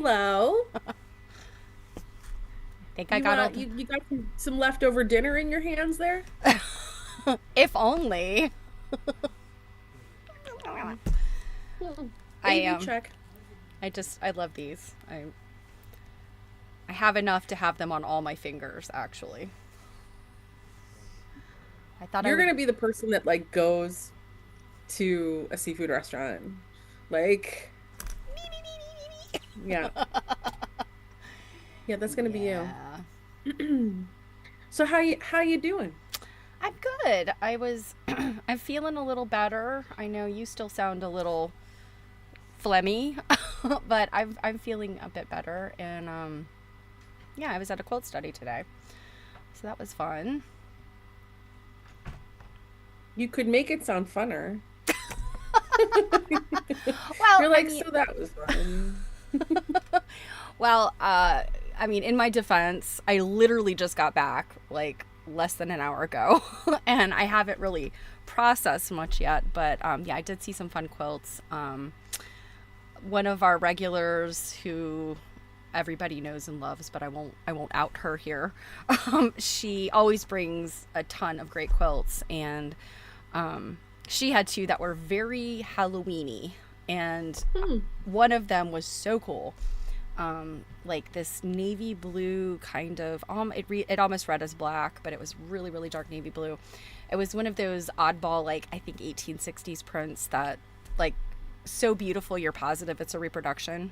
Hello. Think I got all You got some leftover dinner in your hands there? if only. I AV am. check. I love these. I have enough to have them on all my fingers actually. I thought I You're would gonna be the person that like goes to a seafood restaurant. Like, yeah. Yeah, that's gonna be you. Yeah. So how you doing? I'm good. I'm feeling a little better. I know you still sound a little phlegmy, but I'm feeling a bit better and yeah, I was at a quilt study today. So that was fun. You could make it sound funner. Well, You're I like, mean, so that was fun. well, I mean, in my defense, I literally just got back like less than an hour ago, and I haven't really processed much yet. But yeah, I did see some fun quilts. One of our regulars who everybody knows and loves, but I won't out her here. She always brings a ton of great quilts, and she had two that were very Halloweeny, and Hmm. one of them was so cool. Like this navy blue kind of it almost read as black, but it was really really dark navy blue. It was one of those oddball, like I think 1860s prints that, like, so beautiful you're positive it's a reproduction,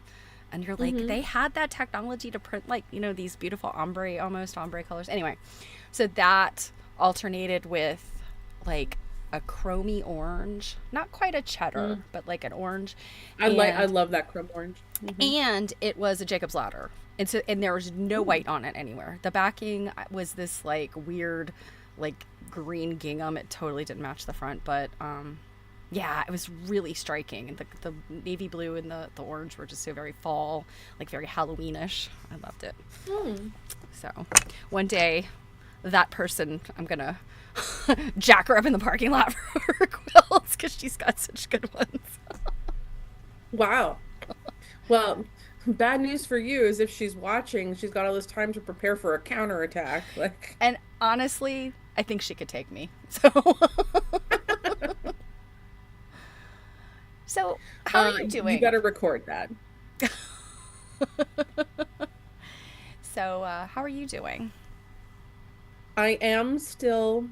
and you're like, Mm-hmm. they had that technology to print, like, these beautiful almost ombre colors. Anyway, so that alternated with like a chromy orange, not quite a cheddar, Mm. but like an orange, I and love that chrome orange. Mm-hmm. it was a Jacob's ladder. And there was no Ooh. white on it anywhere. The backing was this like weird, like green gingham. It totally didn't match the front, but yeah, it was really striking. And the navy blue and the orange were just so very fall, like very Halloweenish. I loved it. Hmm. So one day, that person, I'm gonna jack her up in the parking lot for her quilts because she's got such good ones. Wow. Well, bad news for you is if she's watching, she's got all this time to prepare for a counterattack. Like, And honestly, I think she could take me. So, so how are you you doing? got to record that. So, how are you doing? I am still.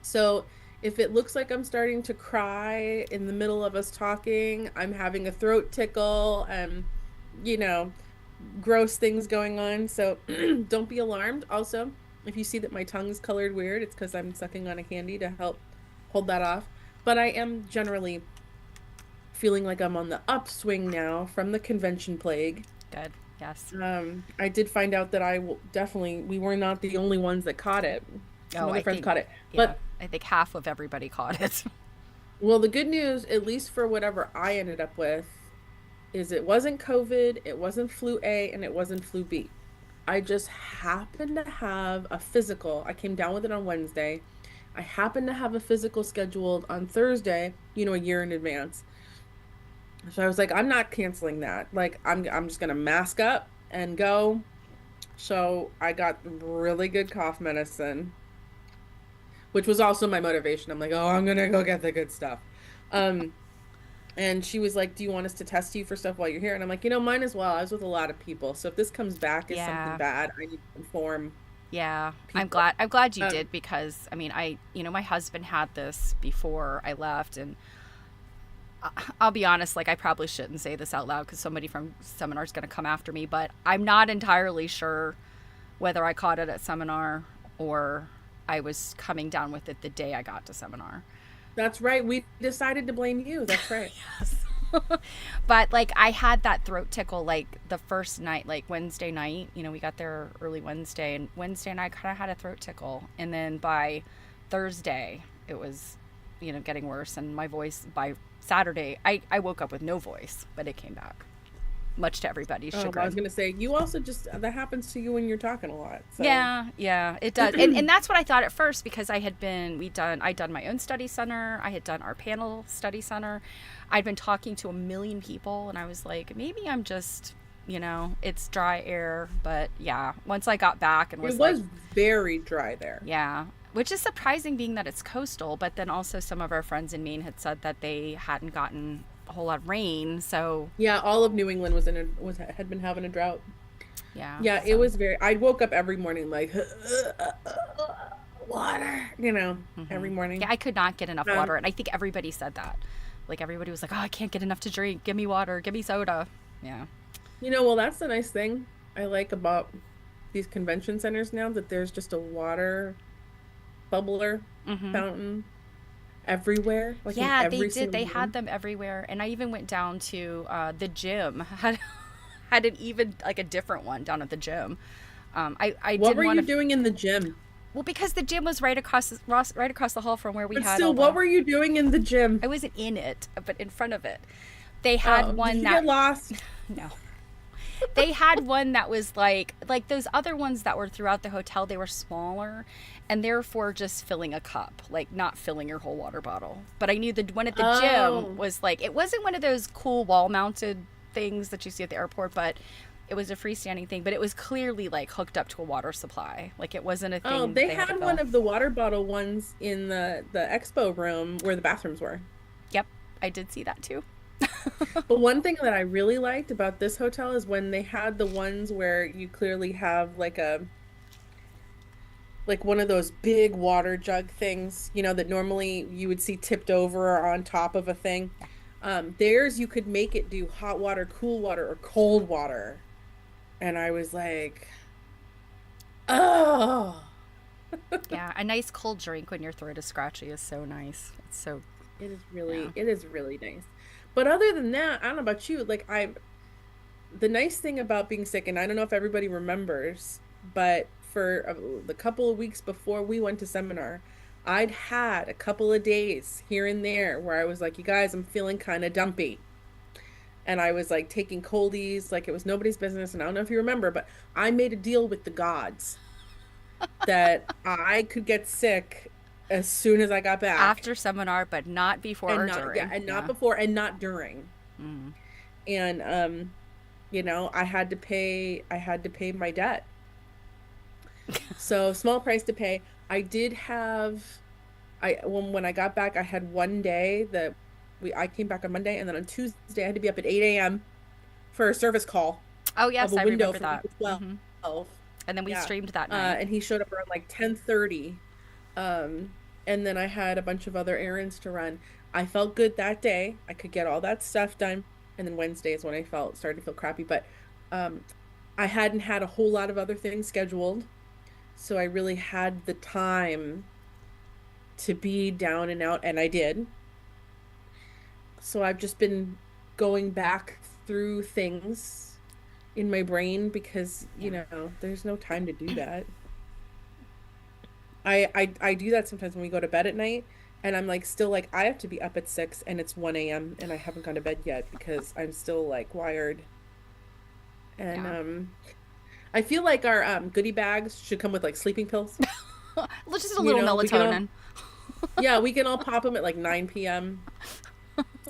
So if it looks like I'm starting to cry in the middle of us talking, I'm having a throat tickle and, you know, gross things going on. So don't be alarmed. Also, if you see that my tongue is colored weird, it's because I'm sucking on a candy to help hold that off. But I am generally feeling like I'm on the upswing now from the convention plague. Good. Yes. I did find out that definitely, we were not the only ones that caught it. Some Oh, other I friends think, caught it. yeah, But I think half of everybody caught it. well, the good news, at least for whatever I ended up with, is it wasn't COVID, it wasn't flu A, and it wasn't flu B. I just happened to have a physical. I came down with it on Wednesday. I happened to have a physical scheduled on Thursday, a year in advance. So I was like, I'm not canceling that. Like, I'm just gonna mask up and go. So I got really good cough medicine, which was also my motivation. I'm like, oh, I'm gonna go get the good stuff. Um, And she was like, do you want us to test you for stuff while you're here? And I'm like, might as well. I was with a lot of people. So if this comes back as something Yeah. bad, I need to inform Yeah. I'm people. glad. I'm glad you Um, did, because I mean, my husband had this before I left, and I'll be honest, like, I probably shouldn't say this out loud because somebody from seminar is going to come after me, but I'm not entirely sure whether I caught it at seminar or I was coming down with it the day I got to seminar. that's right. We decided to blame you. That's right. Yes. But like, I had that throat tickle like the first night, like Wednesday night. We got there early Wednesday, and Wednesday night I kind of had a throat tickle, and then by Thursday it was, getting worse, and my voice by Saturday, I woke up with no voice, but it came back, much to everybody's I was chagrin. gonna say, you also just that happens to you when you're talking a lot. So Yeah, yeah, it does. And that's what I thought at first, because I'd done my own study center. I had done our panel study center. I'd been talking to a million people, and I was like, maybe I'm just you know, it's dry air. But yeah, once I got back and It was like, was very dry there. yeah, which is surprising being that it's coastal. But then also some of our friends in Maine had said that they hadn't gotten a whole lot of rain. So Yeah, all of New England was had been having a drought. yeah, Yeah, it so. was very, I woke up every morning like water, every Yeah, morning. I could not get enough Um, water. And I think everybody said that. Like, everybody was like, oh, I can't get enough to drink. Give me water. Give me soda. Yeah. well, that's the nice thing I like about these convention centers now, that there's just a water bubbler fountain everywhere, like in Yeah, they every did. single They had room. them everywhere. And I even went down to the gym. Had an even, like, a different one down at the gym. I What didn't were want you to. doing in the gym? Well, because the gym was right across the hall from where we But had all still, what the. were you doing in the I gym? wasn't in it, but in front of it. They Oh, had did one you that. get lost? No. They had one that was like those other ones that were throughout the hotel. They were smaller, and therefore just filling a cup, like not filling your whole water bottle. But I knew the one at the gym Oh, was like, it wasn't one of those cool wall mounted things that you see at the airport, but it was a freestanding thing. But it was clearly like hooked up to a water supply. Like, it wasn't a oh, thing that they they had to had one fill. of the water bottle ones in the expo room where the bathrooms were. Yep, I did see that too. But one thing that I really liked about this hotel is when they had the ones where you clearly have like one of those big water jug things, that normally you would see tipped over or on top of a thing. Theirs you could make it do hot water, cool water, or cold water. And I was like, oh, Yeah, a nice cold drink when your throat is scratchy is so nice. It's so. Yeah. it is really nice. But other than that, I don't know about you, like the nice thing about being sick, and I don't know if everybody remembers, but for the couple of weeks before we went to seminar, I'd had a couple of days here and there where I was like, you guys, I'm feeling kind of dumpy. And I was like taking coldies like it was nobody's business. And I don't know if you remember, but I made a deal with the gods that I could get sick as soon as I got back, After seminar, but not before or yeah, during. and not Yeah. before and not during. Mm. And I had to pay my debt. So small price to pay. I did have when I got back, I had one day that I came back on Monday, and then on Tuesday I had to be up at 8 a.m. for a service call Oh of yes, a I window remember from 8 that. to Hmm. 12. And then we Yeah. streamed that night. And he showed up around like 10:30. And then I had a bunch of other errands to run. I felt good that day. I could get all that stuff done. And then Wednesday is when I started to feel crappy. But um, I hadn't had a whole lot of other things scheduled. So I really had the time to be down and out, and I did. So I've just been going back through things in my brain because, Yeah. there's no time to do that. I do that sometimes when we go to bed at night, and I'm like still like I have to be up at 6 and it's 1 a.m. and I haven't gone to bed yet because I'm still like wired. And Yeah. I feel like our goodie bags should come with like sleeping pills. Well, just a little We can all melatonin. yeah, we can all pop them at like 9 p.m.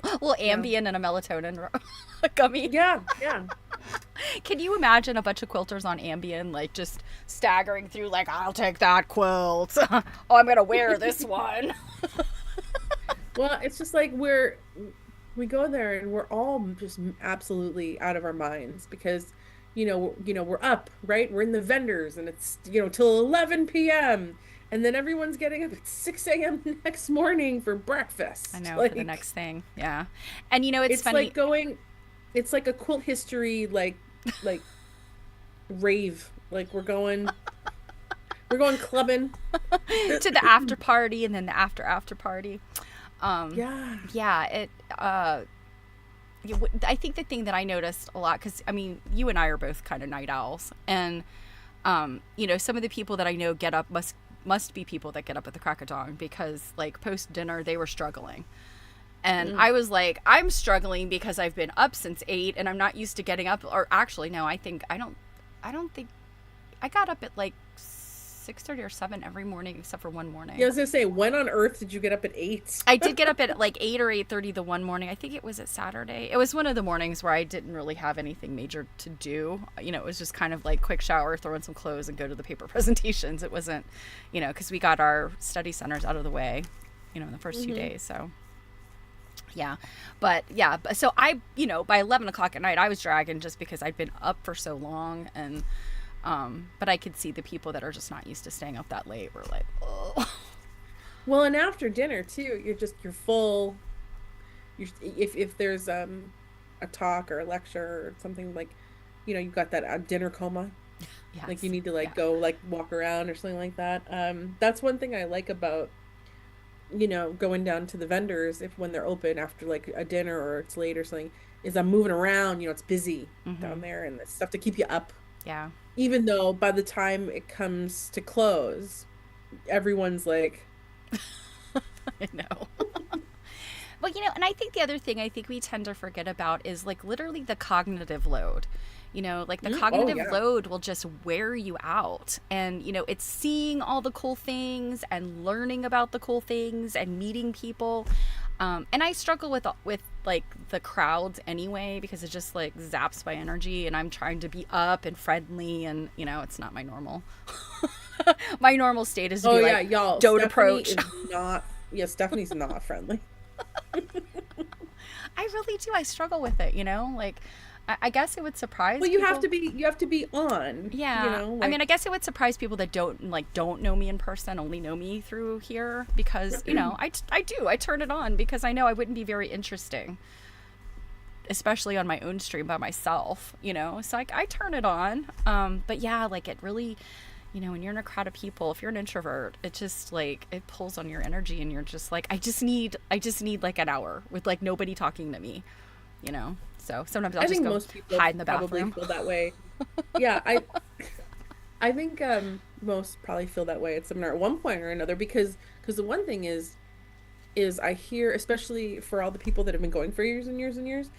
A little Yeah. Ambien and a melatonin gummy. Yeah, yeah. Can you imagine a bunch of quilters on Ambien, like just staggering through, like, I'll take that quilt. Oh, I'm going to wear this one. Well, it's just like we go there and we're all just absolutely out of our minds because we're up, right? We're in the vendors and it's till 11 p.m. and then everyone's getting up at 6 a.m. the next morning for I breakfast. know, for the Like next thing. Yeah. And it's it's funny. like it's like a quilt history like rave. Like we're going clubbing. To the after party and then the after party. Yeah. Yeah, I think the thing that I noticed a lot, because I mean, you and I are both kind of night owls, and some of the people that I know get up must be people that get up at the crack of dawn, because like post dinner they were struggling, and Mm. I was like, I'm struggling because I've been up since 8 and I'm not used to getting up. Or actually, no, I don't think I got up at like 6:30 or 7 every morning except for one Yeah, I morning. was gonna say, when on earth did you get up at 8? I did get up at like 8 or 8:30 the one morning. I think it was a Saturday. It was one of the mornings where I didn't really have anything major to do. It was just kind of like quick shower, throw in some clothes and go to the paper presentations. It wasn't, cuz we got our study centers out of the way, in the first 2 Mm-hmm. days. So, yeah. But yeah, so by 11 o'clock at night, I was dragging just because I'd been up for so long. And, but I could see the people that are just not used to staying up that late were like, oh. Well, and after dinner too, you're full. If there's a talk or a lecture or something like, you've got that dinner coma. Like you Yes. need to Yeah. like go like walk around or something like that. That's one thing I like about, going down to the vendors if when they're open after like a dinner or it's late or something, is I'm moving around, it's busy Mm-hmm. down there and it's stuff to keep you up. Yeah. Even though by the time it comes to close, everyone's like, I know. Well, and I think the other thing I think we tend to forget about is like literally the cognitive load. Like the Oh cognitive yeah. load will just wear you out. And, it's seeing all the cool things and learning about the cool things and meeting people. And I struggle with like the crowds anyway because it just like zaps my energy and I'm trying to be up and friendly and, it's not my normal. My normal state is to Oh be yeah, like, y'all. don't Stephanie approach. is not, yeah, Stephanie's not friendly. I really do. I struggle with it, Like, I guess it would surprise Well, you have people. to be you have to be on, Yeah. I mean, like I guess it would surprise people that don't know me in person, only know me through here because, I do. I turn it on because I know I wouldn't be very interesting, especially on my own stream by myself. So I turn it on. But yeah, like it really, when you're in a crowd of people, if you're an introvert, it just like it pulls on your energy and you're just like I just need like an hour with like nobody talking to me. So sometimes I'll I just think go most people hide in the probably bathroom. feel that way. Yeah, I think most probably feel that way at seminar at one point or another because the one thing is I hear, especially for all the people that have been going for years and years and years,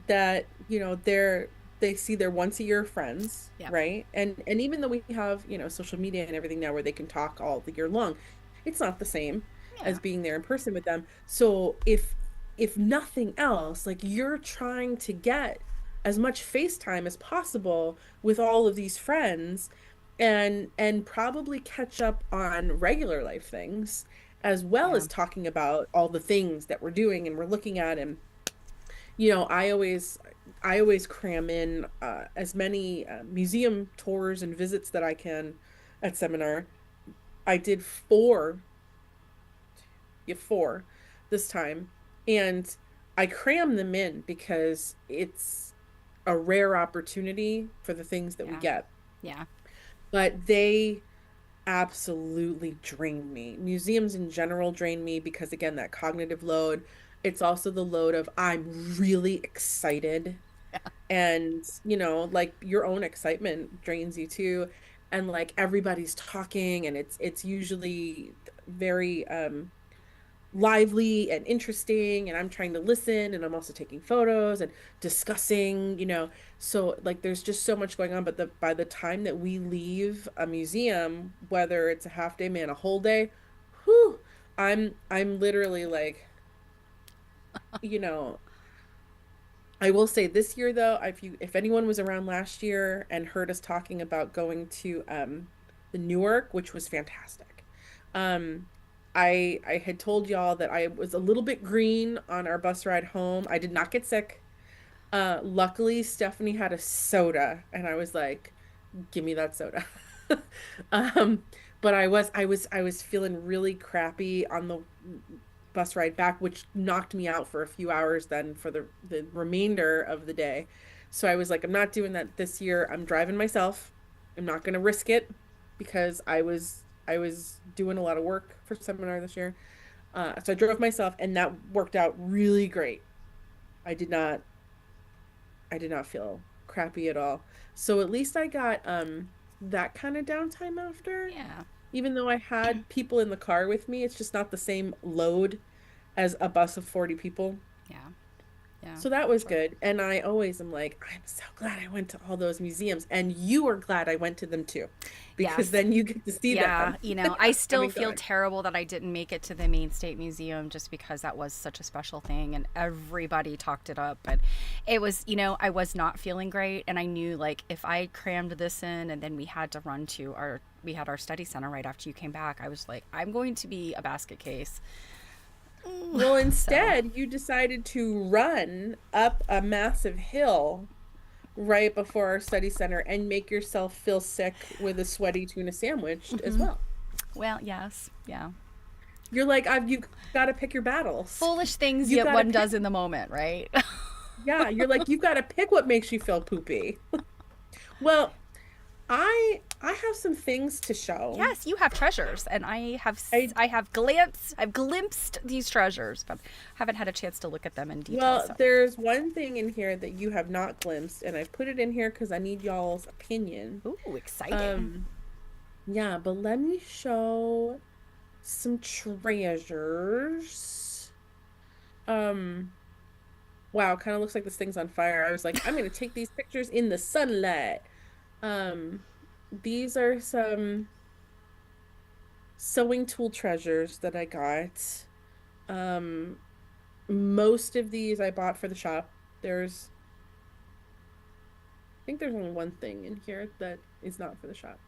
that they see their once a year friends, Yeah. right? And even though we have, social media and everything now where they can talk all the year long, it's not the same Yeah. as being there in person with them. So if nothing else, like you're trying to get as much FaceTime as possible with all of these friends and probably catch up on regular life things as well Yeah. as talking about all the things that we're doing and we're looking at. And you know I always cram in as many museum tours and visits that I can at seminar. I did four, yeah, four this time, and I cram them in because it's a rare opportunity for the things that we Yeah. get, Yeah. but they absolutely drain me. Museums in general drain me because, again, that cognitive load. It's also the load of I'm really excited. And, like your own excitement drains you too. And like everybody's talking and it's usually very lively and interesting and I'm trying to listen and I'm also taking photos and discussing, so like there's just so much going on, but by the time that we leave a museum, whether it's a half day, man, a whole day, whew, I'm literally like, you know, I will say this year though, if anyone was around last year and heard us talking about going to the Newark, which was fantastic. Um I had told y'all that I was a little bit green on our bus ride home. I did not get sick. Luckily Stephanie had a soda and I was like, give me that soda. Um, but I was feeling really crappy on the bus ride back, which knocked me out for a few hours then for the remainder of the day. So I was like, I'm not doing that this year. I'm driving myself. I'm not going to risk it because I was doing a lot of work for seminar this year. So I drove myself and that worked out really great. I did not I did not feel crappy at all. So at least I got that kind of downtime after. Yeah. Even though I had people in the car with me, it's just not the same load as a bus of 40 people. Yeah. Yeah, So that for was sure. good. And I always am like, I'm so glad I went to all those museums. And you are glad I went to them too, because Yes. then you get to see Yeah, them. I I still mean, feel God. terrible that I didn't make it to the Maine State Museum just because that was such a special thing and everybody talked it up. But it was, I was not feeling great. And I knew, like, if I crammed this in and then we had to run to we had our study center right after you came back, I was like, I'm going to be a basket case. Well, So, instead, you decided to run up a massive hill right before our study center and make yourself feel sick with a sweaty tuna sandwich as well. well, yes, yeah. You're like, you got to pick your battles. Foolish things You yet got to one pick. does in the moment, right? Yeah, you're like, you've got to pick what makes you feel poopy. Well, I have some things to show. Yes, you have treasures, and I I've glimpsed these treasures, but haven't had a chance to look at them in detail. Well, So, there's one thing in here that you have not glimpsed, and I put it in here because I need y'all's opinion. ooh, exciting! Um, yeah, but let me show some treasures. Um, wow, kind of looks like this thing's on fire. I was like, I'm gonna take these pictures in the sunlight. Um, these are some sewing tool treasures that I got. Um, most of these I bought for the shop. I think there's only one thing in here that is not for the shop.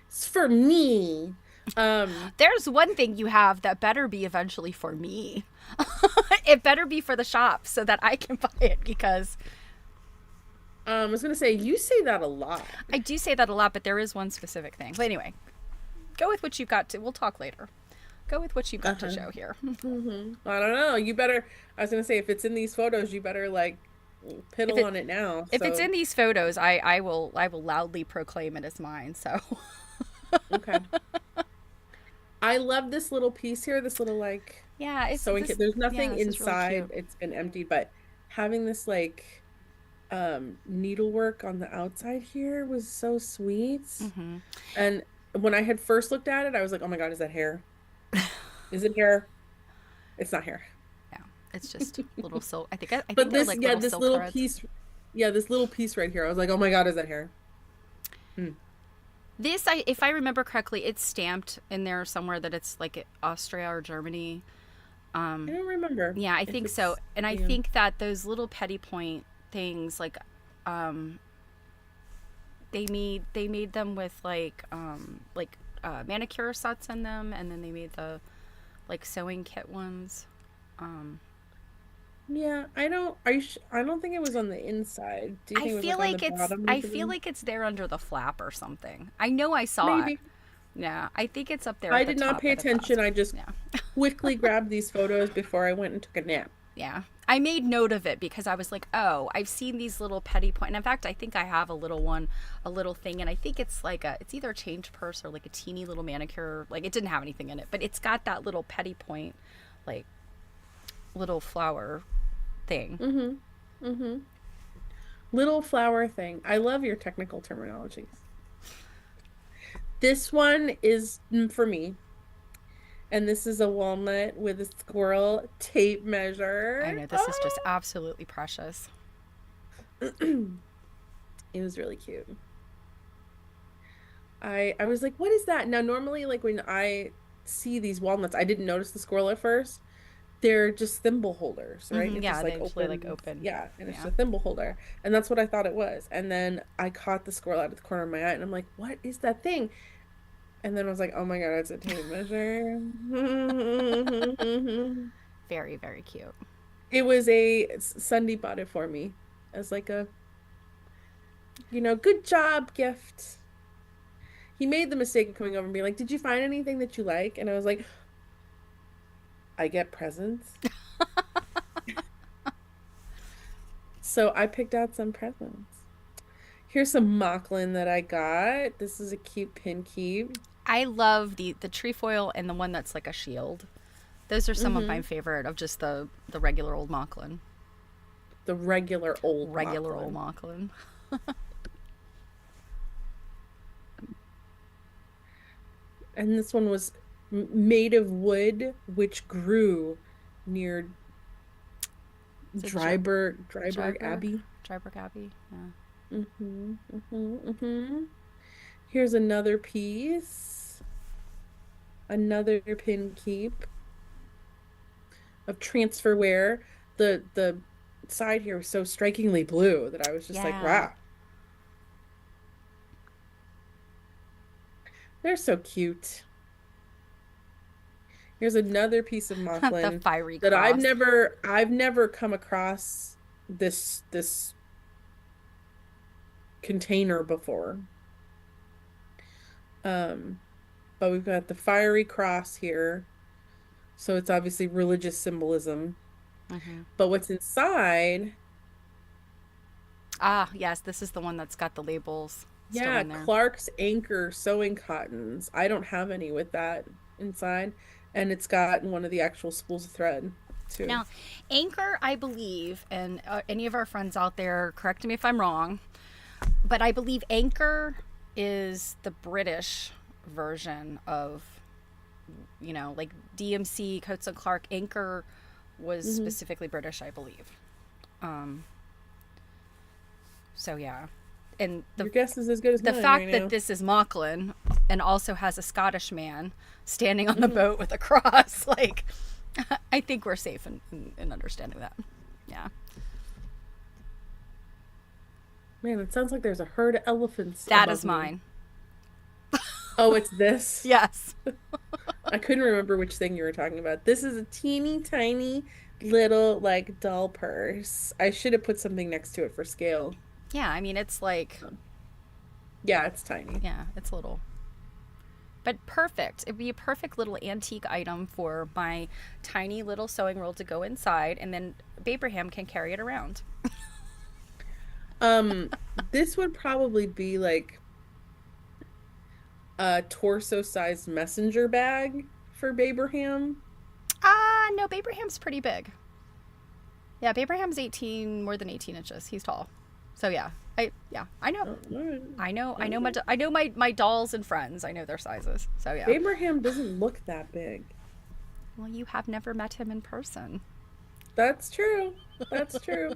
It's for me. Um, There's one thing you have that better be eventually for me. It better be for the shop so that I can buy it because I was gonna say you say that a lot. I do say that a lot, but there is one specific thing. But anyway, go with what you've got to. We'll talk later. Go with what you've got to Uh-huh. show here. I don't know. You better. I was gonna say if it's in these photos, you better like If piddle it on it now. if it's in So these photos, I will loudly proclaim it as mine. So okay. I love this little piece here. This little like yeah, it's sewing kit. this. There's Yeah, nothing this is really inside. cute. It's been emptied, but having this like needlework on the outside here was so sweet. And when I had first looked at it, I was like, "Oh my God, is that hair? Is it hair? It's not hair." Yeah, it's just little silk. I think But they're this, like yeah, little this silk little threads. piece, yeah, this little piece right here. I was like, "Oh my God, is that hair?" Hmm. This, if I remember correctly, it's stamped in there somewhere that it's like Austria or Germany. I don't remember Yeah, I if think so. it's, And I yeah. think that those little petty point things, like, they made them with manicure sets in them, and then they made the like sewing kit ones. Um, Yeah, I don't, are you, I don't think it was on the inside. Do you think it was like on the bottom I of the feel bin? like it's there under the flap or something. I know I saw it. Maybe. Yeah, I think it's up there I at the did not top pay by the attention. clasp. I just Yeah. quickly grabbed these photos before I went and took a nap. Yeah. I made note of it because I was like, oh, I've seen these little petty point. And in fact, I think I have a little one, a little thing. And I think it's like it's either a change purse or like a teeny little manicure. Like it didn't have anything in it, but it's got that little petty point, like little flower thing. Mm-hmm. Mm-hmm. Little flower thing. I love your technical terminologies. This one is for me, and this is a walnut with a squirrel tape I measure. know this is just Oh, absolutely precious. it was really cute. I was like, what is that? Now, normally, like when I see these walnuts, I didn't notice the squirrel at first. They're just thimble holders, right? It Yeah, just they like usually like opens. open. Yeah, and it's just Yeah. a thimble holder. And that's what I thought it was. And then I caught the squirrel out of the corner of my eye and I'm like, what is that thing? And then I was like, oh my God, it's a tape measure. Very, very cute. It was Sunday bought it for me as like a, good job gift. He made the mistake of coming over and being like, did you find anything that you like? And I was like, I get presents. So I picked out some presents. Here's some Mocklin that I got. This is a cute pin keep. I love the trefoil and the one that's like a shield. Those are some of my Mm-hmm. favorite of just the regular old Mocklin. The regular old Regular old Mocklin. Mocklin. And this one was made of wood, which grew near Is it Dryberg Dryberg? Abbey. Dryberg Abbey? Yeah. Mm-hmm, mm-hmm, mm-hmm. Here's another piece, another pin keep of transferware. The side here was so strikingly blue that I was just like, Yeah. wow, they're so cute. Here's another piece of The muslin fiery that cross. I've never come across this container before. Um, but we've got the fiery cross here. So it's obviously religious symbolism. Hmm. But what's inside, Ah, yes, this is the one that's got the labels still yeah, in there. Clark's Anchor sewing cottons. I don't have any with that inside. And it's got one of the actual spools of thread too. Now, Anchor, I believe, and any of our friends out there, correct me if I'm wrong, but I believe Anchor is the British version of, like DMC, Coates and Clark. Anchor was Hmm. specifically British, I believe. Um, so yeah, and Your guess is as good as the mine right fact that now. this is Mauchline and also has a Scottish man standing on the Hmm. boat with a cross, like, I think we're safe in understanding that. Yeah. Man, it sounds like there's a herd of elephants That is above me. mine. Oh, it's this. Yes. I couldn't remember which thing you were talking about. This is a teeny tiny little like doll purse. I should have put something next to it for scale. Yeah, I mean, it's like, Um, yeah, it's tiny. yeah, it's little. But perfect. It'd be a perfect little antique item for my tiny little sewing roll to go inside, and then Abraham can carry it around. Um, this would probably be like a torso-sized messenger bag for Babraham. Ah, no, Abraham's pretty big. Yeah, Abraham's 18, more than 18 inches. He's tall. So yeah, I know. Oh, all right. My, Okay. I know my dolls and friends. I know their sizes. So yeah. Babraham doesn't look that big. Well, you have never met him in person. That's true. That's true.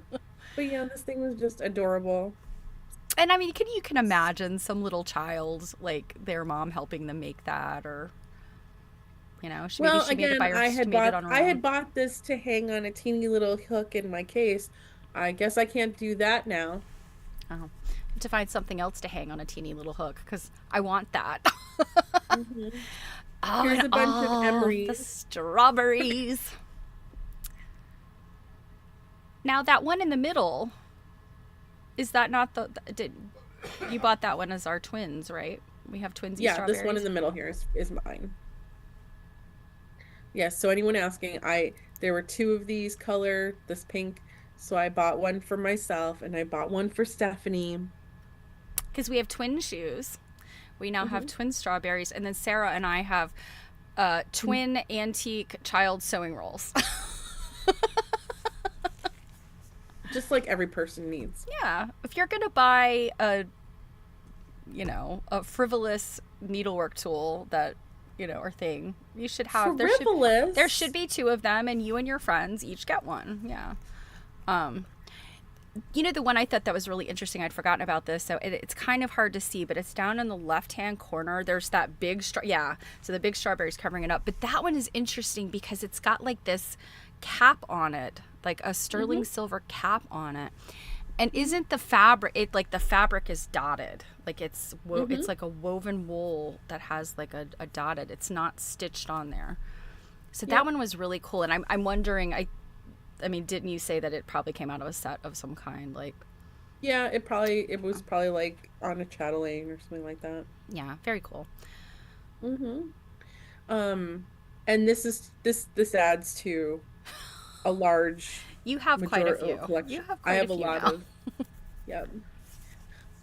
But yeah, this thing was just adorable. And I mean, you can imagine some little child, like their mom helping them make that, or maybe Well, she made it again, by her, she made it on her I own. had bought this to hang on a teeny little hook in my case. I guess I can't do that now. Oh, to find something else to hang on a teeny little hook because I want that. Hmm. Oh, Here's and a bunch of all the emeries. strawberries. Now that one in the middle, is that not did you bought that one as our twins, right? We have twinsy Yeah, this one in strawberries. the middle here is mine. Yes, so anyone asking, I there were two of these color, this pink, so I bought one for myself and I bought one for Stephanie. Because we have twin shoes. We now have Hmm. twin strawberries, and then Sarah and I have twin antique child sewing rolls. Just like every person needs. Yeah, if you're gonna buy a frivolous needlework tool that or thing, you should have there should Frivolous. be two of them, and you and your friends each get one. Yeah. Um, the one I thought that was really interesting, I'd forgotten about this, so it's kind of hard to see, but it's down in the left-hand corner. There's that yeah, so the big strawberry's covering it up. But that one is interesting because it's got like this cap on it, like a sterling Hmm. silver cap on it. And isn't the fabric, it like the fabric is dotted, like it's Hmm. like a woven wool that has like a dotted, it's not stitched on there. So that Yep. one was really cool, and I'm wondering, I mean, didn't you say that it probably came out of a set of some kind? Like, Yeah, it was probably like on a chatelaine or something like that. yeah, very cool. Hmm. Um, and this adds to a large You have quite a major few. You collection. have I quite a have a few lot now. of, yeah.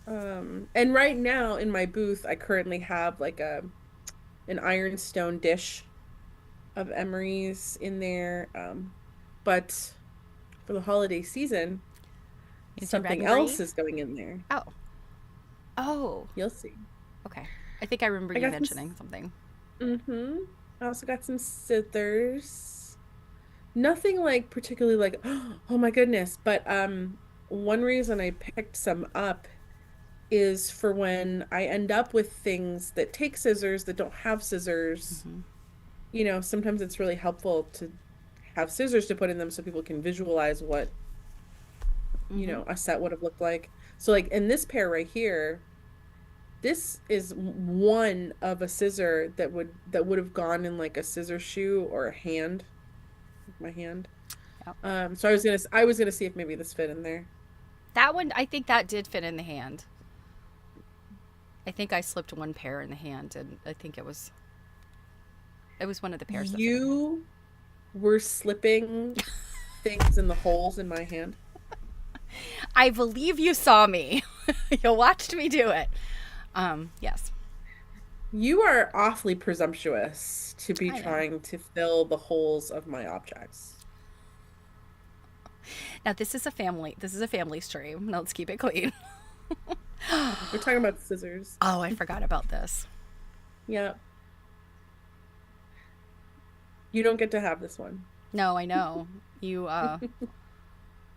And right now in my booth, I currently have like an ironstone dish of emeries in there. But for the holiday season, Into red something and else green. is going in there. Oh, oh, You'll see. okay. I think I remember I you got some. mentioning something. Mm-hmm. I also got some scissors. Nothing like particularly like, oh my goodness. But one reason I picked some up is for when I end up with things that take scissors that don't have scissors. Hmm. Sometimes it's really helpful to have scissors to put in them so people can visualize what, Hmm. a set would have looked like. So like in this pair right here, this is one of a scissor that would have gone in like a scissor shoe or a hand, my hand. Yep. So I was gonna see if maybe this fit in there. That one, I think that did fit in the hand. I think I slipped one pair in the hand, and I think it was one of the pairs that fit in the hand. You were slipping things in the holes in my hand. I believe you saw me. You watched me do it. Yes. You are awfully presumptuous to be I know. trying to fill the holes of my objects. Now this is a family. This is a family stream. Now let's keep it clean. We're talking about scissors. Oh, I forgot about this. Yeah, you don't get to have this one. No, I know you.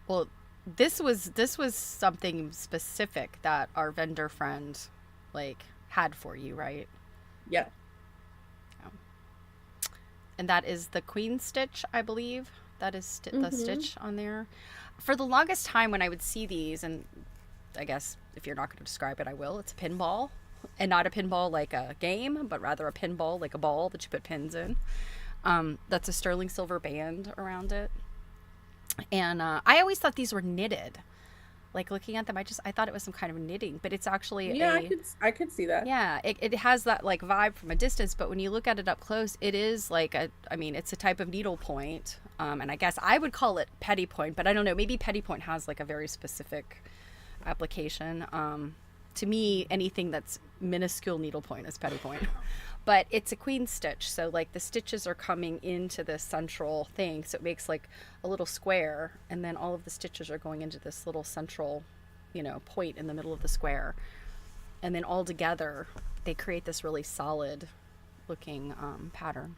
Well, this was something specific that our vendor friend, like, had for you, right? Yeah. Yeah. And that is the queen stitch, I believe. That is the Hmm. stitch on there. For the longest time, when I would see these, and I guess if you're not going to describe it, I will. It's a pinball, and not a pinball like a game, but rather a pinball like a ball that you put pins in. That's a sterling silver band around it, and I always thought these were knitted. Like looking at them, I thought it was some kind of knitting, but it's actually Yeah, I a could I could see that. yeah. It has that like vibe from a distance, but when you look at it up close, it is like a. I mean, it's a type of needle point, and I guess I would call it petty point, but I don't know. Maybe petty point has like a very specific application. To me, anything that's minuscule needlepoint is petty point. But it's a queen stitch, so like the stitches are coming into this central thing, so it makes like a little square, and then all of the stitches are going into this little central, point in the middle of the square, and then all together they create this really solid looking pattern.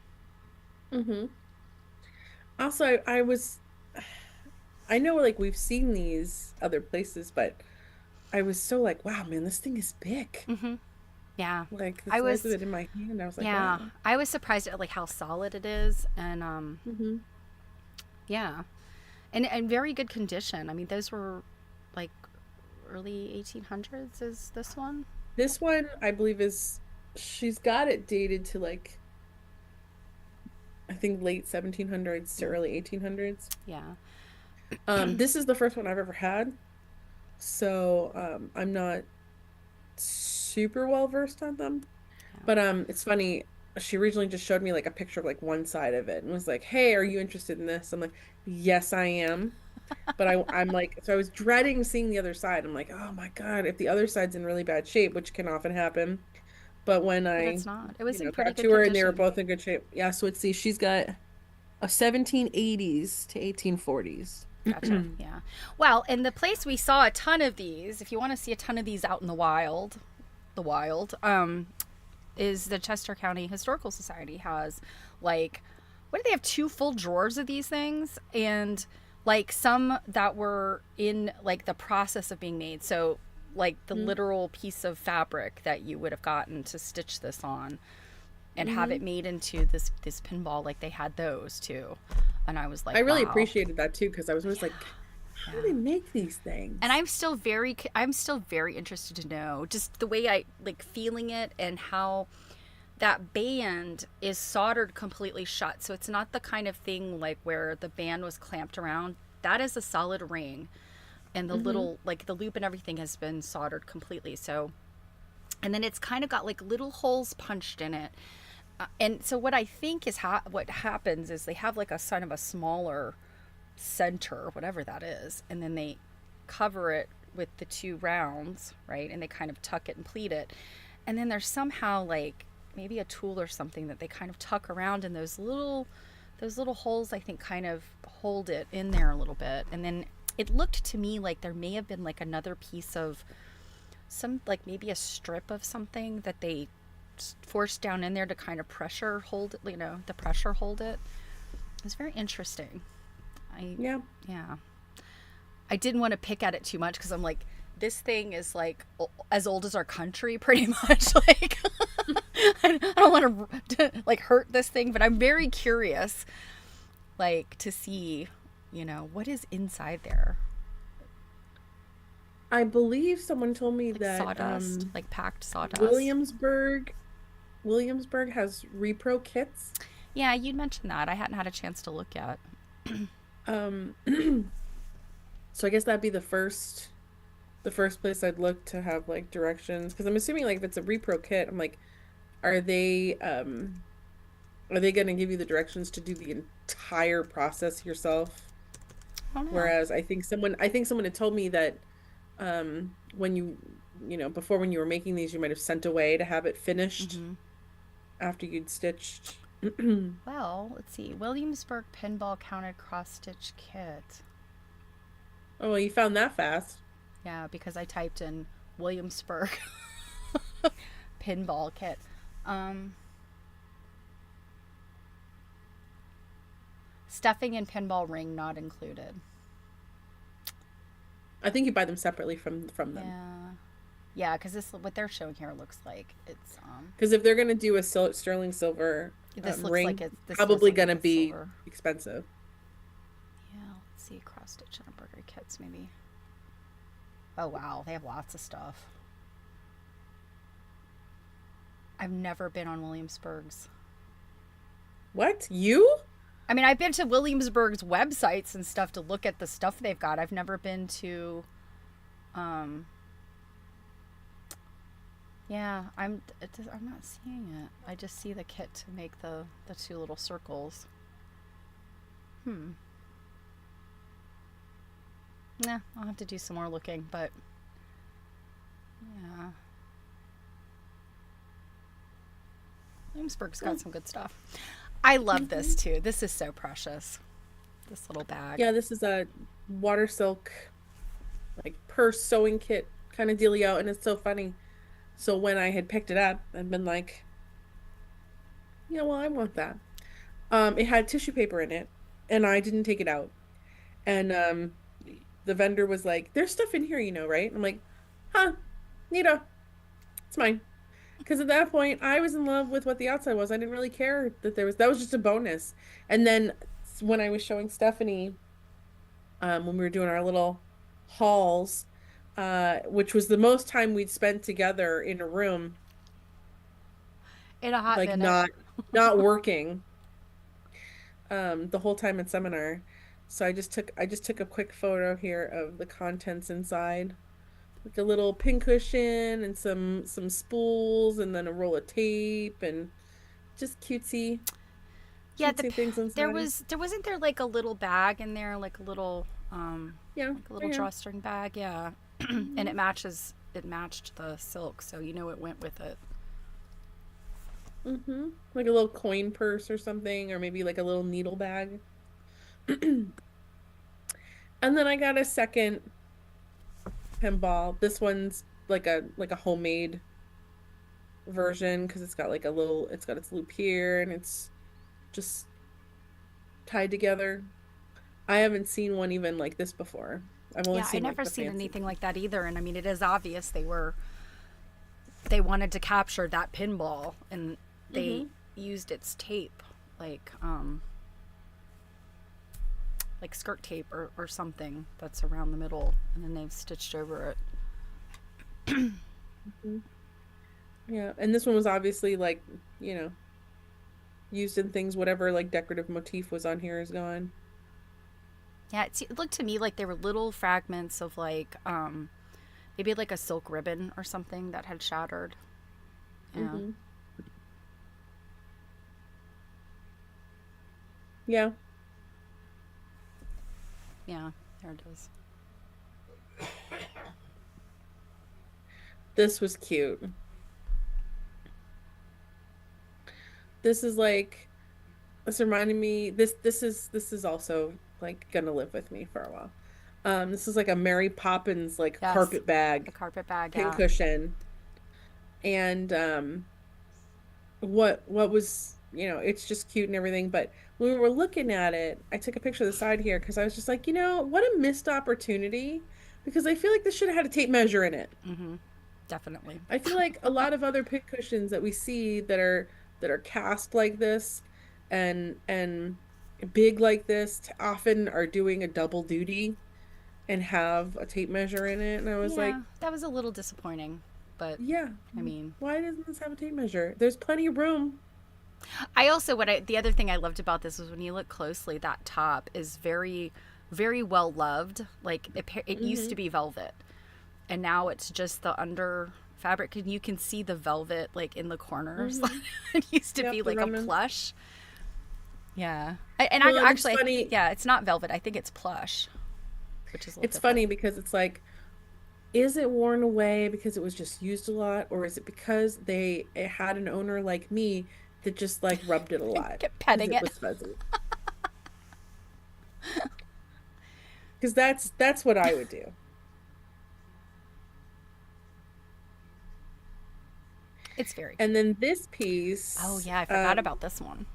Hmm. Also, I know like we've seen these other places, but I was so like, wow, man, this thing is big. Mm-hmm. Yeah, Like the I size of was it in my hand, I was like, yeah wow. I was surprised at like how solid it is, and Hmm. yeah, and very good condition. I mean, those were like early 1800s. Is this one? This one, I believe, she's got it dated to like I think late 1700s to Mm, early 1800s. yeah. This is the first one I've ever had, so I'm not super well versed on them. Yeah. But it's funny. She originally just showed me like a picture of like one side of it and was like, "Hey, are you interested in this?" I'm like, "Yes, I am." But I'm like, so I was dreading seeing the other side. I'm like, "Oh my God, if the other side's in really bad shape, which can often happen." But when But I, it's not. It was in pretty got good to her and they were condition. both in good shape. Yeah, so let's see. She's got a 1780s to 1840s. Gotcha. Yeah. Well, in the place we saw a ton of these, if you want to see a ton of these out in the wild, is the Chester County Historical Society has like, what do they have? Two full drawers of these things, and like some that were in like the process of being made. So like the literal piece of fabric that you would have gotten to stitch this on and have Hmm. it made into this pinball, like they had those too. And I was I like, really wow. appreciated that too because I was always Yeah. like, how do Yeah. they make these And things? I'm still very interested to know just the way I like feeling it, and how that band is soldered completely shut. So it's not the kind of thing like where the band was clamped around. That is a solid ring, and the Hmm. little like the loop and everything has been soldered completely. So, and then it's kind of got like little holes punched in it. And so what I think is what happens is they have like a kind of a smaller center, whatever that is, and then they cover it with the two rounds, right? And they kind of tuck it and pleat it. And then there's somehow like maybe a tool or something that they kind of tuck around in those little holes, I think, kind of hold it in there a little bit. And then it looked to me like there may have been like another piece of some, like maybe a strip of something that they forced down in there to kind of pressure hold it, the pressure hold it. was very interesting. I, Yeah. yeah. I didn't want to pick at it too much because I'm like, this thing is like as old as our country, pretty much. Like, I don't want to like hurt this thing, but I'm very curious, like, to see, what is inside there. I believe someone told me Like that sawdust, like packed sawdust. Williamsburg Williamsburg has repro kits. Yeah, you'd mentioned that. I hadn't had a chance to look yet. Um so I guess that'd be the first place I'd look to have like directions because I'm assuming like if it's a repro kit, I'm like, are they um are they going to give you the directions to do the entire process yourself? I don't know. Whereas I think someone had told me that when before when you were making these you might have sent away to have it finished Mm-hmm. after you'd stitched. Well, let's see. Williamsburg pinball counted cross stitch kit. Oh, well, you found that fast. Yeah, because I typed in Williamsburg pinball kit. Um, Stuffing and pinball ring not included. I think you buy them separately from them. Yeah. Yeah, because this what they're showing here looks like it's Because if they're gonna do a sterling silver this looks like ring, it this does probably look like gonna it's be silver. expensive. Yeah, let's see cross stitch and embroidery kits maybe. Oh wow, they have lots of stuff. I've never been on Williamsburg's. What? You? I mean, I've been to Williamsburg's websites and stuff to look at the stuff they've got. I've never been to um yeah, I'm not seeing it. I just see the kit to make the two little circles. Hmm. Nah, I'll have to do some more looking, but yeah. Williamsburg's got some good stuff. I love this Mm-hmm. too. This is so precious. This little bag. Yeah, this is a water silk like purse sewing kit kind of dealio, and it's so funny. So when I had picked it up and been like, yeah, well, I want that. It had tissue paper in it, and I didn't take it out. And the vendor was like, "There's stuff in here, right?" I'm like, "Huh, neato, it's mine." Because at that point, I was in love with what the outside was. I didn't really care that was just a bonus. And then when I was showing Stephanie, when we were doing our little hauls, which was the most time we'd spent together in a room, In a hot like minute. not working, the whole time in seminar. So I just took a quick photo here of the contents inside. Like a little pincushion and some spools and then a roll of tape and just Yeah, cutesy things there inside. wasn't there like a little bag in there, Yeah, like a little right here. drawstring bag, yeah. And Hmm. it matched the silk, so it went with it. Hmm. Like a little coin purse or something, or maybe like a little needle bag. And then I got a second pinball. This one's like a homemade version because it's got its loop here and it's just tied together. I haven't seen one even like this before. I've only Yeah, I seen like never the seen fancy anything ones. like that either, and I mean it is obvious they wanted to capture that pinball and they Hmm. used its tape like like skirt tape or something that's around the middle and then they've stitched over it. Hmm. Yeah, and this one was obviously like, you know, used in things, whatever like decorative motif was on here is gone. Yeah, it looked to me like they were little fragments of like maybe like a silk ribbon or something that had shattered. Yeah. Hmm. Yeah, Yeah, there it is. this was cute. This is like this reminded me this is also like gonna live with me for a while. This is like a Mary Poppins like Yes. carpet The bag, carpet bag, yeah. pincushion. And what was it's just cute and everything. But when we were looking at it, I took a picture of the side here because I was just like, what a missed opportunity. Because I feel like this should have had a tape measure in it. Definitely. I feel like a lot of other pick cushions that we see that are cast like this and big like this often are doing a double duty and have a tape measure in it. And I was Yeah, like, that was a little disappointing, but yeah, I mean, why doesn't this have a tape measure? There's plenty of room. I also the other thing I loved about this was when you look closely, that top is very, very well loved. Like it used to Hmm. be velvet, and now it's just the under fabric, and you can see the velvet like in the corners. Hmm. It used to be Yep, the like a remnants. plush. Yeah, and Well, and it's actually, funny. yeah, it's not velvet. I think it's plush, which is a little It's different. funny because it's like, is it worn away because it was just used a lot, or is it because it had an owner like me that just like rubbed it a lot Kept because petting it it. was fuzzy? Because that's what I would do. It's very And cute. then this Oh piece, yeah, I forgot about this one.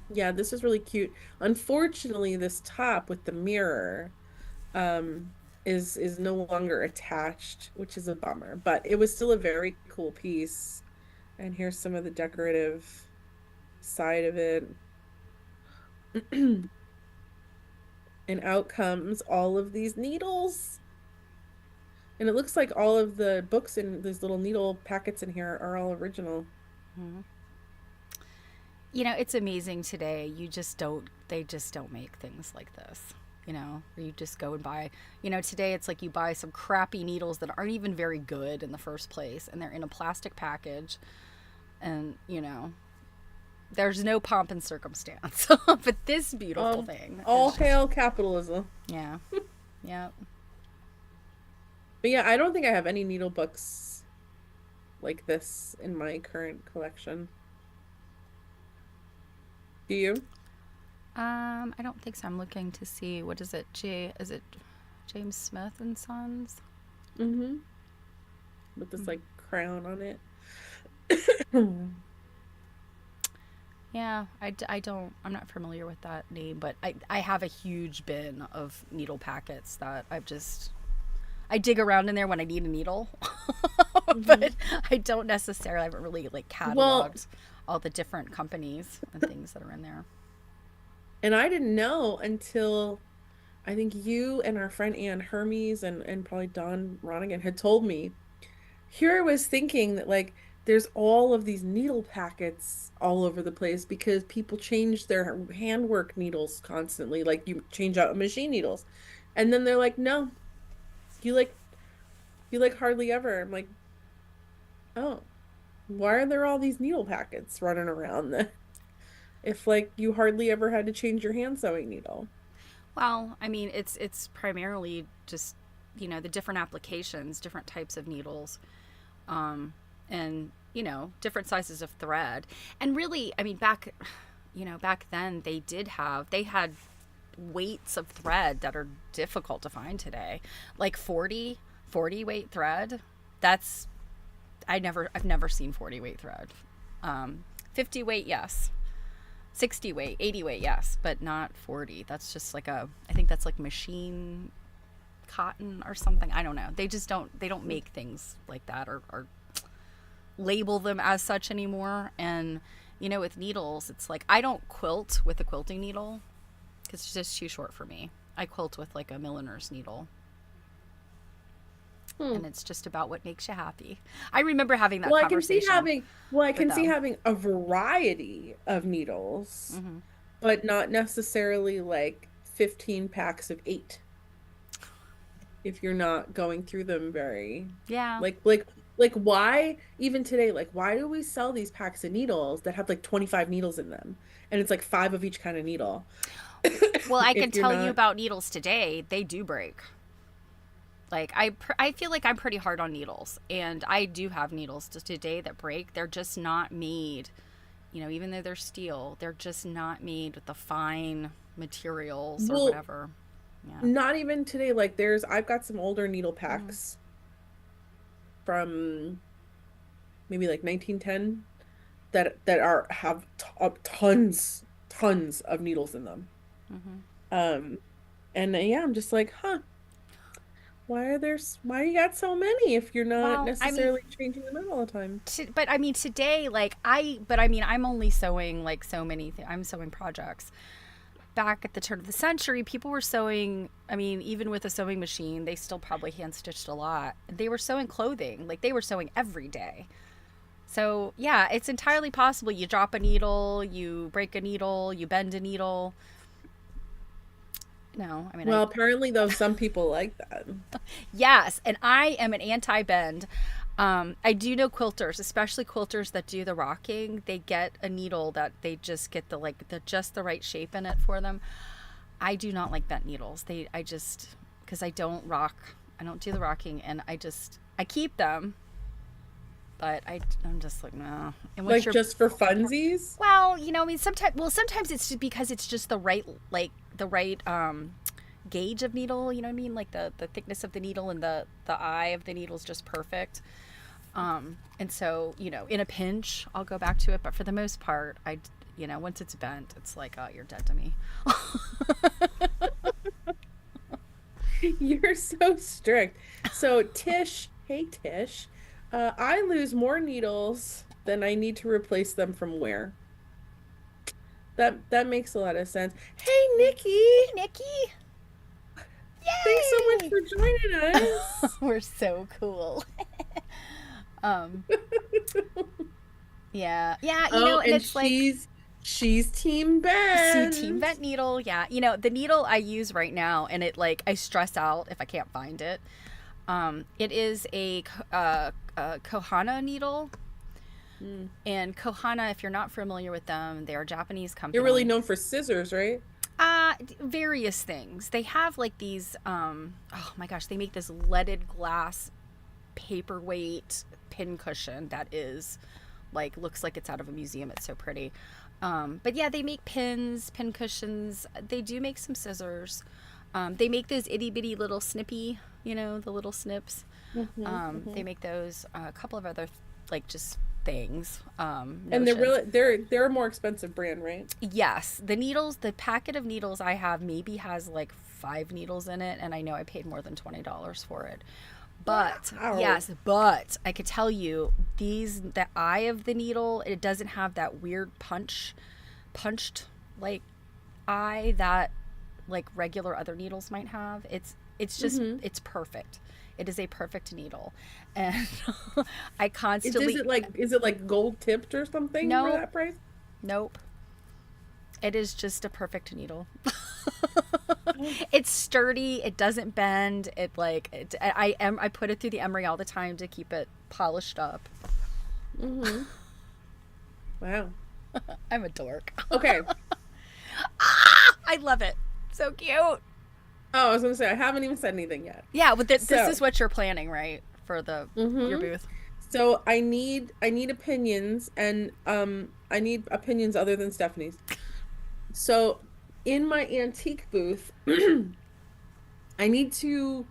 yeah, this is really cute. Unfortunately, this top with the mirror, is no longer attached, which is a bummer, but it was still a very cool piece. And here's some of the decorative side of it. And out comes all of these needles. And it looks like all of the books in these little needle packets in here are all original. It's amazing today. They just don't make things like this. Where you just go and buy, today it's like you buy some crappy needles that aren't even very good in the first place, and they're in a plastic package, and, there's no pomp and circumstance. But this beautiful thing All is just, hail capitalism. yeah, yeah. But yeah, I don't think I have any needle books like this in my current collection. Do you? I don't think so. I'm looking to see, what is it? Is it James Smith and Sons? Mm-hmm. With this like crown on it. Yeah, I don't, I'm not familiar with that name, but I have a huge bin of needle packets that I dig around in there when I need a needle. Hmm. But I don't necessarily, I haven't really like Well, cataloged all the different companies and things that are in there. and I didn't know until I think you and our friend Ann Hermes and probably Don Ronigan had told me. Here I was thinking that like there's all of these needle packets all over the place because people change their handwork needles constantly. Like you change out machine needles. And then they're like, no, you like you like hardly ever. I'm like, oh, why are there all these needle packets running around then? If like you hardly ever had to change your hand sewing needle. Well, I mean, it's primarily just, the different applications, different types of needles, and, different sizes of thread. And really, I mean, back then they had weights of thread that are difficult to find today. Like 40 weight thread. That's I've never seen 40 weight thread. 50 weight, yes. 60 weight, 80 weight, yes, but not 40. That's just like I think that's like machine cotton or something. I don't know. They don't make things like that, or label them as such anymore. And, with needles, it's like I don't quilt with a quilting needle because it's just too short for me. I quilt with like a milliner's needle, and Hmm. it's just about what makes you happy. I remember having that Well, I can see conversation having well, I with can see them. having a variety of needles, Hmm. but not necessarily like 15 packs of eight if you're not going through them very Yeah. like why even today, like why do we sell these packs of needles that have like 25 needles in them and it's like five of each kind of needle Well, I can if you're tell you not. about needles today. They do break. Like I feel like I'm pretty hard on needles, and I do have needles today that break. They're just not made, even though they're steel, they're just not made with the fine materials or Well, whatever. Yeah. not even today, like I've got some older needle Mm-hmm. packs from maybe like 1910, that are have tons of needles in them. Um, and yeah, I'm just like, huh, why you got so many if you're not Well, I mean, necessarily changing them out all the time? but I mean today, like but I mean, I'm only sewing like so many. I'm sewing projects. Back at the turn of the century, people were sewing. I mean, even with a sewing machine, they still probably hand stitched a lot. They were sewing clothing, like they were sewing every day. So yeah, it's entirely possible. You drop a needle, you break a needle, you bend a needle. No, I mean, Well, apparently though, some people like that. yes, and I am an anti-bend. I do know quilters, especially quilters that do the rocking. They get a needle that they just get the just the right shape in it for them. I do not like bent needles. I just because I don't rock. I don't do the rocking, and I keep them, but I'm just like no. And once Like you're just for funsies? well, I mean, sometimes it's just because it's just the right gauge of needle. You know what I mean? Like the thickness of the needle and the eye of the needle is just perfect. And so in a pinch, I'll go back to it. But for the most part, once it's bent, it's like, oh, you're dead to me. You're so strict. So Tish, hey Tish, I lose more needles than I need to replace them from where? That makes a lot of sense. Hey Nikki, Hey, Nikki! thanks so much Yay! for joining us. We're so cool. um, yeah, yeah. Oh, And and it's like she's team see team bend. vent needle. Yeah, the needle I use right now, and it like I stress out if I can't find it. It is a Kohana needle, Hmm. and Kohana, if you're not familiar with them, they're a Japanese You're really company. known for scissors, right? Various things. They have like these. Oh my gosh, they make this leaded glass paperweight pin cushion that is like looks like it's out of a museum. It's so pretty. But yeah, they make pins, pin cushions. They do make some scissors. They make those itty bitty little snippy, the little snips. Hmm. They Hmm. make those. A couple of other like just things, And they're notions. really they're a more expensive brand, right? Yes, the needles, the packet of needles I have maybe has like 5 needles in it, and I know I paid more than $20 for it. But Wow. yes, but I could tell you the eye of the needle, it doesn't have that weird punched like eye that like regular other needles might have. It's just Hmm. it's perfect. It is a perfect needle, and I Is constantly it like gold tipped or something for nope, that price? nope. It is just a perfect needle. Oh. It's sturdy. It doesn't bend. I put it through the emery all the time to keep it polished up. Hmm. Wow. I'm a dork. Okay. I love it. So cute. Oh, I was gonna say I haven't even said anything yet. Yeah, but this is So, what you're planning, right? For the your hmm booth. so I need opinions, and I need opinions other than Stephanie's. So in my antique booth, I need to,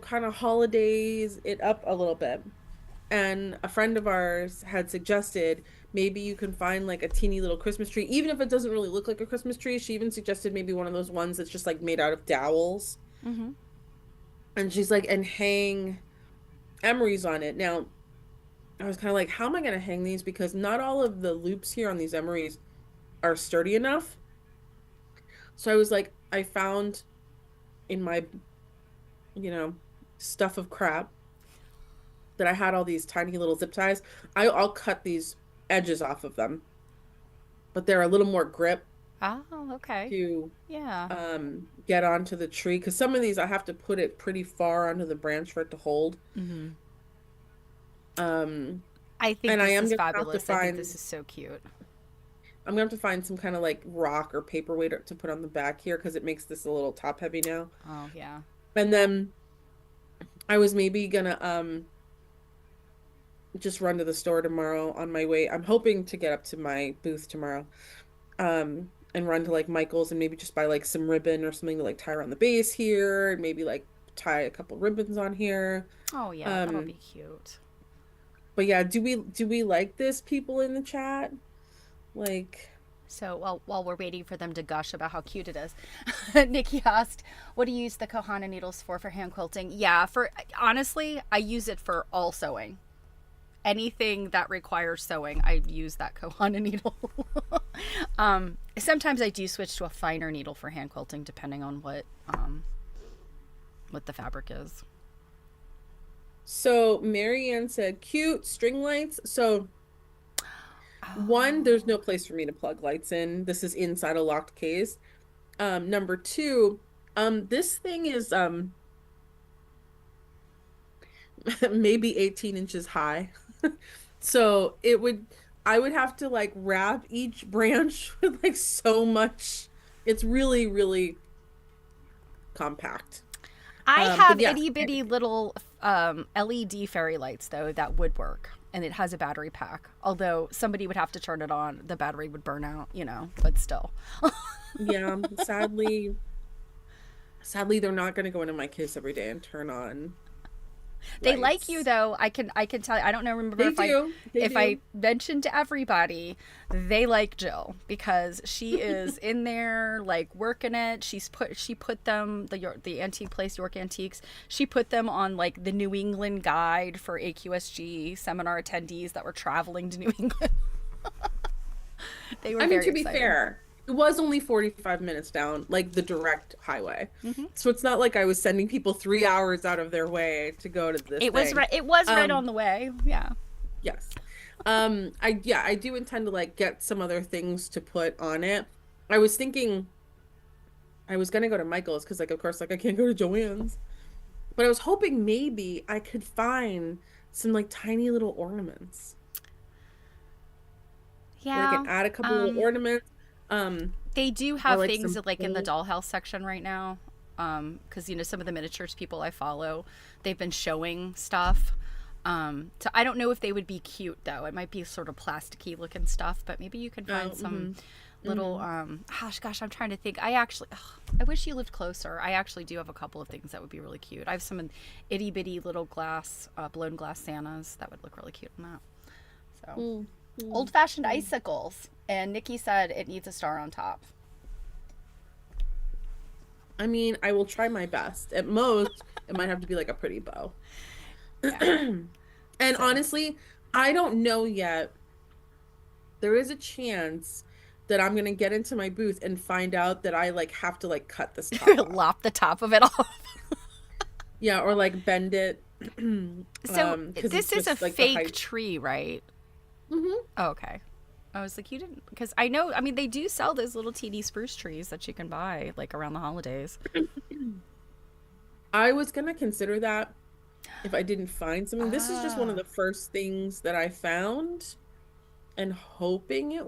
kind of holidays it up a little bit. And a friend of ours had suggested maybe you can find like a teeny little Christmas tree, even if it doesn't really look like a Christmas tree. She even suggested maybe one of those ones that's just like made out of dowels. Mm-hmm. And she's like, and hang emeries on it. Now, I was kind of like, how am I going to hang these? Because not all of the loops here on these emeries are sturdy enough. So I was like, I found in my, you know, stuff of crap that I had all these tiny little zip ties. I'll cut these edges off of them, but they're a little more grip Oh, okay. to Yeah. get onto the tree. Because some of these I have to put it pretty far onto the branch for it to hold. Mm-hmm. Um, I think and I this am is gonna have to fabulous. I think this find is so cute. I'm gonna have to find some kind of like rock or paperweight to put on the back here because it makes this a little top heavy now. Oh yeah. And then I was maybe gonna just run to the store tomorrow on my way. I'm hoping to get up to my booth tomorrow. And run to like Michael's and maybe just buy like some ribbon or something to like tie around the base here and maybe like tie a couple ribbons on here. Oh yeah, that'll be Um, cute. But yeah, do we like this, people in the chat? Like, So while we're waiting for them to gush about how cute it is, Nikki asked, "What do you use the Kohana needles for hand quilting?" Yeah, for honestly, I use it for all sewing. Anything that requires sewing, I use that Kohana needle. Sometimes I do switch to a finer needle for hand quilting, depending on what the fabric is. so Marianne said cute string lights. So one, there's no place for me to plug lights in. This is inside a locked case. Number two, this thing is maybe 18 inches high. So I would have to like wrap each branch with like so much. It's really, really compact. I But have yes, itty bitty little LED fairy lights though that would work, and it has a battery pack. Although somebody would have to turn it on, the battery would burn out, but still. yeah, sadly they're not going to go into my case every day and turn on They like you lights. though. I can tell you. I don't know. Remember They if I do. They if I do. mentioned to everybody, they like Jill because she is in there like working it. She put them the antique place York Antiques. She put them on like the New England guide for AQSG seminar attendees that were traveling to New England. They were I mean, very to be excited. fair, it was only 45 minutes down, like the direct highway. Hmm. So it's not like I was sending people 3 hours out of their way to go to this It was thing. right. It was right on Um, the way. Yeah. yes. I do intend to like get some other things to put on it. I was thinking I was gonna go to Michael's because like of course like I can't go to Joann's. But I was hoping maybe I could find some like tiny little ornaments where I can Yeah. add a couple little Um, ornaments. Um, They do or have like things some that, like in the paint. dollhouse section right now. Because some of the miniatures people I follow, they've been showing stuff. So I don't know if they would be cute though. It might be sort of plasticky looking stuff, but maybe you can Oh, find some little. hmm. Gosh, I'm trying to think. I wish you lived closer. I actually do have a couple of things that would be really cute. I have some itty bitty little glass, blown glass Santas that would look really cute in that. So Mm, old mm, fashioned mm. icicles, and Nikki said it needs a star on top. I mean, I will try my best. At most, it might have to be like a pretty bow. Yeah. And So honestly, I don't know yet. There is a chance that I'm gonna get into my booth and find out that I like have to like cut this top off. lop the top of it off. Yeah, or like bend it. So Because it's this is a just like the fake height. tree, right? Hmm. Oh, okay. I was like, you didn't, because I know. I mean, they do sell those little teeny spruce trees that you can buy like around the holidays. I was gonna consider that if I didn't find something. This is just one of Ah. the first things that I found and hoping it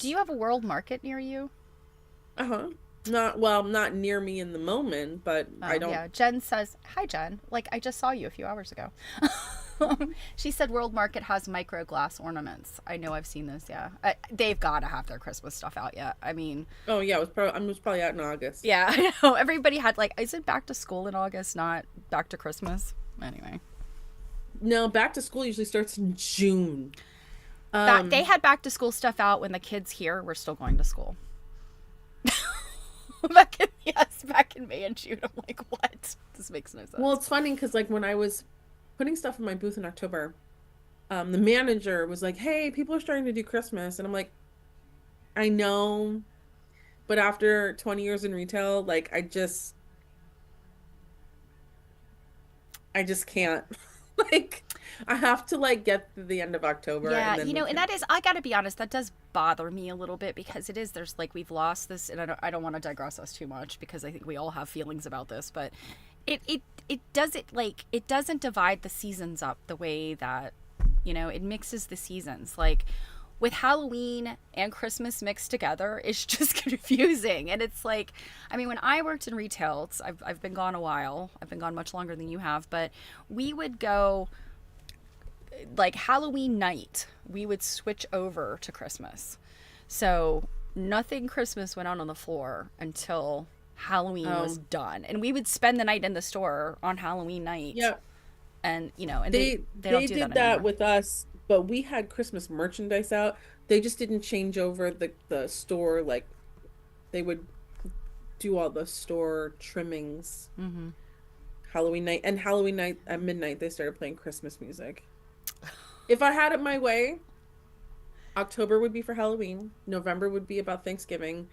Do works. you have a world market near you? Uh-huh. Not well, not near me in the moment, but I Oh, don't. yeah. Jen says, "Hi, Jen. Like I just saw you a few hours ago." She said World Market has micro glass ornaments. I know I've seen those. Yeah, they've got to have their Christmas stuff out yet. I mean, Oh yeah, I was probably out in August. yeah, I know. Everybody had like, is it back to school in August, not back to Christmas? Anyway, No, back to school usually starts in June. that they Um, had back to school stuff out when the kids here were still going to school. Back in May and June. I'm like, what? This makes no well, sense. it's funny because like when I was putting stuff in my booth in October, the manager was like, "Hey, people are starting to do Christmas," and I'm like, "I know, but after 20 years in retail, like I just can't. Like, I have to like get to the end of October Yeah, and then we and can." that is, I gotta be honest, that does bother me a little bit because it is, there's like, we've lost this, and I don't want to digress us too much because I think we all have feelings about this, but it doesn't divide the seasons up the way that, it mixes the seasons. Like, with Halloween and Christmas mixed together, it's just confusing. And it's like, I mean, when I worked in retail, I've been gone a while. I've been gone much longer than you have, but we would go like Halloween night, we would switch over to Christmas. So nothing Christmas went out on the floor until Halloween was Oh, done. And we would spend the night in the store on Halloween night. yeah. And and They they don't they do that did that anymore. with us, but we had Christmas merchandise out. They just didn't change over the store, like they would do all the store trimmings Mm-hmm. Halloween night, and Halloween night at midnight they started playing Christmas music. If I had it my way, October would be for Halloween, November would be about Thanksgiving,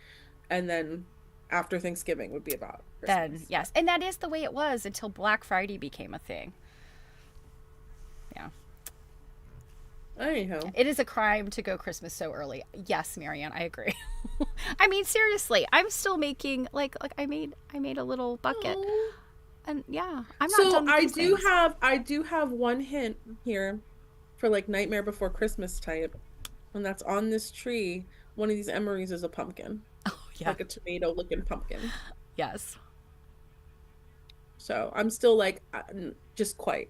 and then after Thanksgiving would be about Then Christmas. yes, and that is the way it was until Black Friday became a thing. Yeah. Anyhow, It is a crime to go Christmas so early. Yes, Marianne, I agree. I mean, seriously, I'm still making like I made a little bucket, oh. and yeah, I'm not So done with these things. I do have one hint here for like Nightmare Before Christmas type, and that's on this tree. One of these emeries is a pumpkin, Oh yeah, like a tomato looking pumpkin. yes, So I'm still like just quite.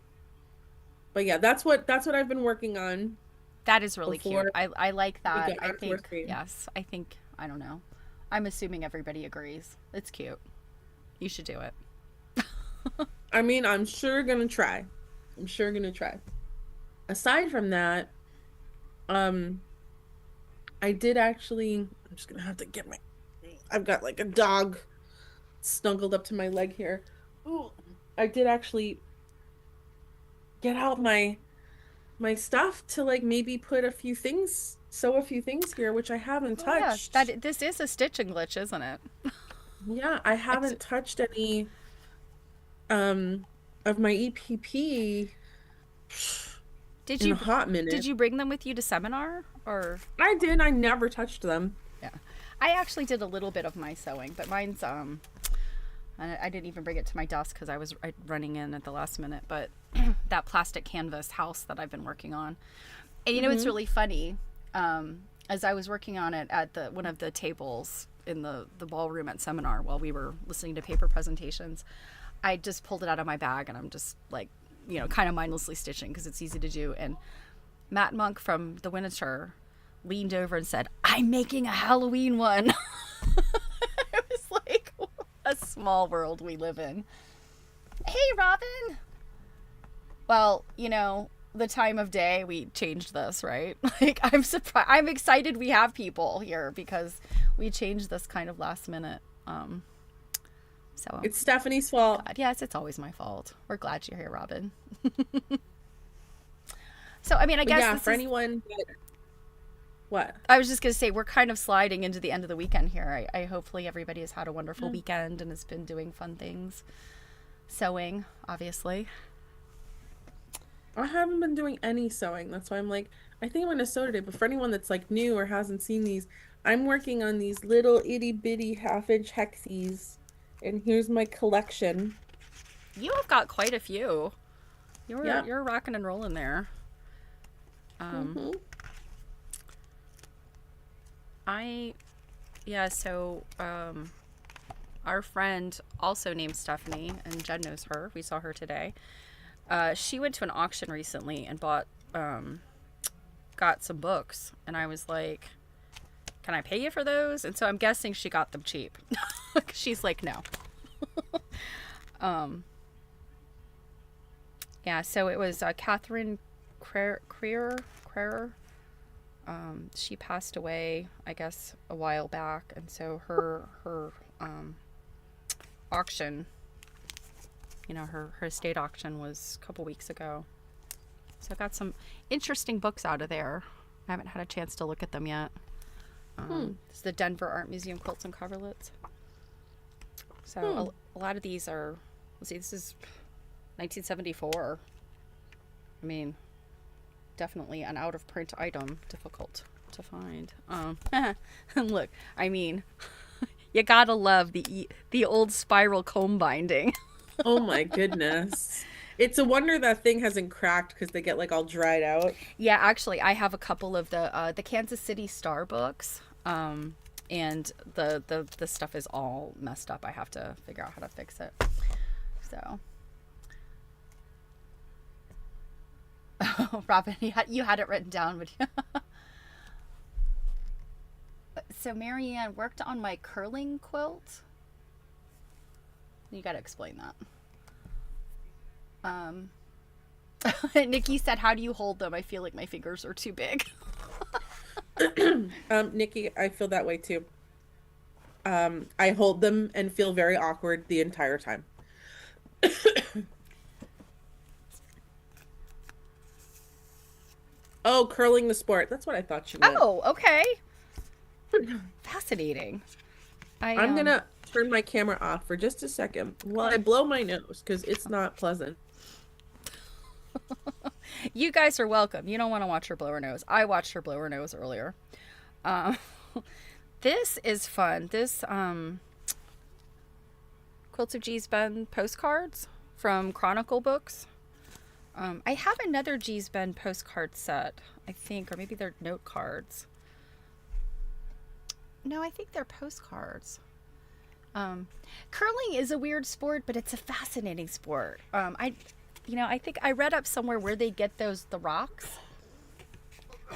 But yeah, that's what I've been working on that is really cute. before I like we that. got I out to our think screen. yes, I think I don't know. I'm assuming everybody agrees. It's cute. You should do it. I mean, I'm sure gonna try. I'm sure gonna try. Aside from that, um, I did actually. I'm just gonna have to get my. I've got like a dog snuggled up to my leg here. Ooh, I did actually get out my stuff to like maybe put a few things, sew a few things here, which I haven't Oh yeah, touched. that this is a stitching glitch, isn't it? Yeah, I It's, haven't touched any um of my EPP did in a you hot did minute. you bring them with you to seminar or? I did. I never touched them. Yeah, I actually did a little bit of my sewing, but mine's I didn't even bring it to my desk because I was running in at the last minute. But that plastic canvas house that I've been working on, and it's Hmm. really funny. As I was working on it at the one of the tables in the ballroom at seminar while we were listening to paper presentations, I just pulled it out of my bag and I'm just like, kind of mindlessly stitching because it's easy to do. And Matt Monk from the Winneter leaned over and said, "I'm making a Halloween one." It was like a small world we live in. Hey, Robin. Well, the time of day we changed this, right? Like I'm surprised. I'm excited we have people here because we changed this kind of last minute. So It's Stephanie's fault. God, yes, it's always my fault. We're glad you're here, Robin. So I mean, I But guess yeah, this for is. anyone that what? I was just gonna say we're kind of sliding into the end of the weekend here. I hopefully everybody has had a wonderful Mm. weekend and has been doing fun things, sewing, obviously. I haven't been doing any sewing. That's why I'm like, I think I'm gonna sew today. But for anyone that's like new or hasn't seen these, I'm working on these little itty bitty half-inch hexies. And here's my collection. You have got quite a few. You're Yep. you're rocking and rolling there. Um, Hmm. I yeah. So our friend also named Stephanie, and Jen knows her. We saw her today. She went to an auction recently and got some books, and I was like, "Can I pay you for those?" And so I'm guessing she got them cheap. She's like, "No." Um, yeah. So it was Catherine Creer. She passed away, I guess, a while back, and so her auction, her estate auction was a couple weeks ago. So I got some interesting books out of there. I haven't had a chance to look at them yet. Hmm. It's the Denver Art Museum Quilts and Coverlets. Hmm. So a lot of these are, let's see, this is 1974. I mean, definitely an out of print item, difficult to find. Look, I mean, you gotta love the old spiral comb binding. Oh my goodness. It's a wonder that thing hasn't cracked because they get like all dried out. Yeah, actually, I have a couple of the Kansas City Star books, and the stuff is all messed up. I have to figure out how to fix it. So, Robin, you had it written down, but so Marianne worked on my curling quilt. You got to explain that. Um, Nikki said, "How do you hold them? I feel like my fingers are too big." Nikki, I feel that way too. I hold them and feel very awkward the entire time. Oh, curling the sport. That's what I thought you meant. Oh, okay. Fascinating. I I'm gonna turn my camera off for just a second while I blow my nose because it's not pleasant. You guys are welcome. You don't want to watch her blow her nose. I watched her blow her nose earlier. Um, this is fun. This Quilts of G's Ben postcards from Chronicle Books. I have another G's Ben postcard set, I think, or maybe they're note cards. No, I think they're postcards. Curling is a weird sport, but it's a fascinating sport. I think I read up somewhere where they get the rocks.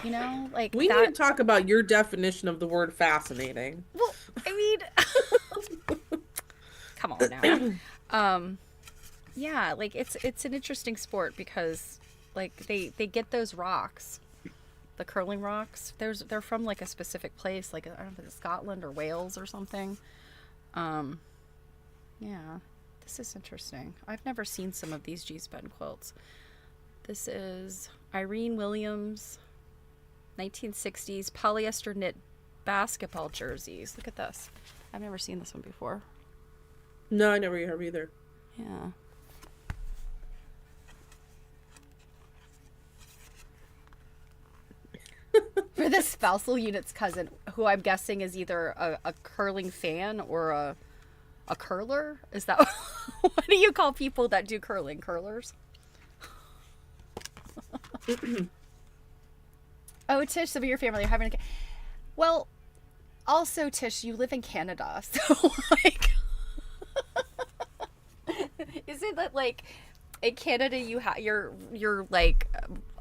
Like We need that. to talk about your definition of the word fascinating. Well, I mean, come on now. Yeah, like it's an interesting sport because like they get those rocks, the curling rocks. They're from like a specific place, like I don't know if it's Scotland or Wales or something. Um, yeah, this is interesting. I've never seen some of these G-Spun quilts. This is Irene Williams, 1960s polyester knit basketball jerseys. Look at this. I've never seen this one before. No, I never have either. Yeah. For the spousal unit's cousin, who I'm guessing is either a curling fan or a curler. Is that what do you call people that do curling? Curlers? Oh, Tish, some of your family are having a. Well, also Tish, you live in Canada, so like, isn't that like in Canada you're like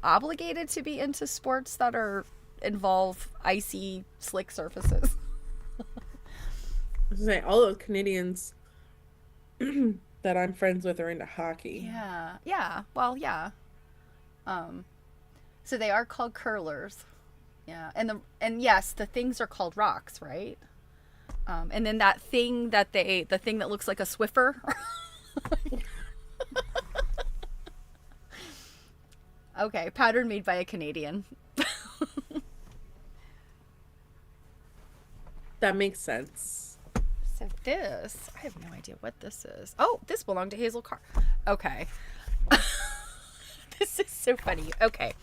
obligated to be into sports that are involve icy slick surfaces? I was gonna say all those Canadians that I'm friends with are into hockey. Yeah. Yeah. Well, yeah. Um so they are called curlers. Yeah. And yes, the things are called rocks, right? And then the thing that looks like a Swiffer. Okay, pattern made by a Canadian. That makes sense. So this, I have no idea what this is. Oh, this belonged to Hazel Carr. Okay. This is so funny. Okay.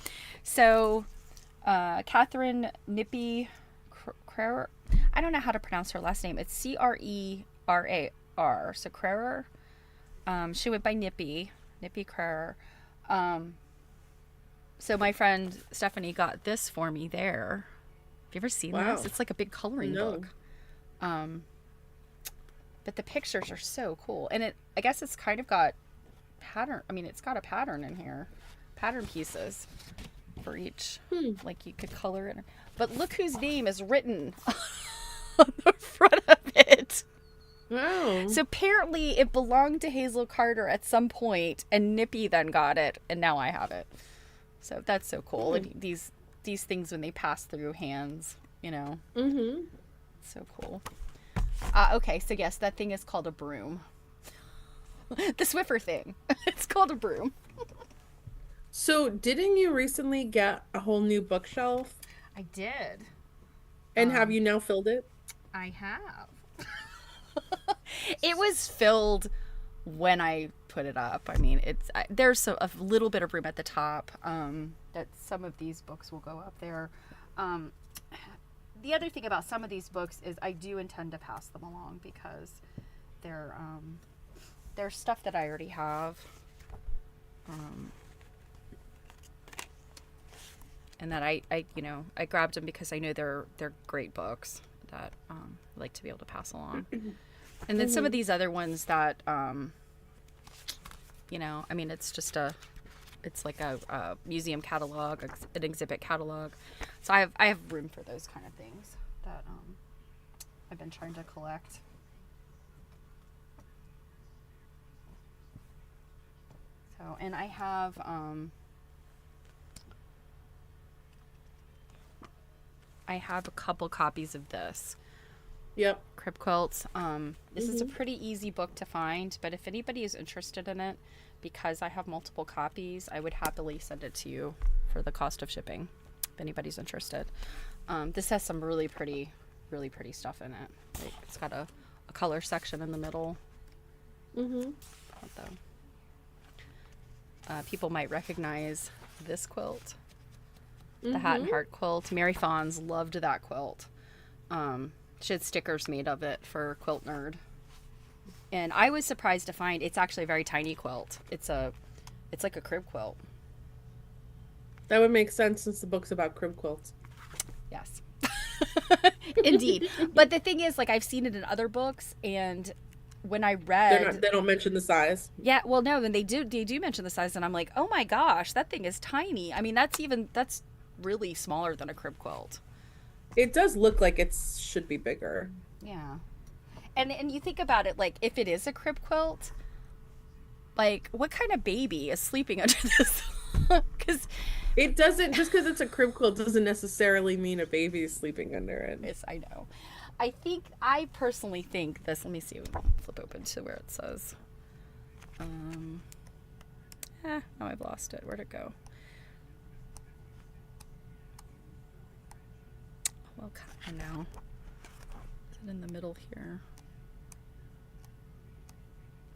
So, Catherine Nippy Crerar. I don't know how to pronounce her last name. It's Crerar. So Crerar. She went by Nippy Crerar. So my friend Stephanie got this for me there. Have you ever seen this? It's like a big coloring book. But the pictures are so cool. And I guess it's kind of got pattern. I mean, it's got a pattern in here. Pattern pieces for each. Like you could color it. But look whose name is written on the front of it. Wow. So apparently it belonged to Hazel Carter at some point, and Nippy then got it, and now I have it. So that's so cool. And these things when they pass through hands, Mm-hmm. So cool. Okay, so yes, that thing is called a broom. The Swiffer thing. It's called a broom. So, didn't you recently get a whole new bookshelf? I did. And have you now filled it? I have. It was filled when I put it up. I mean, there's a little bit of room at the top. That some of these books will go up there. The other thing about some of these books is I do intend to pass them along because they're stuff that I already have. And that I grabbed them because I know they're great books that I like to be able to pass along. And then some of these other ones that I mean, it's like a museum catalog, an exhibit catalog. So I have room for those kind of things that I've been trying to collect. So, and I have a couple copies of this Yep. Crib Quilts. This is a Hmm. pretty easy book to find, but if anybody is interested in it, because I have multiple copies, I would happily send it to you for the cost of shipping. If anybody's interested, this has some really pretty stuff in it. Like it's got a color section in the middle. Hmm. Though people might recognize this quilt, the Hat Hmm. and Heart quilt. Mary Fawns loved that quilt. She had stickers made of it for Quilt Nerd. And I was surprised to find it's actually a very tiny quilt. It's like a crib quilt. That would make sense since the book's about crib quilts. Yes. Indeed. But the thing is, like, I've seen it in other books, and when I read, They don't mention the size. yeah, well, no, then they do mention the size, and I'm like, oh my gosh, that thing is tiny. I mean, that's really smaller than a crib quilt. It does look like it should be bigger. Yeah. And you think about it, like, if it is a crib quilt, like, what kind of baby is sleeping under this? Because It doesn't, just because it's a crib quilt doesn't necessarily mean a baby is sleeping under it. yes, I know. I personally think this. Let me see. Flip open to where it says. Um. Now I've lost it. Where'd it go? Well, kind of now. Is it in the middle here?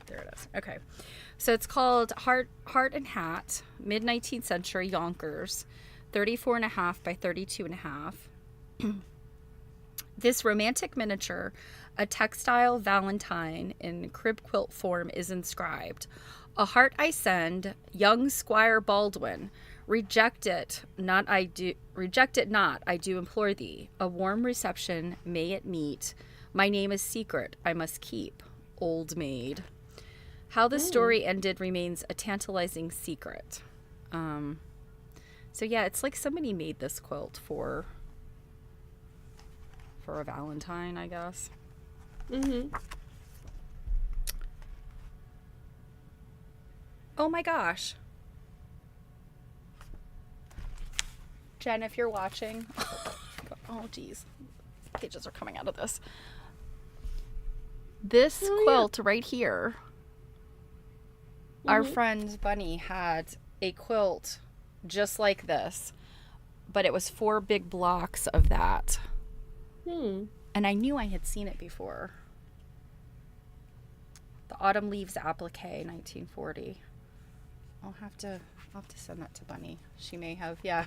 There it is. Okay. So it's called Heart and Hat, mid 19th century Yonkers, 34 and a half by 32 and a half. This romantic miniature, a textile valentine in crib quilt form, is inscribed. A heart I send, young Squire Baldwin. Reject it not, I do. Reject it not, I do implore thee. A warm reception may it meet. My name is secret, I must keep. Old maid. How the Mm. story ended remains a tantalizing secret. So yeah, it's like somebody made this quilt for a Valentine, I guess. Hmm. Oh my gosh. Jen, if you're watching. Oh, geez. Pages are coming out of this. This Oh, quilt right here, our Mhm. friend Bunny had a quilt just like this, but it was 4 big blocks of that. Hmm. And I knew I had seen it before. The Autumn Leaves Applique, 1940. I'll have to send that to Bunny. She may have, yeah.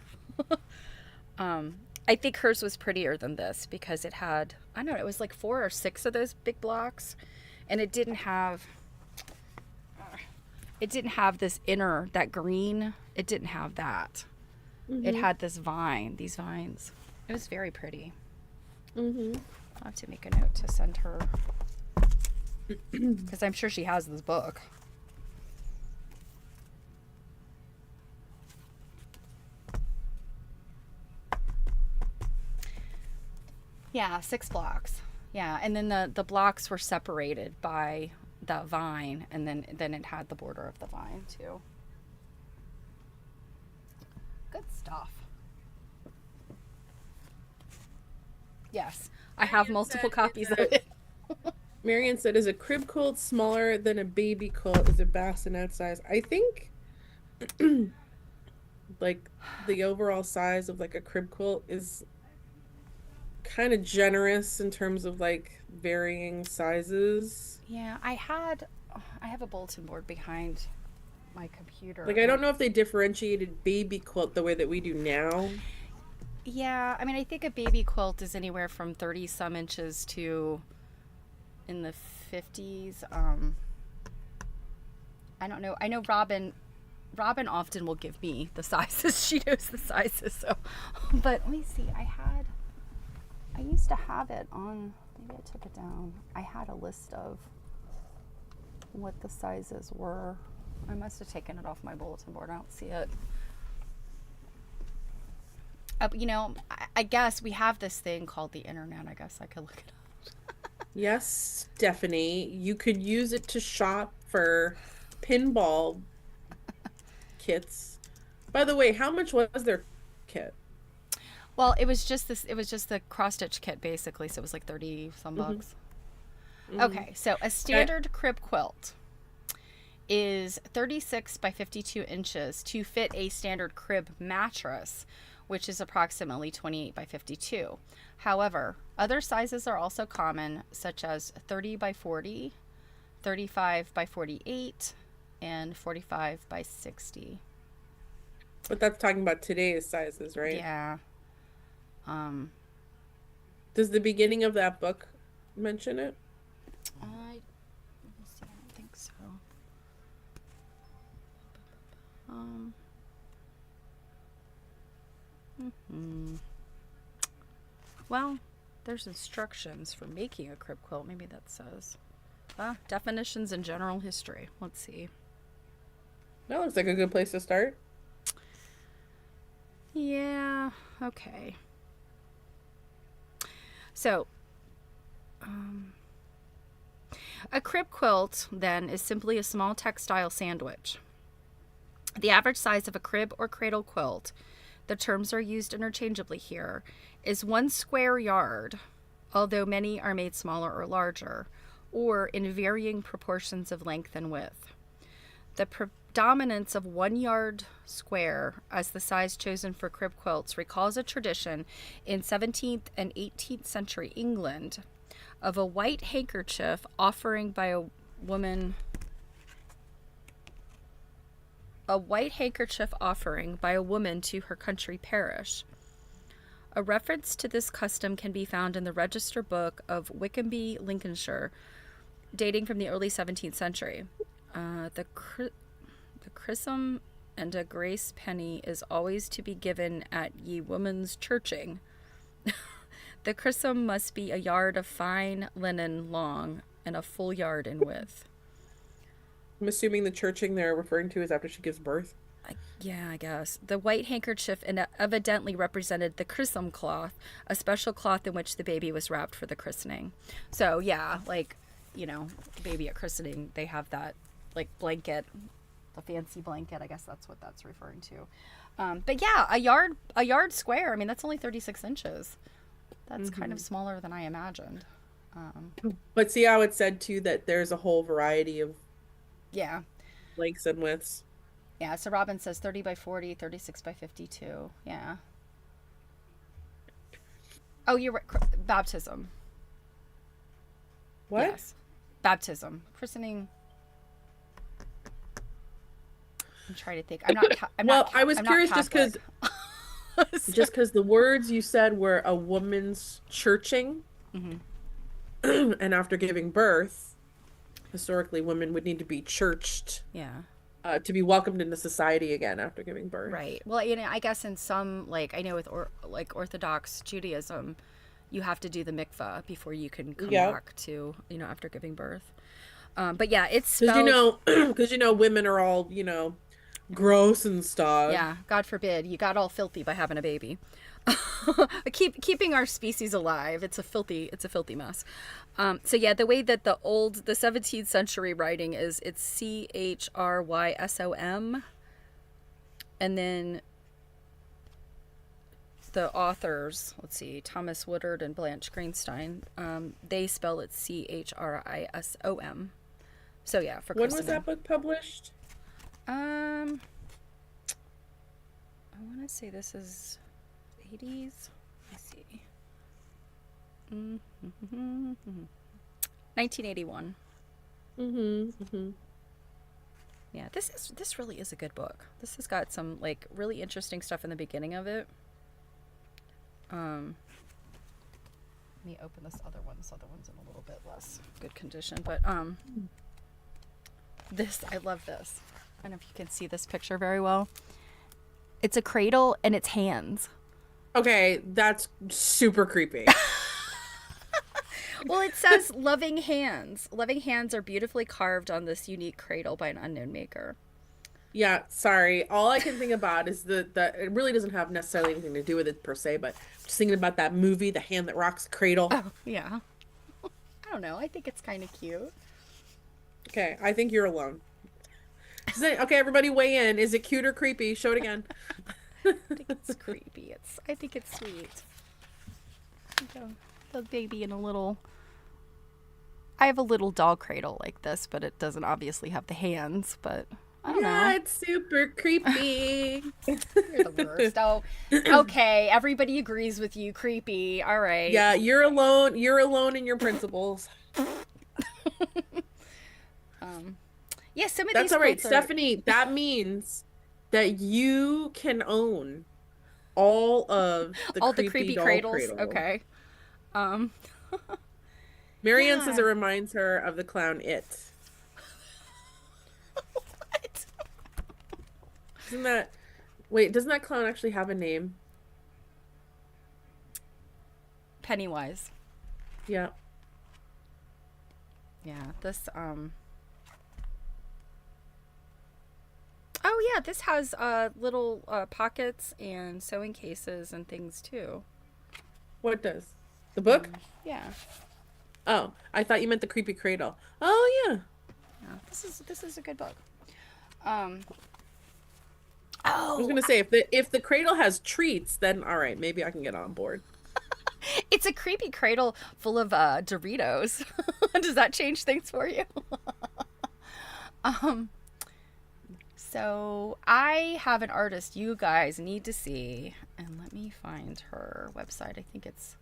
I think hers was prettier than this because it had, I don't know, it was like 4 or 6 of those big blocks, and it didn't have this inner, that green. It didn't have that. It Hmm. had this vine, these vines. It was very pretty. Hmm. I'll have to make a note to send her because I'm sure she has this book. Yeah, 6 blocks. Yeah, and then the blocks were separated by that vine, and then it had the border of the vine too. Good stuff. Yes, I have Marion multiple said it's copies of a it. Marion said, "Is a crib quilt smaller than a baby quilt? Is it bassinet size?" I think, like, the overall size of like a crib quilt is kind of generous in terms of like varying sizes. Yeah, I have a bulletin board behind my computer. Like, I don't know if they differentiated baby quilt the way that we do now. Yeah, I mean, I think a baby quilt is anywhere from 30 some inches to in the 50s. I don't know. I know Robin often will give me the sizes. She knows the sizes. So, but let me see. I used to have it on, maybe I took it down. I had a list of what the sizes were. I must have taken it off my bulletin board. I don't see it. I guess we have this thing called the internet. I guess I could look it up. Yes, Stephanie, you could use it to shop for pinball kits. By the way, how much was their kit? Well, it was just this. It was just the cross stitch kit basically, so it was like 30 some Mm-hmm. bucks. Mm-hmm. Okay, so a Okay. standard crib quilt is 36 by 52 inches to fit a standard crib mattress, which is approximately 28 by 52. However, other sizes are also common, such as 30 by 40, 35 by 48, and 45 by 60. But that's talking about today's sizes, right? Yeah. Um, Does the beginning of that book mention it? let me see. I don't think so. Um, hmm. Well, there's instructions for making a crib quilt. Maybe that says. Definitions and general history. Let's see. That looks like a good place to start. Yeah, okay. So, um, a crib quilt, then, is simply a small textile sandwich. The average size of a crib or cradle quilt, the terms are used interchangeably here, is 1 square yard, although many are made smaller or larger, or in varying proportions of length and width. The predominance of 1 yard square as the size chosen for crib quilts recalls a tradition in 17th and 18th century England of a white handkerchief offering by woman a white handkerchief offering by a woman to her country parish. A reference to this custom can be found in the Register Book of Wickham, Lincolnshire, dating from the early 17th century. The chrism and a grace penny is always to be given at ye woman's churching. The chrism must be a yard of fine linen long and a full yard in width. I'm assuming the churching they're referring to is after she gives birth. Yeah, I guess. The white handkerchief evidently represented the chrism cloth, a special cloth in which the baby was wrapped for the christening. So, yeah, like, baby at christening, they have that, like, blanket, the fancy blanket. I guess that's what that's referring to. But yeah, a yard square. I mean, that's only 36 inches. That's kind of smaller than I imagined. But see how it said too that there's a whole variety of Yeah. lengths and widths. Yeah, so Robin says 30 by 40, 36 by 52. Yeah. Oh, you're right. Baptism. What? Yes. Baptism. Christening. I'm trying to think. Well, I was I'm not curious Catholic. just because the words you said were a woman's churching, Mhm. and after giving birth, historically women would need to be churched Yeah. to be welcomed into society again after giving birth. Right. Well, I guess in some, like, I know with like Orthodox Judaism, you have to do the mikvah before you can come Yeah, back to, after giving birth. But yeah, it's because spelled. because women are all gross and stuff. Yeah, God forbid you got all filthy by having a baby. Keeping our species alive. It's a filthy mess. So yeah, the way that the 17th century writing is, it's Chrysom, and then the authors, let's see, Thomas Woodard and Blanche Greenstein, they spell it Chrisom. So yeah, for When was christening. that book published? I want to say this is 80s. Let's see. 1981. Mm-hmm. Yeah, this really is a good book. This has got some, like, really interesting stuff in the beginning of it. Let me open this other one. This other one's in a little bit less good condition, but I love this. I don't know if you can see this picture very well. It's a cradle and it's hands. Okay, that's super creepy. Well, it says loving hands. Loving hands are beautifully carved on this unique cradle by an unknown maker. Yeah, sorry. All I can think about is the it really doesn't have necessarily anything to do with it per se, but just thinking about that movie, The Hand That Rocks the Cradle. Oh, yeah. I don't know. I think it's kind of cute. Okay, I think you're alone. Okay, everybody weigh in. Is it cute or creepy? Show it again. I think it's creepy. I think it's sweet. The baby in a little. I have a little doll cradle like this, but it doesn't obviously have the hands. But I don't Yeah, know. it's super creepy. You're the worst. Oh, okay. Everybody agrees with you. Creepy. All right. Yeah, you're alone. You're alone in your principles. Um, yeah, some of That's these all right, quilts are Stephanie. That means that you can own all of the all the creepy creepy doll cradles. cradle. Okay. Um, Marianne says it yeah. reminds her of the clown It. What? Isn't that, wait, doesn't that clown actually have a name? Pennywise. Yeah. Yeah. Oh yeah, this has little pockets and sewing cases and things too. What does? The book? Yeah. Oh, I thought you meant the creepy cradle. Oh, yeah. Yeah. This is a good book. Um. I was Oh, gonna say if the cradle has treats, then all right, maybe I can get on board. it's a creepy cradle full of Doritos. Does that change things for you? um. So I have an artist you guys need to see, and let me find her website. I think it's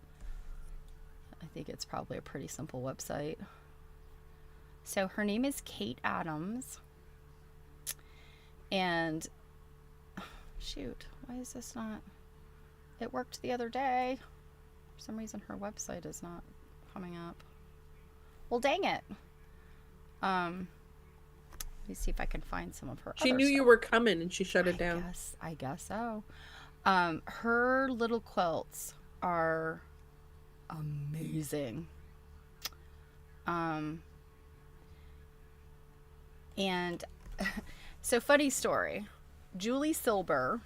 probably a pretty simple website. So her name is Kate Adams, and shoot, why is this not? It worked the other day. For some reason, her website is not coming up. Well, dang it. Um, Let me see if I can find some of her She other knew you stuff. were coming and she shut it I down. guess, I guess so. Her little quilts are amazing. Um, and so funny story. Julie Silber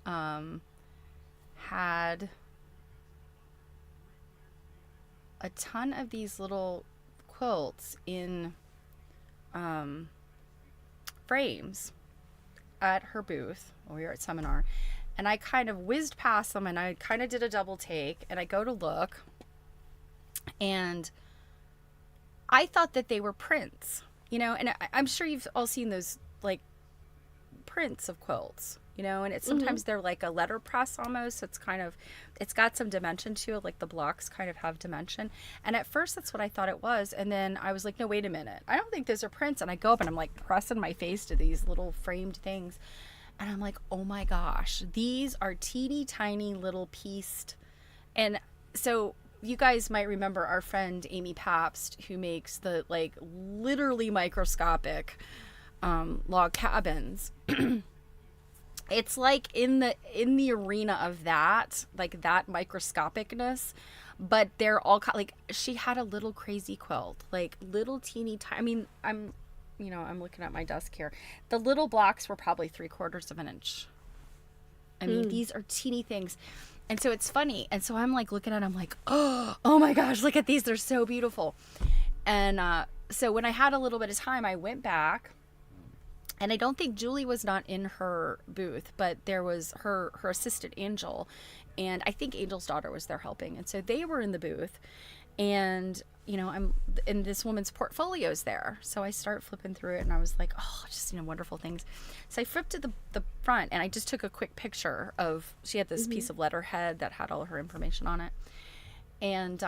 um, had a ton of these little quilts in um, frames at her booth when we were at seminar, and I kind of whizzed past them and I kind of did a double take and I go to look, and I thought that they were prints, and I'm sure you've all seen those like prints of quilts, and it's Hmm. sometimes they're like a letterpress almost. So it's got some dimension to it, like the blocks kind of have dimension. And at first that's what I thought it was. And then I was like, no, wait a minute. I don't think those are prints. And I go up and I'm like pressing my face to these little framed things. And I'm like, oh my gosh, these are teeny tiny little pieced. And so you guys might remember our friend Amy Pabst, who makes the like literally microscopic log cabins. It's like in the arena of that, like that microscopicness, but they're all like she had a little crazy quilt, like little teeny tiny. I mean, I'm looking at my desk here. The little blocks were probably 3/4 of an inch. I mean, Mm. these are teeny things. And so it's funny. And so I'm like looking at it, I'm like, oh my gosh, look at these. They're so beautiful. And so when I had a little bit of time, I went back, and I don't think Julie was not in her booth, but there was her assistant Angel, and I think Angel's daughter was there helping, and so they were in the booth, and I'm in this woman's portfolios there, so I start flipping through it, and I was like, oh, just wonderful things. So I flipped to the front, and I just took a quick picture of. She had this Hmm. piece of letterhead that had all her information on it, and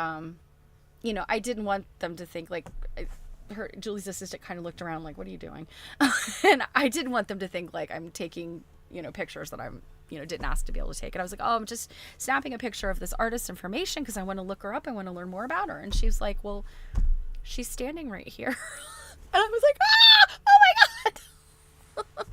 I didn't want them to think like her Julie's assistant kind of looked around like, what are you doing? And I didn't want them to think like I'm taking, pictures that I'm, didn't ask to be able to take. And I was like, oh, I'm just snapping a picture of this artist's information because I want to look her up. I want to learn more about her. And she was like, well, she's standing right here. And I was like, ah, oh my God.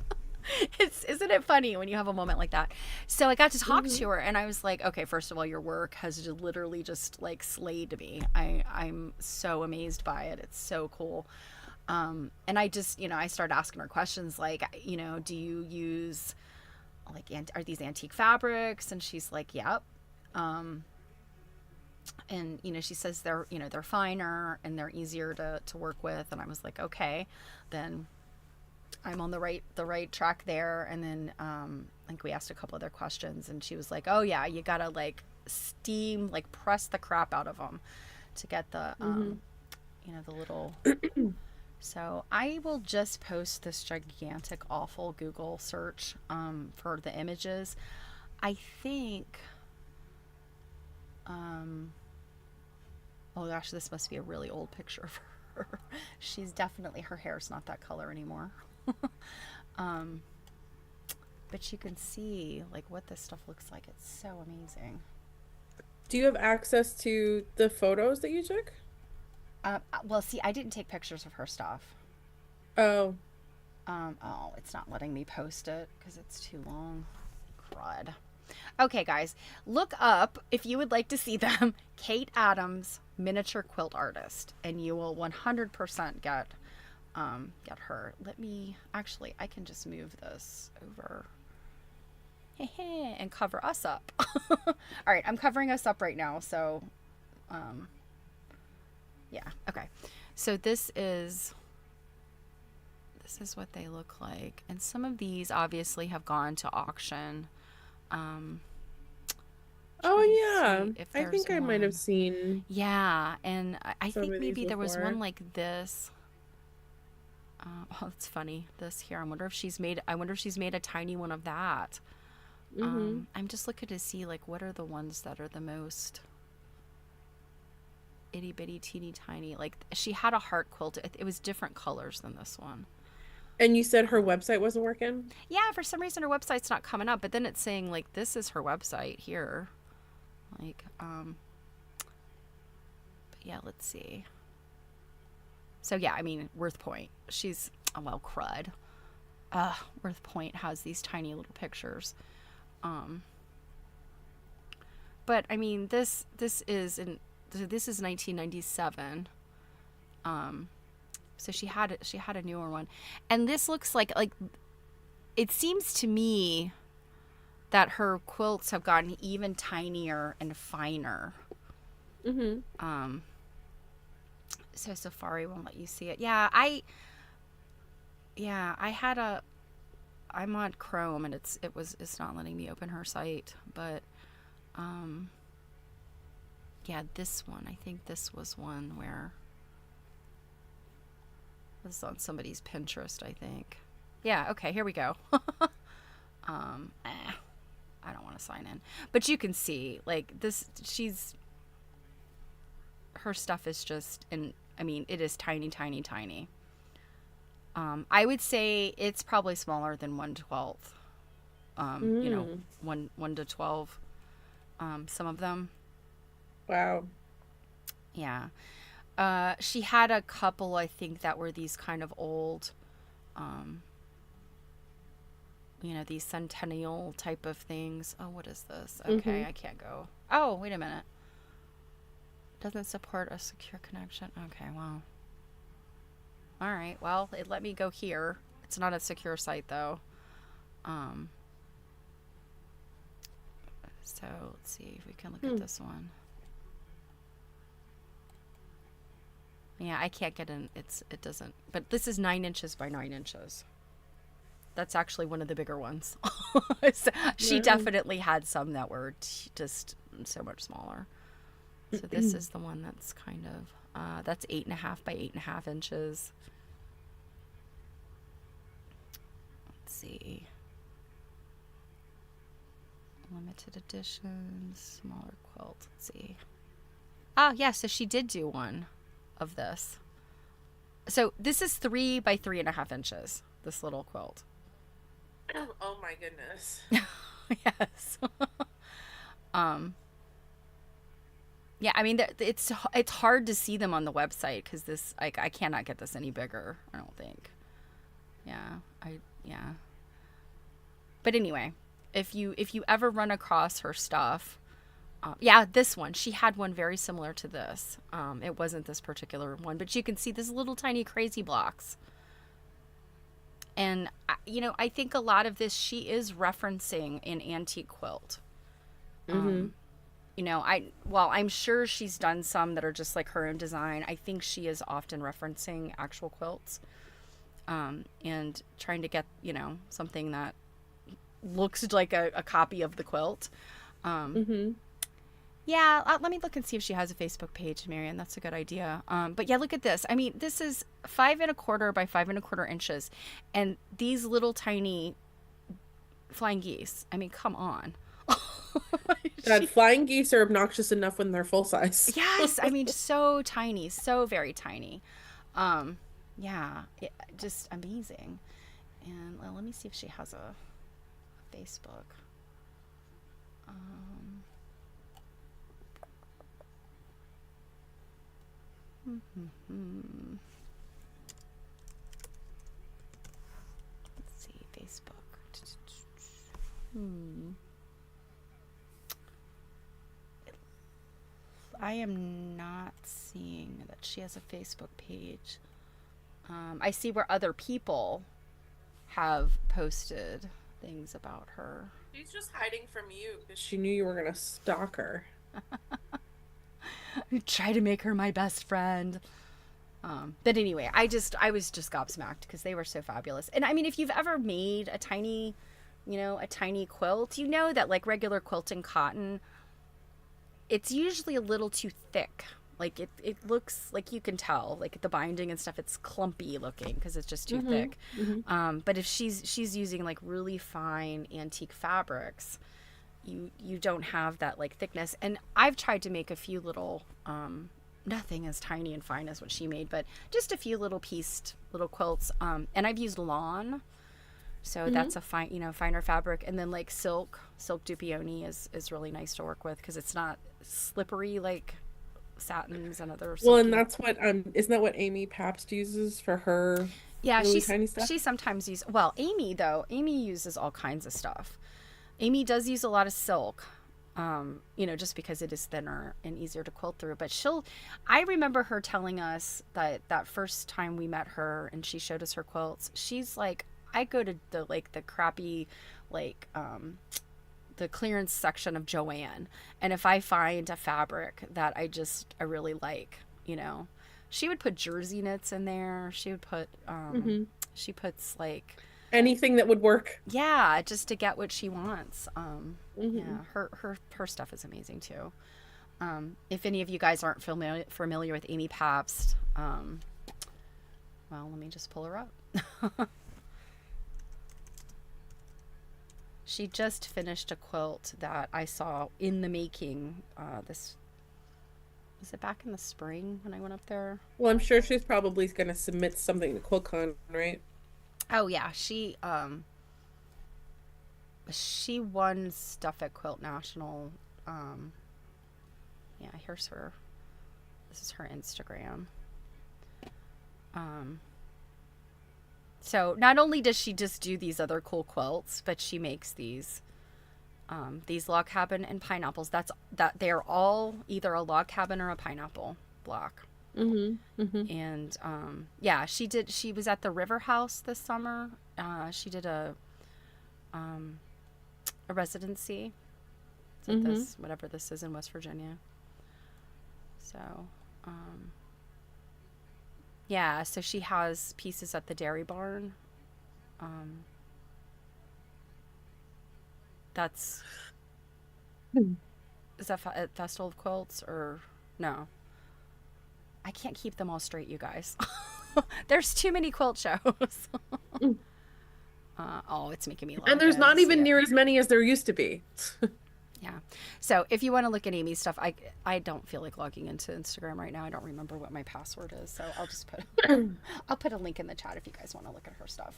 Isn't it funny when you have a moment like that? So I got to talk Hmm. to her, and I was like, okay, first of all, your work has just literally just like slayed me. I'm so amazed by it. It's so cool. And I just, I started asking her questions like, do you use like, are these antique fabrics? And she's like, yep. And she says they're finer and they're easier to work with. And I was like, okay, then I'm on the right track there. And then I think we asked a couple other questions, and she was like, "Oh yeah, you gotta like steam, like press the crap out of them to get the Mm-hmm. the little." So I will just post this gigantic, awful Google search for the images. I think. Um, oh gosh, this must be a really old picture of her. She's definitely, her hair's not that color anymore. um, but you can see like what this stuff looks like. It's so amazing. Do you have access to the photos that you took? Well, see, I didn't take pictures of her stuff. Oh, Oh, it's not letting me post it because it's too long. Crud. Okay, guys, look up if you would like to see them. Kate Adams, miniature quilt artist, and you will 100% get her. Let me actually. I can just move this over and cover us up. All right, I'm covering us up right now. So, um, yeah, okay. So this is what they look like, and some of these obviously have gone to auction. Um, oh Trying to yeah. see if I there's think I might have one. seen Yeah, and I some think of these maybe there was one before. like this. Oh, it's funny. This here. I wonder if she's made a tiny one of that. Mm-hmm. I'm just looking to see like what are the ones that are the most itty bitty teeny tiny. Like she had a heart quilt. It was different colors than this one. And you said her Um, website wasn't working? yeah, for some reason her website's not coming up, but then it's saying like this is her website here. Like, but yeah, let's see. So yeah, I mean, Worth Point. She's oh, well, crud. Worth Point has these tiny little pictures. Um, but I mean, this is 1997. Um, so she had a newer one, and this looks like it seems to me that her quilts have gotten even tinier and finer. Mm-hmm. Um, so Safari won't let you see it. I had a I'm on Chrome and it's not letting me open her site, but um yeah, this one. I think this was one where this is on somebody's Pinterest, I think. Yeah, okay, here we go. um eh, I don't want to sign in. But you can see like this she's her stuff is just in I mean, it is tiny, tiny, tiny. I would say it's probably smaller than 1/12. Mm. 1 to 12. Some of them, Wow. yeah. She had a couple, I think, that were these kind of old, um, these centennial type of things. Oh, what is this? Mm-hmm. Okay, I can't go. Oh, wait a minute. Doesn't support a secure connection. Okay, well. All right. Well, it let me go here. It's not a secure site though. Um, so let's see if we can look at Hmm. this one. Yeah, I can't get in. It doesn't. But this is 9 inches by 9 inches. That's actually one of the bigger ones. So she Wow. definitely had some that were just so much smaller. So this is the one that's kind of that's 8.5 by 8.5 inches. Let's see. Limited editions, smaller quilt. Let's see. Oh, yeah, so she did do one of this. So this is 3 by 3.5 inches, this little quilt. Oh my goodness. Yes. um, yeah, I mean, it's hard to see them on the website because I cannot get this any bigger, I don't think. Yeah. But anyway, if you ever run across her stuff, yeah, this one. She had one very similar to this. It wasn't this particular one, but you can see this little tiny crazy blocks. And, I think a lot of this she is referencing an antique quilt. Mm-hmm. I'm sure she's done some that are just like her own design. I think she is often referencing actual quilts. and trying to get, something that looks like a copy of the quilt. Um, Mm-hmm. yeah, let me look and see if she has a Facebook page, Marion. That's a good idea. But yeah, look at this. I mean, this is 5 1/4 by 5 1/4 inches, and these little tiny flying geese. I mean, come on. God, she, flying geese are obnoxious enough when they're full size. yes, I mean, so tiny, so very tiny. Um, yeah, just amazing. And let me see if she has a Facebook. Um, hmm. Let's see, Facebook. Hmm. I am not seeing that she has a Facebook page. I see where other people have posted things about her. She's just hiding from you because she knew you were gonna stalk her. Try to make her my best friend. But anyway, I was just gobsmacked because they were so fabulous. And I mean, if you've ever made a tiny quilt, you know that like regular quilting cotton, it's usually a little too thick. Like it looks like you can tell, like the binding and stuff, it's clumpy looking because it's just too Mm-hmm. thick. Mm-hmm. But if she's using like really fine antique fabrics, you don't have that like thickness. And I've tried to make a few little nothing as tiny and fine as what she made, but just a few little pieced little quilts. And I've used lawn, so Mm-hmm. that's a fine, finer fabric. And then like silk dupioni is really nice to work with because it's not slippery like satins and other Well, and silky. that's what isn't that what Amy Pabst uses for her Yeah, really tiny stuff? she sometimes uses, well, Amy uses all kinds of stuff. Amy does use a lot of silk, just because it is thinner and easier to quilt through. But I remember her telling us that first time we met her and she showed us her quilts, she's like, I go to the crappy, like, the clearance section of Joann, and if I find a fabric that I really like, she would put jersey knits in there. She would put, Mm-hmm. she puts like, Anything that would work. yeah, just to get what she wants. Mm-hmm. Yeah, her stuff is amazing too. If any of you guys aren't familiar with Amy Pabst, well, let me just pull her up. She just finished a quilt that I saw in the making. This was it back in the spring when I went up there. Well, I'm sure she's probably gonna submit something to QuiltCon, right? Oh yeah, she won stuff at Quilt National. Um, yeah, here's her. This is her Instagram. Um, so not only does she just do these other cool quilts, but she makes these log cabin and pineapples. That they're all either a log cabin or a pineapple block. Mm-hmm. Mm-hmm. And yeah, she was at the River House this summer. She did a residency at Mm-hmm. this whatever this is in West Virginia. So um, yeah, so she has pieces at the Dairy Barn. Um, that's is that at Festival of Quilts or no? I can't keep them all straight, you guys. There's too many quilt shows. Oh, it's making me And log there's in to not see even it. near as many as there used to be. Yeah. So if you want to look at Amy's stuff, I don't feel like logging into Instagram right now. I don't remember what my password is, so I'll just I'll put a link in the chat if you guys want to look at her stuff.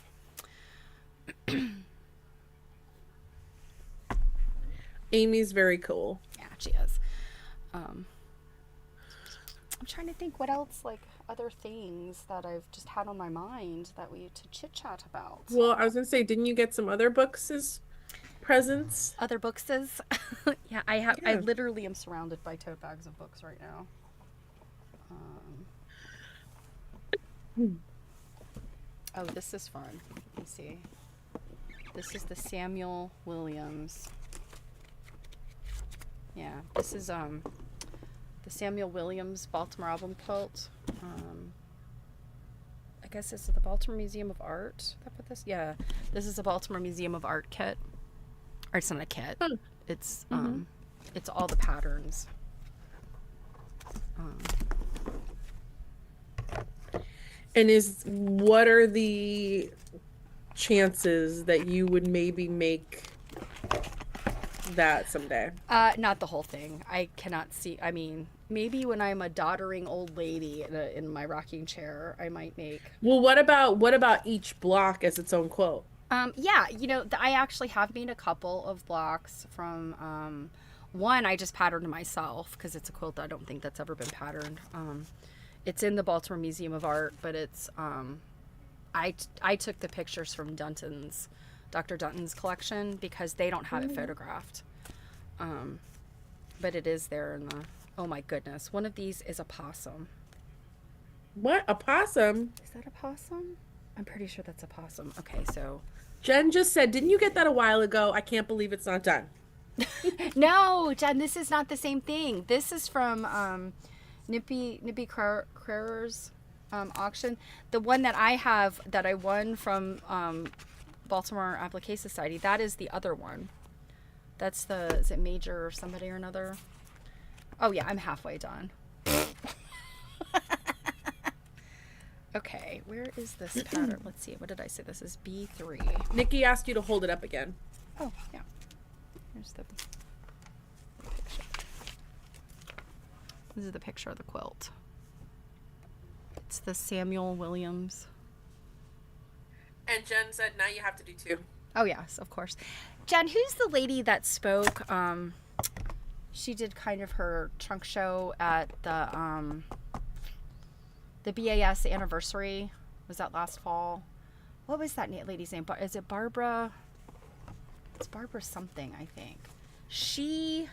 Amy's very cool. Yeah, she is. Um, I'm trying to think what else, like other things that I've just had on my mind that we to chit chat about. Well, I was gonna say, didn't you get some other books as presents? Other books is, yeah, I have. I Yeah. literally am surrounded by tote bags of books right now. Um, Hmm. oh, this is fun. Let me see. This is the Samuel Williams. Yeah, this is the Samuel Williams Baltimore album quilt. I guess this is the Baltimore Museum of Art that put this. Yeah, this is a Baltimore Museum of Art kit. Or it's not a kit. Huh. It's Mm-hmm. it's all the patterns. Um, And what are the chances that you would maybe make that someday? Not the whole thing. I cannot see. I mean, maybe when I'm a doddering old lady in my rocking chair, I might make. Well, what about each block as its own quilt? Yeah, I actually have made a couple of blocks from one I just patterned myself because it's a quilt I don't think that's ever been patterned. It's in the Baltimore Museum of Art, but it's I took the pictures from Dr. Dunton's collection because they don't have it photographed. But it is there in the. Oh my goodness, one of these is a possum. What? A possum? Is that a possum? I'm pretty sure that's a possum. Okay, so Jen just said, didn't you get that a while ago? I can't believe it's not done. no, Jen, this is not the same thing. This is from Nippy Crerer's auction. The one that I have that I won from Baltimore Applique Society, that is the other one. That's is it Major or somebody or another? Oh yeah, I'm halfway done. Okay, where is this pattern? Let's see. What did I say? This is B3. Nikki asked you to hold it up again. Oh, yeah. Here's the picture. This is the picture of the quilt. It's the Samuel Williams. And Jen said, now you have to do two. Oh, yes, of course. Jen, who's the lady that spoke? She did kind of her trunk show at the BAS anniversary. Was that last fall? What was that lady's name? Is it Barbara? It's Barbara something, I think. She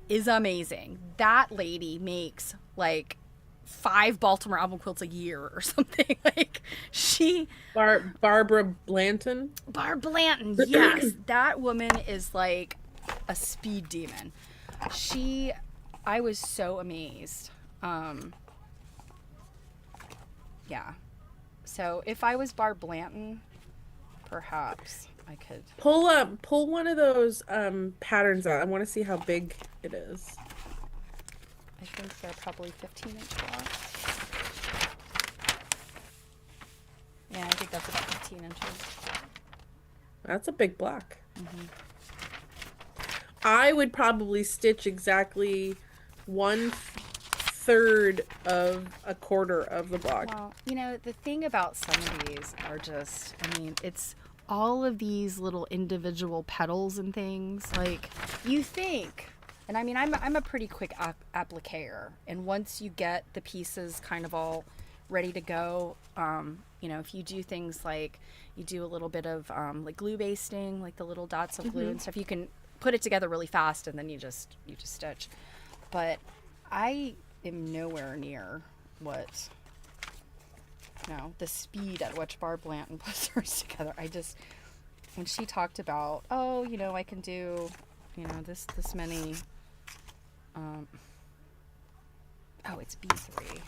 is amazing. That lady makes like 5 Baltimore album quilts a year or something. Like Barbara Blanton. Barb Blanton, yes. That woman is like a speed demon. I was so amazed. Yeah. So if I was Barb Blanton, perhaps I could Pull one of those patterns out. I want to see how big it is. I think they're probably 15-inch blocks. Yeah, I think that's about 15 inches. That's a big block. Mm-hmm. I would probably stitch exactly 1/3 of a quarter of the block. Well, the thing about some of these are just, I mean, it's all of these little individual petals and things. Like, you think, and I mean, I'm a pretty quick appliquer, and once you get the pieces kind of all ready to go, if you do things like you do a little bit of like glue basting, like the little dots of glue and stuff, you can put it together really fast and then you just stitch. But I am nowhere near the speed at which Barb Blanton puts hers together. When she talked about, I can do, this many, it's B3.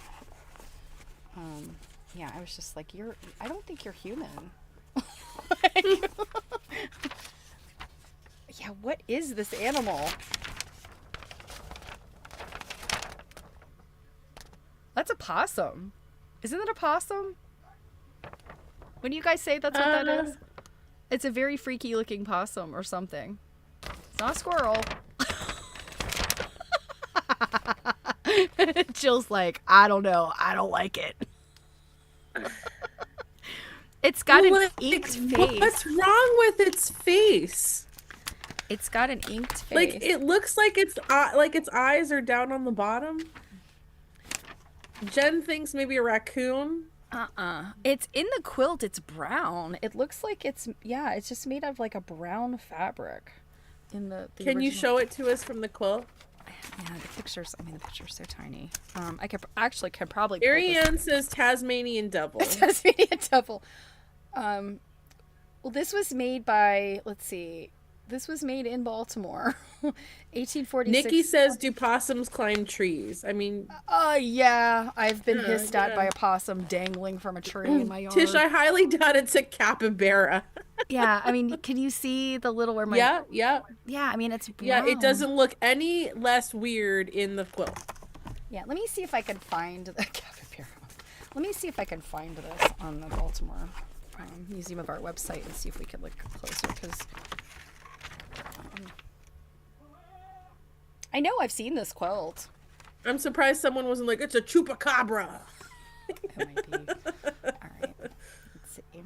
Yeah, I was just like, I don't think you're human. Yeah, what is this animal? That's a possum. Isn't it a possum? Wouldn't you guys say that's what that is? It's a very freaky looking possum or something. It's not a squirrel. Jill's like, I don't know. I don't like it. It's got an inked face. What's wrong with its face? It's got an inked face. Like, it looks like its eyes are down on the bottom. Jen thinks maybe a raccoon. It's in the quilt. It's brown. It looks like it's just made out of like a brown fabric. In the Can original. you show it to us from the quilt? Yeah, the pictures are so tiny. I could probably. Ariane says Tasmanian devil. Tasmanian devil. Well, this was made by, let's see, This was made in Baltimore. 1846. Nikki says, "Do possums climb trees?" I mean, Yeah, I've been yeah, hissed at by yeah. a possum dangling from a tree in my Tish, yard. I highly doubt it's a capybara. Yeah, I mean, can you see the little where my. Yeah, yeah, Yeah, I mean, it's yeah. It brown. doesn't look any less weird in the quilt. Yeah, let me see if I can find the capybara. Let me see if I can find this on the Baltimore Museum of Art website and see if we can look closer because I know I've seen this quilt. I'm surprised someone wasn't like, "It's a chupacabra." It might be. All right, let's see.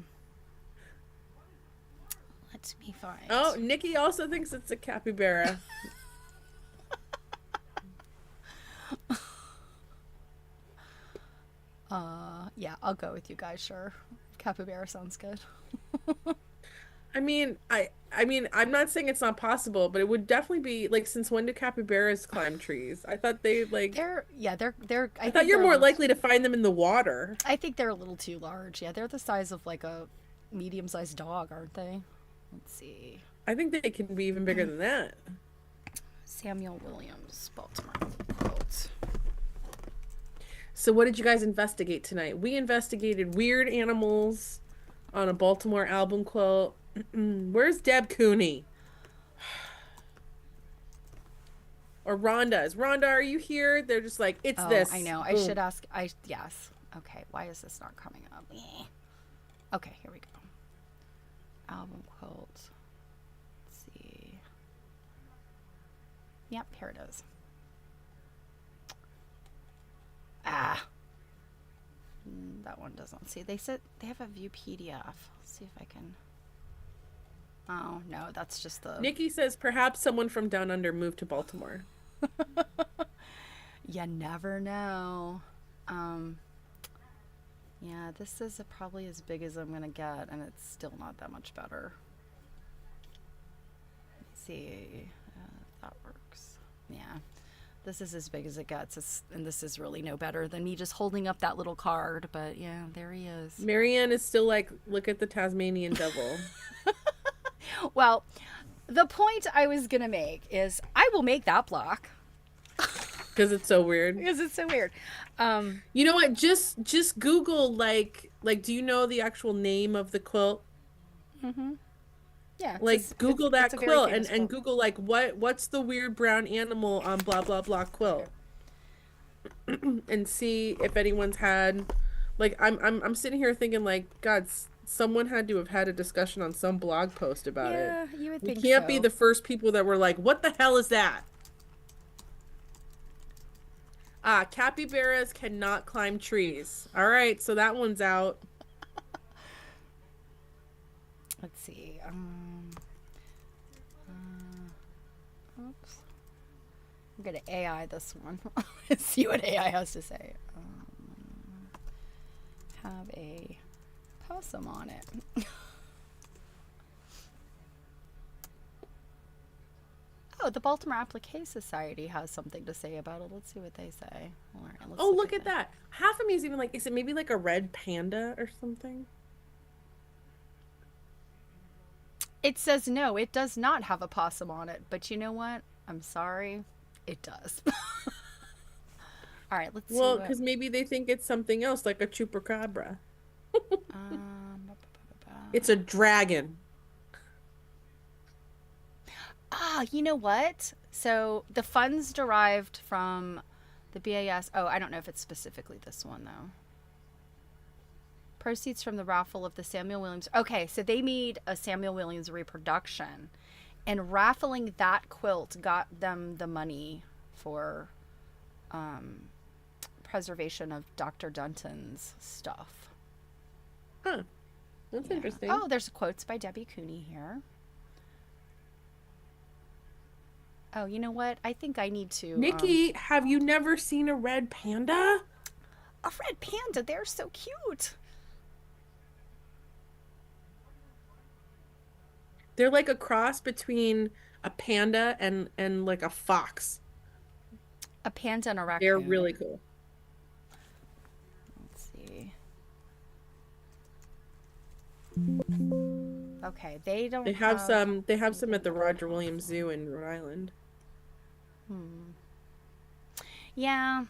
Let me Oh, find. Nikki also thinks it's a capybara. Yeah, I'll go with you guys. Sure, capybara sounds good. I mean, I'm not saying it's not possible, but it would definitely be like, since when do capybaras climb trees? I thought they like They're. I I thought think you're they're a more little. likely to find them in the water. I think they're a little too large. Yeah, they're the size of like a medium-sized dog, aren't they? Let's see. I think they can be even bigger than that. Samuel Williams, Baltimore quilt. So what did you guys investigate tonight? We investigated weird animals on a Baltimore album quilt. Where's Deb Cooney? Or Rhonda? Is Rhonda, are you here? They're just like, it's Oh, I this. know. I should Boom. ask. I yes. Okay. Why is this not coming up? Okay, here we go. Album quilt. Let's see. Yep, here it is. Ah, that one doesn't see. They said they have a view PDF. Let's see if I can. Oh no, that's just the. Nikki says perhaps someone from down under moved to Baltimore. You never know. Um, yeah, this is probably as big as I'm gonna get, and it's still not that much better. Let's see if that works. Yeah, this is as big as it gets, and this is really no better than me just holding up that little card. But yeah, there he is. Marianne is still like, look at the Tasmanian devil. Well, the point I was gonna make is I will make that block Because it's so weird. because it's so weird. Um, You know what? Just Google like do you know the actual name of the quilt? yeah, Like Google it's that a very quilt famous and quilt. Google like what's the weird brown animal on blah blah blah quilt and see if anyone's had like I'm sitting here thinking like, God, someone had to have had a discussion on some blog post about it. Yeah, you would We think can't be so. the first people that were like, what the hell is that? Ah, capybaras cannot climb trees. All right, so that one's out. Let's see. Oops. I'm gonna AI this one. See what AI has to say. Have a possum on it. Oh, the Baltimore Applique Society has something to say about it. Let's see what they say. All right, let's Oh, look look at at that. that. Half of me is even like, is it maybe like a red panda or something? It says no, it does not have a possum on it. But you know what? I'm sorry, it does. All right, let's see Well, what. because maybe they think it's something else, like a chupacabra. It's a dragon. You know what? So the funds derived from the BAS. Oh, I don't know if it's specifically this one though. Proceeds from the raffle of the Samuel Williams. Okay, so they made a Samuel Williams reproduction, and raffling that quilt got them the money for preservation of Dr. Dunton's stuff. Huh. That's Yeah. interesting. Oh, there's quotes by Debbie Cooney here. Oh, you know what? I think I need to. Nikki, have you never seen a red panda? A red panda. They're so cute. They're like a cross between a panda and like a fox. A panda and a They're raccoon. really cool. Let's see. Okay, they don't They have have some they have some anything at the other Roger Williams possible. Zoo in Rhode Island. Hmm. Yeah,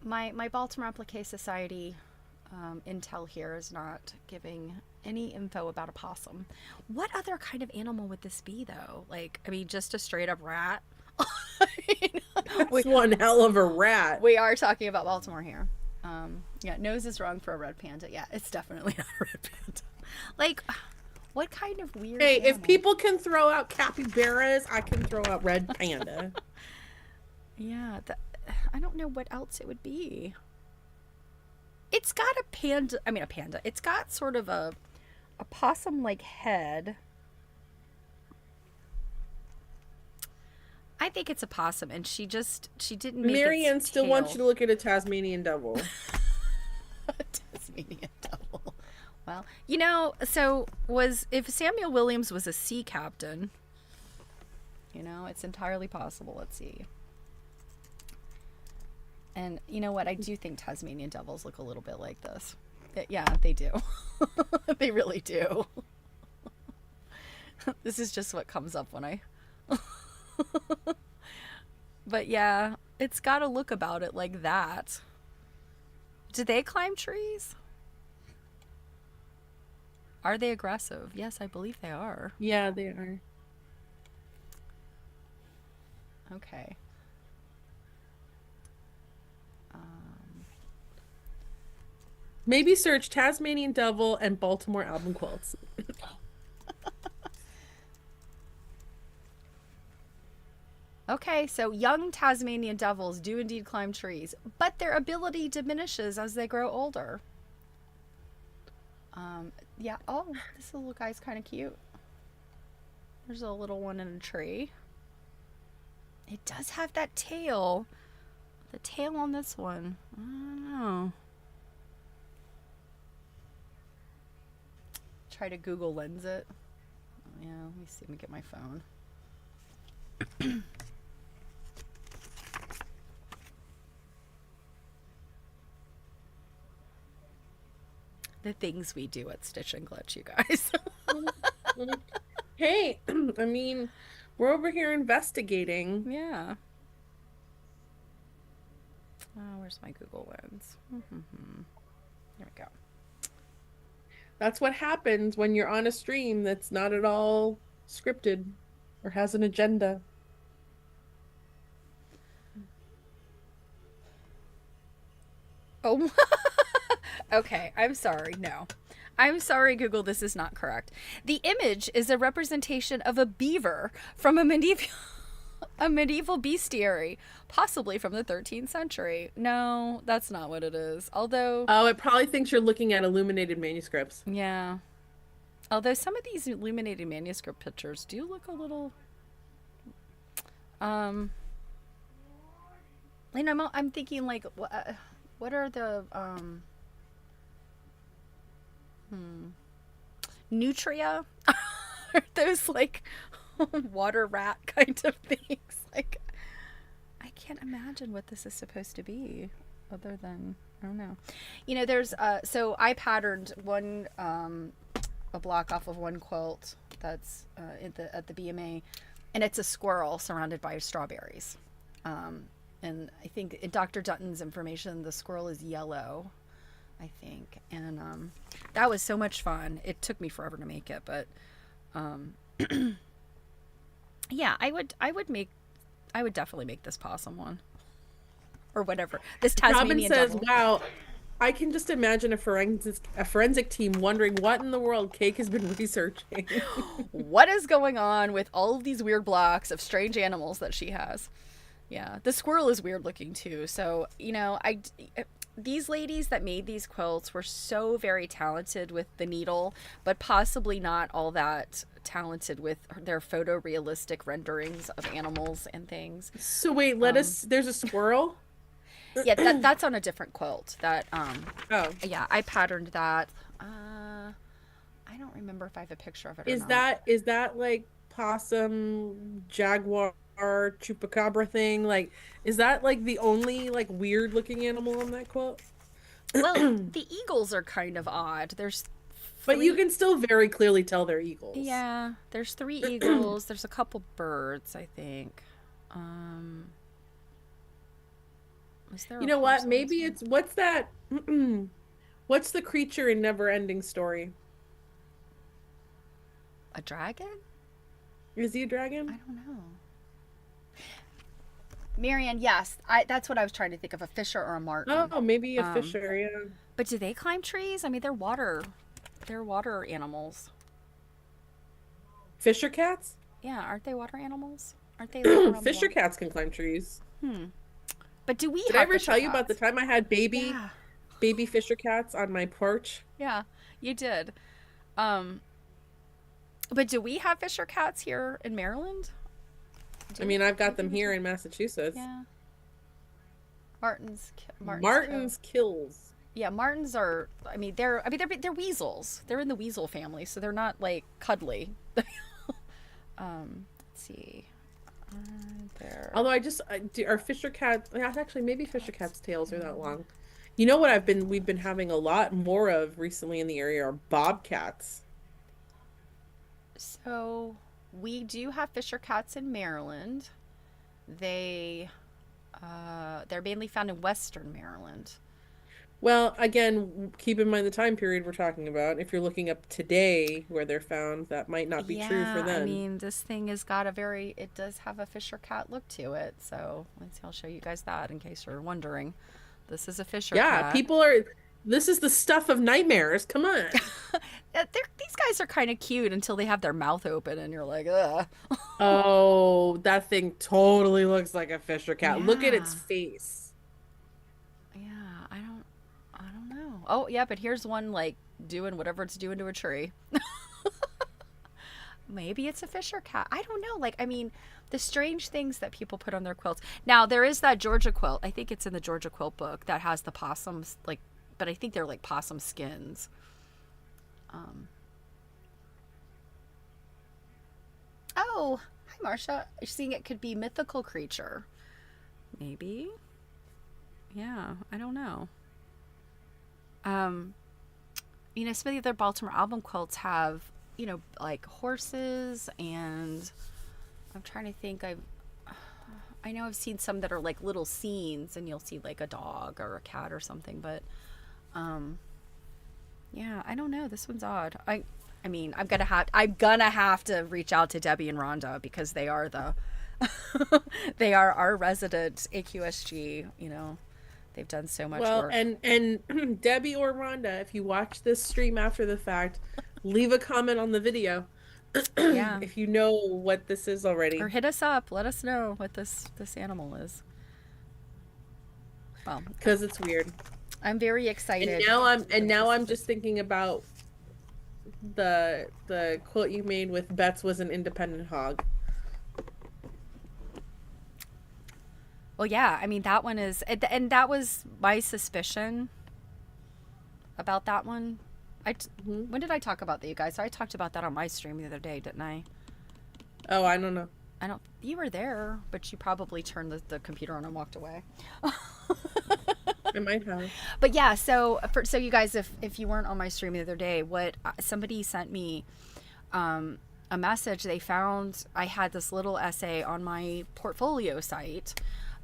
my Baltimore Applique Society intel here is not giving any info about a possum. What other kind of animal would this be, though? Like, I mean, just a straight up rat? That's we one hell of a rat. we are talking about Baltimore here. Yeah, nose is wrong for a red panda. Yeah, it's definitely not a red panda. Like, what kind of weird Hey, if animal? people can throw out capybaras, I can throw out red panda. Yeah, I don't know what else it would be. It's got a panda. I mean, a panda. It's got sort of a possum like head. I think it's a possum, and she didn't make its Marianne still wants you tail. to look at a Tasmanian devil. Tasmanian devil. Well, you know, so was if Samuel Williams was a sea captain, you know, it's entirely possible. Let's see. And you know what? I do think Tasmanian devils look a little bit like this. Yeah, they do. They really do. This is just what comes up when I. But yeah, it's got a look about it like that. Do they climb trees? Are they aggressive? Yes, I believe they are. Yeah, they are. Okay. Um, Maybe search Tasmanian devil and Baltimore album quilts. okay, so young Tasmanian devils do indeed climb trees, but their ability diminishes as they grow older. Yeah. Oh, this little guy's kind of cute. There's a little one in a tree. It does have that tail. The tail on this one. I don't know. Try to Google Lens it. Oh, yeah, let me see. Let me get my phone. The things we do at Stitch and Glitch, you guys. Hey, I mean, we're over here investigating. Yeah. Oh, where's my Google Lens? There we go. That's what happens when you're on a stream that's not at all scripted or has an agenda. Oh, okay. I'm sorry. No. I'm sorry, Google. This is not correct. The image is a representation of a beaver from a medieval bestiary, possibly from the 13th century. No, that's not what it is. Although, Oh, it probably thinks you're looking at illuminated manuscripts. yeah. Although some of these illuminated manuscript pictures do look a little, um, you know, I'm thinking like, what are the nutria? Are those like water rat kind of things? Like, I can't imagine what this is supposed to be, other than I don't know. You know, there's so I patterned one a block off of one quilt that's at the BMA, and it's a squirrel surrounded by strawberries. Um, and I think in Dr. Dutton's information, the squirrel is yellow, I think, and that was so much fun. It took me forever to make it, but um, yeah, I would definitely make this possum one or whatever. This Robin Tasmanian says, devil. "Wow, I can just imagine a forensic team wondering what in the world Cake has been researching." What is going on with all of these weird blocks of strange animals that she has? Yeah, the squirrel is weird looking too. So, you know, these ladies that made these quilts were so very talented with the needle, but possibly not all that talented with their photorealistic renderings of animals and things. So wait, Um, there's a squirrel? yeah, that's on a different quilt. That Oh, yeah, I patterned that. I don't remember if I have a picture of it or not. is that like possum, jaguar, chupacabra thing? Like, is that like the only like weird looking animal on that quilt? Well, the eagles are kind of odd. There's But you three. can still very clearly tell they're eagles. Yeah, there's three eagles. There's a couple birds, I think. Um, is there You a know horse what? on this Maybe one? it's what's that? What's the creature in Never Ending Story? A dragon? Is he a I dragon? don't know. Marianne, yes, that's what I was trying to think of, a fisher or a martin. Oh, maybe a Um, fisher, yeah. but do they climb trees? I mean, they're water animals. Fisher cats? Yeah, aren't they water animals? Aren't they like around the Fisher water? cats can climb trees. Hmm. But do we Did I have ever fisher tell you about the cats? time I had Yeah, baby fisher cats on my porch? yeah, you did. Um, but do we have fisher cats here in Maryland? I mean, I've Do got them we? here in Massachusetts. Yeah, Martin's Cove. Martin's kills. Yeah, martins are. I mean, they're weasels. They're in the weasel family, so they're not like cuddly. Let's see. There. Although are fisher cats, yeah, actually maybe fisher cats' tails are that long. You know what we've been having a lot more of recently in the area are bobcats. So we do have fisher cats in Maryland. They they're mainly found in Western Maryland. Well, again, keep in mind the time period we're talking about. If you're looking up today where they're found, that might not be true for Yeah, I then. mean, this thing has got it does have a Fisher cat look to it. So let's see, I'll show you guys that in case you're wondering. This is a Fisher Yeah, cat. people are, this is the stuff of nightmares. Come on. These guys are kind of cute until they have their mouth open and you're like, ugh. Oh, that thing totally looks like a fisher cat. Look at its Yeah. face. Yeah, I don't know. Oh, yeah, but here's one like doing whatever it's doing to a tree. Maybe it's a Fisher cat. I don't know. Like, I mean, the strange things that people put on their quilts. Now, there is that Georgia quilt. I think it's in the Georgia quilt book that has the possums, like, but I think they're like possum skins. Um, oh, hi, Marcia. You're seeing it could be mythical creature. Maybe. Yeah, I don't know. Um, some of the other Baltimore album quilts have, like horses, and I'm trying to think. I know I've seen some that are like little scenes, and you'll see like a dog or a cat or something. But, um, yeah, I don't know. This one's odd. I mean, I'm gonna have to reach out to Debbie and Rhonda because they are the, they are our resident AQSG. They've done so much Well, work. and Debbie or Rhonda, if you watch this stream after the fact, leave a comment on the video Yeah. if you know what this is already. Or hit us up. Let us know what this animal is. Well, Because it's weird. I'm very And excited. now I'm just thinking about the quote you made with Betts was an independent hog. Well, yeah. I mean, that one is, and that was my suspicion about that one. Hmm. When did I talk about that, you guys? So I talked about that on my stream the other day, didn't I? Oh, I don't know. I don't. You were there, but you probably turned the computer on and walked away. I might have. But yeah, so you guys, if you weren't on my stream the other day, what somebody sent me a message. They found I had this little essay on my portfolio site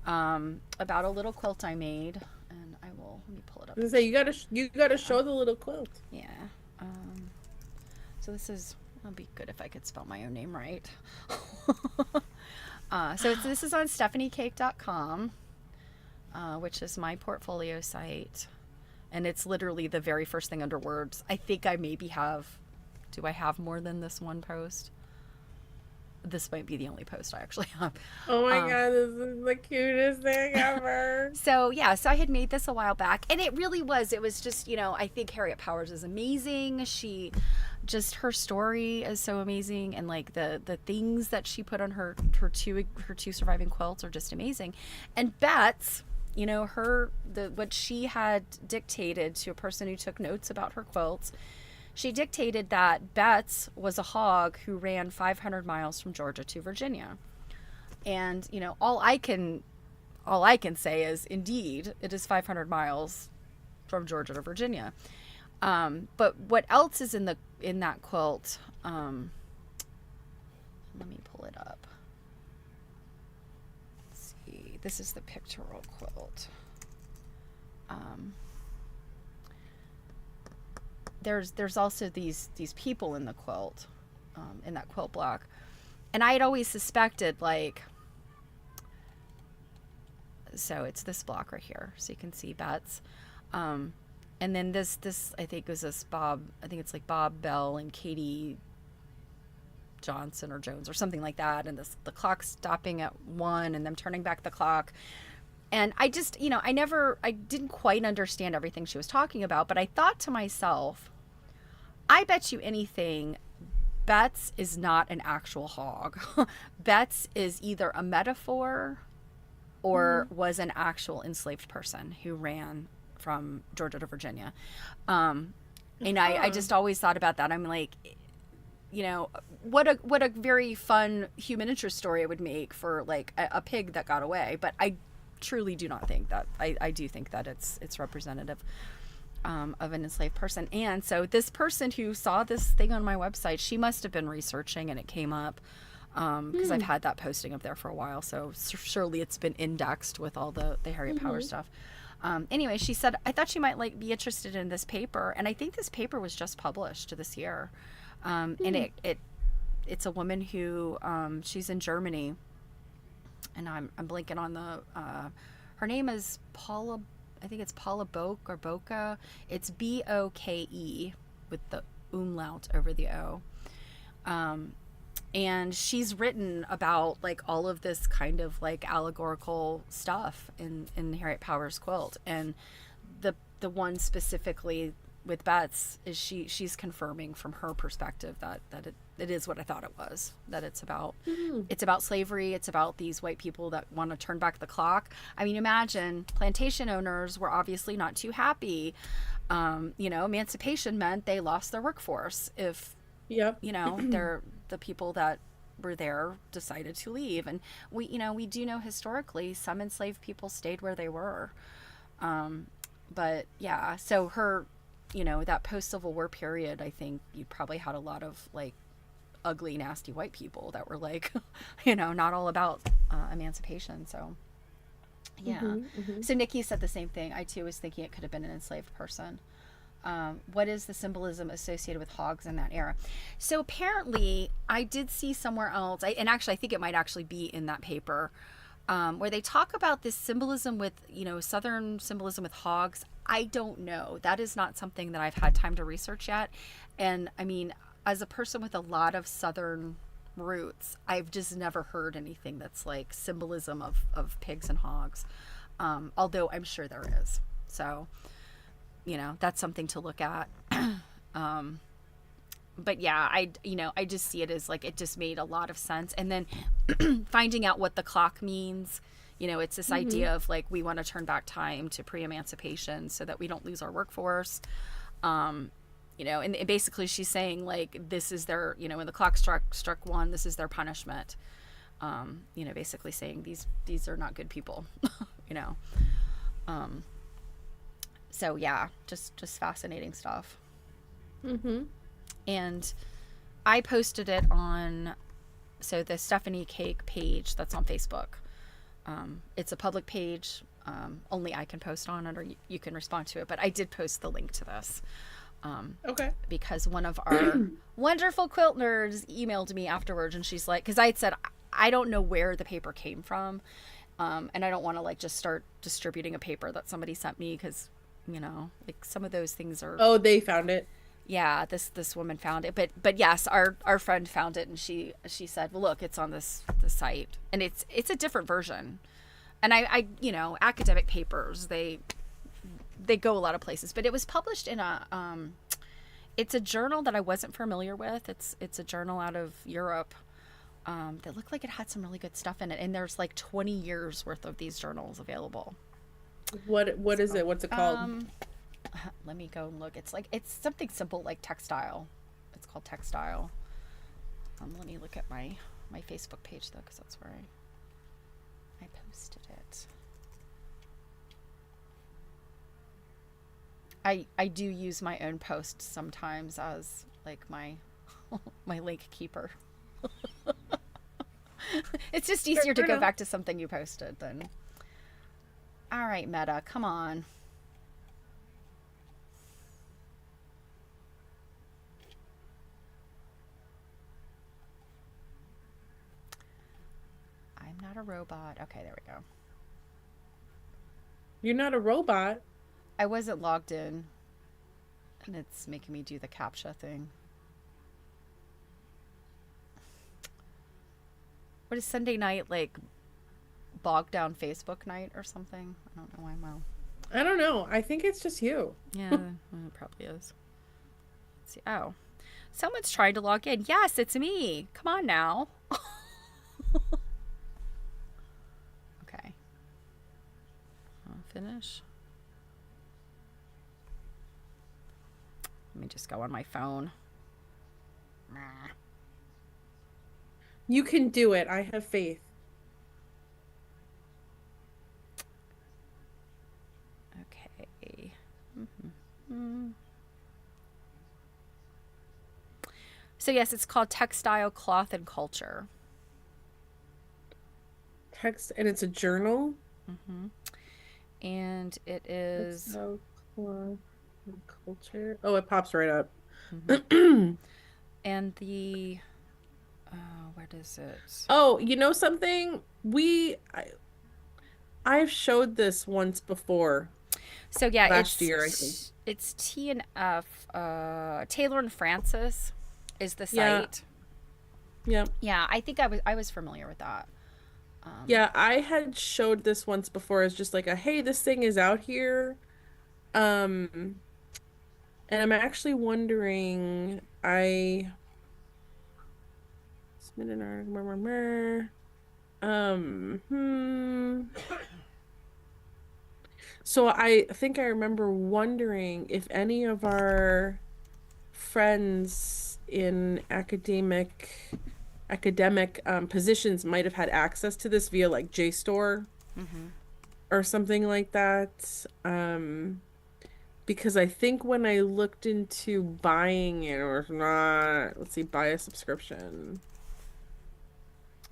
about a little quilt I made, and let me pull it up. I was gonna say you gotta show the little quilt. Yeah. So it'll be good if I could spell my own name right. This is on stephaniecake.com, which is my portfolio site. And it's literally the very first thing under words. I think I maybe do I have more than this one post? This might be the only post I actually have. Oh my God, this is the cutest thing ever. So I had made this a while back, and it was just, I think Harriet Powers is amazing. Her story is so amazing, and like the things that she put on her two surviving quilts are just amazing. And Betts, what she had dictated to a person who took notes about her quilts, she dictated that Betts was a hog who ran 500 miles from Georgia to Virginia. And, all I can say is, indeed, it is 500 miles from Georgia to Virginia. But what else is in that quilt? Let me pull it up. Let's see. This is the pictorial quilt. Um, there's also these people in the quilt, in that quilt block, and I had always suspected, like, so it's this block right here, so you can see Bets, and then this I think was this Bob, I think it's like Bob Bell and Katie Johnson or Jones or something like that, and the clock stopping at 1 and them turning back the clock. And I just, I didn't quite understand everything she was talking about, but I thought to myself, I bet you anything Betts is not an actual hog. Betts is either a metaphor or was an actual enslaved person who ran from Georgia to Virginia. And I just always thought about that. I'm like, what a very fun human interest story it would make for like a pig that got away. But I truly do not think that. I do think that it's representative of an enslaved person. And so this person who saw this thing on my website, she must have been researching, and it came up because I've had that posting up there for a while. So surely it's been indexed with all the Harriet Power stuff. Anyway, she said, I thought you might like be interested in this paper. And I think this paper was just published this year. And it's a woman who, she's in Germany, and I'm blanking on her name is Paula, I think it's Paula Boke or Boca. It's Boke with the umlaut over the O. And she's written about like all of this kind of like allegorical stuff in Harriet Power's quilt. And the one specifically with Betts is she's confirming from her perspective that it is what I thought it was, that it's about slavery. It's about these white people that want to turn back the clock. I mean, imagine plantation owners were obviously not too happy. Emancipation meant they lost their workforce if, they're the people that were there decided to leave. And we do know historically some enslaved people stayed where they were. But yeah, so her, that post-Civil War period, I think you probably had a lot of like ugly, nasty white people that were like, not all about emancipation. So yeah. So Nikki said the same thing. I too was thinking it could have been an enslaved person. What is the symbolism associated with hogs in that era? So apparently I did see somewhere else, and actually I think it might actually be in that paper, where they talk about this symbolism with, Southern symbolism with hogs. I don't know. That is not something that I've had time to research yet. And I mean, as a person with a lot of Southern roots, I've just never heard anything that's like symbolism of pigs and hogs. Although I'm sure there is. So, that's something to look at. But yeah, I just see it as like, it just made a lot of sense. And then finding out what the clock means, it's this idea of like, we want to turn back time to pre-emancipation so that we don't lose our workforce. And basically she's saying like, this is their, when the clock struck 1, this is their punishment. Basically saying these are not good people, So yeah, just fascinating stuff. And I posted it on, so the Stephanie Cake page that's on Facebook. It's a public page. Only I can post on it, or you can respond to it. But I did post the link to this. Okay. Because one of our wonderful quilt nerds emailed me afterwards, and she's like, because I had said, I don't know where the paper came from. And I don't want to like just start distributing a paper that somebody sent me, because, like some of those things are. Oh, they found it. Yeah, this woman found it, but yes, our friend found it, and she said, well, look, it's on the site, and it's a different version. And I academic papers, they go a lot of places, but it was published in it's a journal that I wasn't familiar with. It's a journal out of Europe that looked like it had some really good stuff in it, and there's like 20 years worth of these journals available. What is it? What's it called? Let me go and look. It's something simple like textile. It's called Textile. Let me look at my Facebook page though, because that's where I posted it. I do use my own posts sometimes as like my my link keeper. It's just Fair easier to go enough. back to something you posted than. All right, Meta, come on. I'm not a robot. Okay, there we go. You're not a robot. I wasn't logged in, and it's making me do the CAPTCHA thing. What is Sunday night like? Bogged down Facebook night or something? I don't know why. Well, I don't know. I think it's just you. yeah, well, it probably is. Let's see. Oh, someone's trying to log in. Yes, it's me. Come on now. Okay. I'll finish. Let me just go on my phone. You can do it. I have faith. Okay. Mm-hmm. So yes, it's called Textile, Cloth, and Culture. Text, and it's a journal. Mm-hmm. And it is. Textile, cloth, and culture. Oh, it pops right up. Mm-hmm. And the. What is it? Oh, you know something? I've showed this once before So yeah, last year, I think. it's T and F. Taylor and Francis is the Yeah, site. yeah. Yeah, I think I was familiar with that. Um, Yeah, I had showed this once before as just like a hey, this thing is out here. Um, and I'm actually wondering, I submitted an article. So I think I remember wondering if any of our friends in academic positions might have had access to this via like JSTOR mm-hmm. or something like that. Because I think when I looked into buying it or not, let's see, buy a subscription.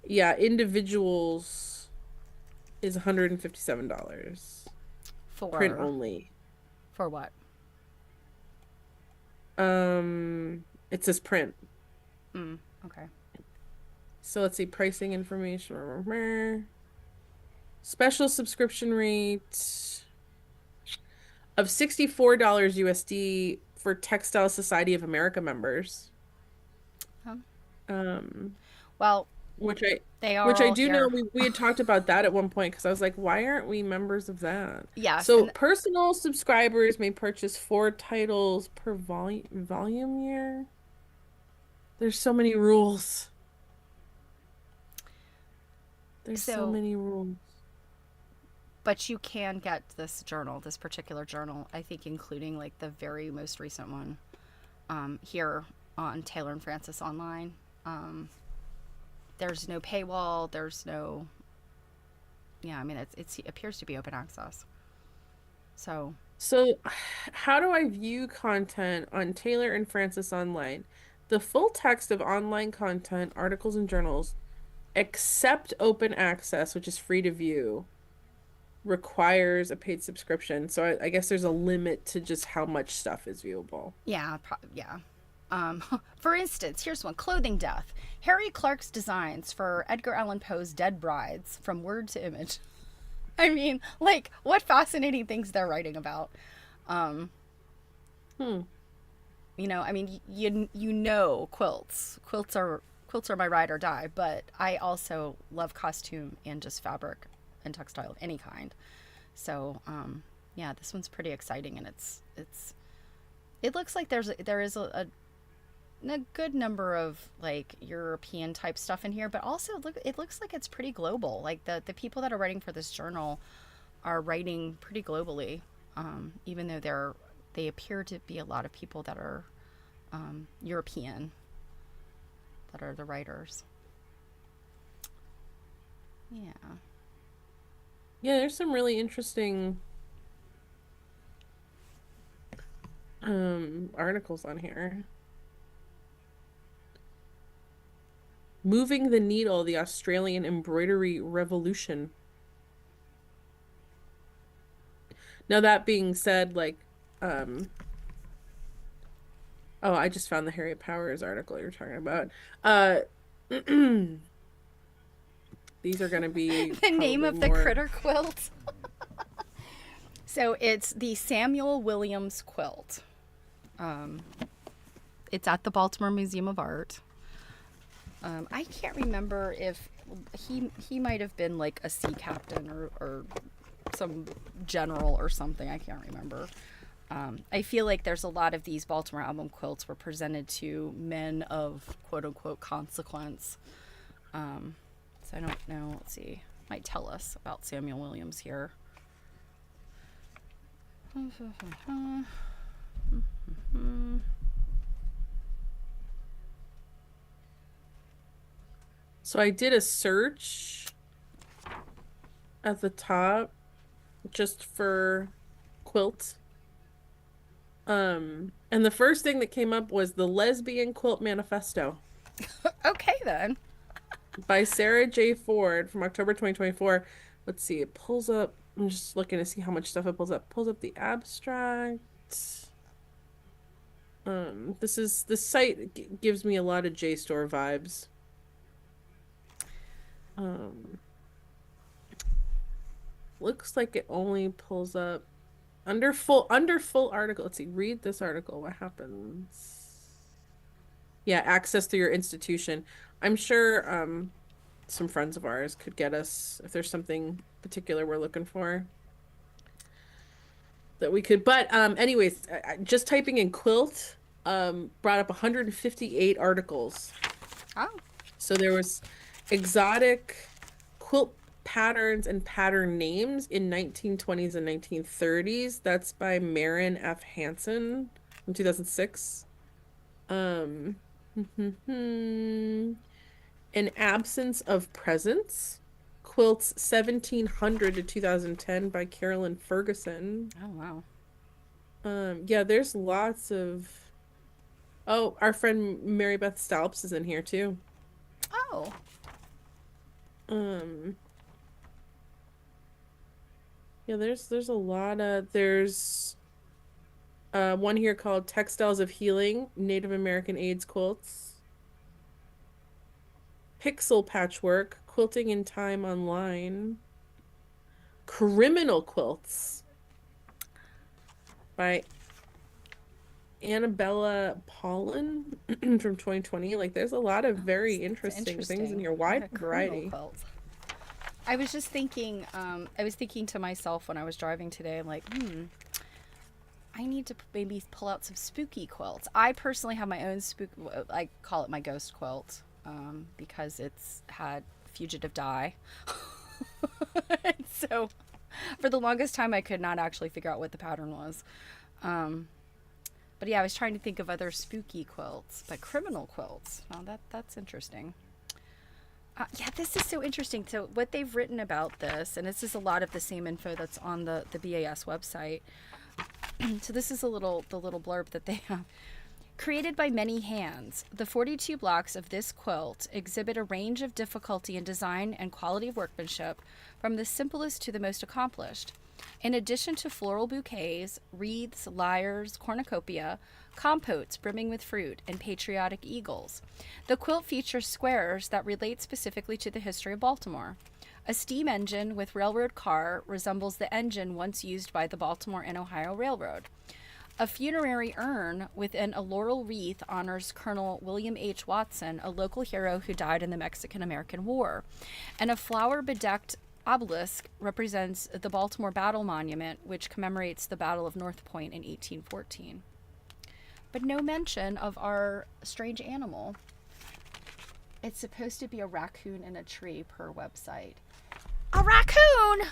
Yeah, individuals is $157. Print For only. what? It says print. Mm, okay. So let's see, pricing information. Special subscription rate of $64 USD for Textile Society of America members. Um, Um, well, which I they are which I all do know here. we had talked about that at one point because I was like, why aren't we members of that? Yes, So and personal subscribers may purchase 4 titles per volume year. There's so many rules. There's so so many rules. but you can get this journal, this particular journal. I think including like the very most recent one here on Taylor and Francis online. Um, there's no paywall. There's no. Yeah, I mean it appears to be open access. So So, how do I view content on Taylor and Francis Online? The full text of online content, articles, and journals, except open access, which is free to view, requires a paid subscription. So, I guess there's a limit to just how much stuff is viewable. yeah, yeah. For instance, here's one: clothing death. Harry Clark's designs for Edgar Allan Poe's Dead Brides from word to image. I mean, like, what fascinating things they're writing about. Um, Hmm. I mean, you know quilts. Quilts are my ride or die, but I also love costume and just fabric and textile of any kind. So, yeah, this one's pretty exciting, and it looks like there is a good number of like European type stuff in here, but also it looks like it's pretty global. Like the people that are writing for this journal are writing pretty globally, even though they appear to be a lot of people that are European that are the writers. Yeah. Yeah, there's some really interesting articles on here. Moving the Needle, the Australian Embroidery Revolution. Now that being said, like, oh, I just found the Harriet Powers article you're talking about. Uh, these are gonna be The name probably of the more. critter quilt. So it's the Samuel Williams quilt. Um, it's at the Baltimore Museum of Art. I can't remember if he might have been like a sea captain or some general or something. I can't remember. I feel like there's a lot of these Baltimore album quilts were presented to men of quote unquote consequence. So I don't know. Let's see. Might tell us about Samuel Williams here. So I did a search at the top just for quilt. And the first thing that came up was the Lesbian Quilt Manifesto Okay then. by Sarah J. Ford from October 2024. Let's see, it pulls up. I'm just looking to see how much stuff it pulls up. Pulls up the abstract. This site gives me a lot of JSTOR vibes. Um, looks like it only pulls up under full article. Let's see, read this article. What happens? Yeah, access through your institution. I'm sure some friends of ours could get us if there's something particular we're looking for that we could. But anyways, just typing in quilt brought up 158 articles. Oh, So there was exotic quilt patterns and pattern names in 1920s and 1930s. That's by Marin F. Hansen from 2006. Um, An Absence of Presence. Quilts 1700 to 2010 by Carolyn Ferguson. oh wow. Yeah, there's lots of. Oh, our friend Mary Beth Stalps is in here too. Oh, Um, yeah, there's a lot of there's one here called Textiles of Healing, Native American AIDS Quilts, Pixel Patchwork, Quilting in Time Online, Criminal Quilts by Annabella Paulin from 2020. Like there's a lot of very it's interesting things in interesting. here, Yeah, wide criminal variety. quilt. I was just thinking. I was thinking to myself when I was driving today. I'm like, I need to maybe pull out some spooky quilts. I personally have my own spook. I call it my ghost quilt because it's had fugitive dye. So, for the longest time, I could not actually figure out what the pattern was. Um, but yeah, I was trying to think of other spooky quilts, but criminal quilts. Oh, that's interesting. Yeah, this is so interesting. So what they've written about this, and this is a lot of the same info that's on the BAS website. So this is the little blurb that they have. Created by many hands, the 42 blocks of this quilt exhibit a range of difficulty in design and quality of workmanship, from the simplest to the most accomplished. In addition to floral bouquets, wreaths, lyres, cornucopia, compotes brimming with fruit, and patriotic eagles, the quilt features squares that relate specifically to the history of Baltimore. A steam engine with railroad car resembles the engine once used by the Baltimore and Ohio Railroad. A funerary urn within a laurel wreath honors Colonel William H. Watson, a local hero who died in the Mexican-American War. And a flower-bedecked obelisk represents the Baltimore Battle Monument, which commemorates the Battle of North Point in 1814. But no mention of our strange animal. It's supposed to be a raccoon in a tree per website. A raccoon!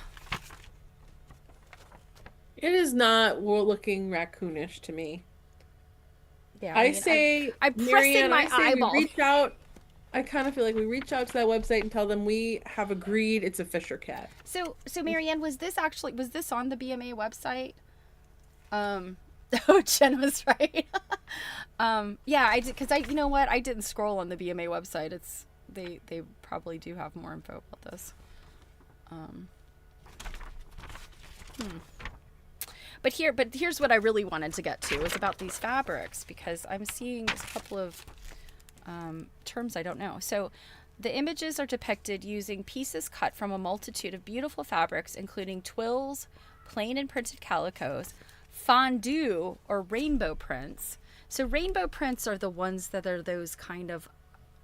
It is not looking raccoonish to me. Yeah, I say, I'm pressing Marianne, my I say we eyeball. reach out. I kind of feel like we reach out to that website and tell them we have agreed it's a Fisher cat. So Marianne, was this on the BMA website? Um, Oh, Jen was right. Yeah, I did because you know what? I didn't scroll on the BMA website. It's they probably do have more info about this. Um, hmm. But here's what I really wanted to get to is about these fabrics because I'm seeing a couple of terms I don't know. So, the images are depicted using pieces cut from a multitude of beautiful fabrics, including twills, plain and printed calicos, fondue or rainbow prints. So, rainbow prints are the ones that are those kind of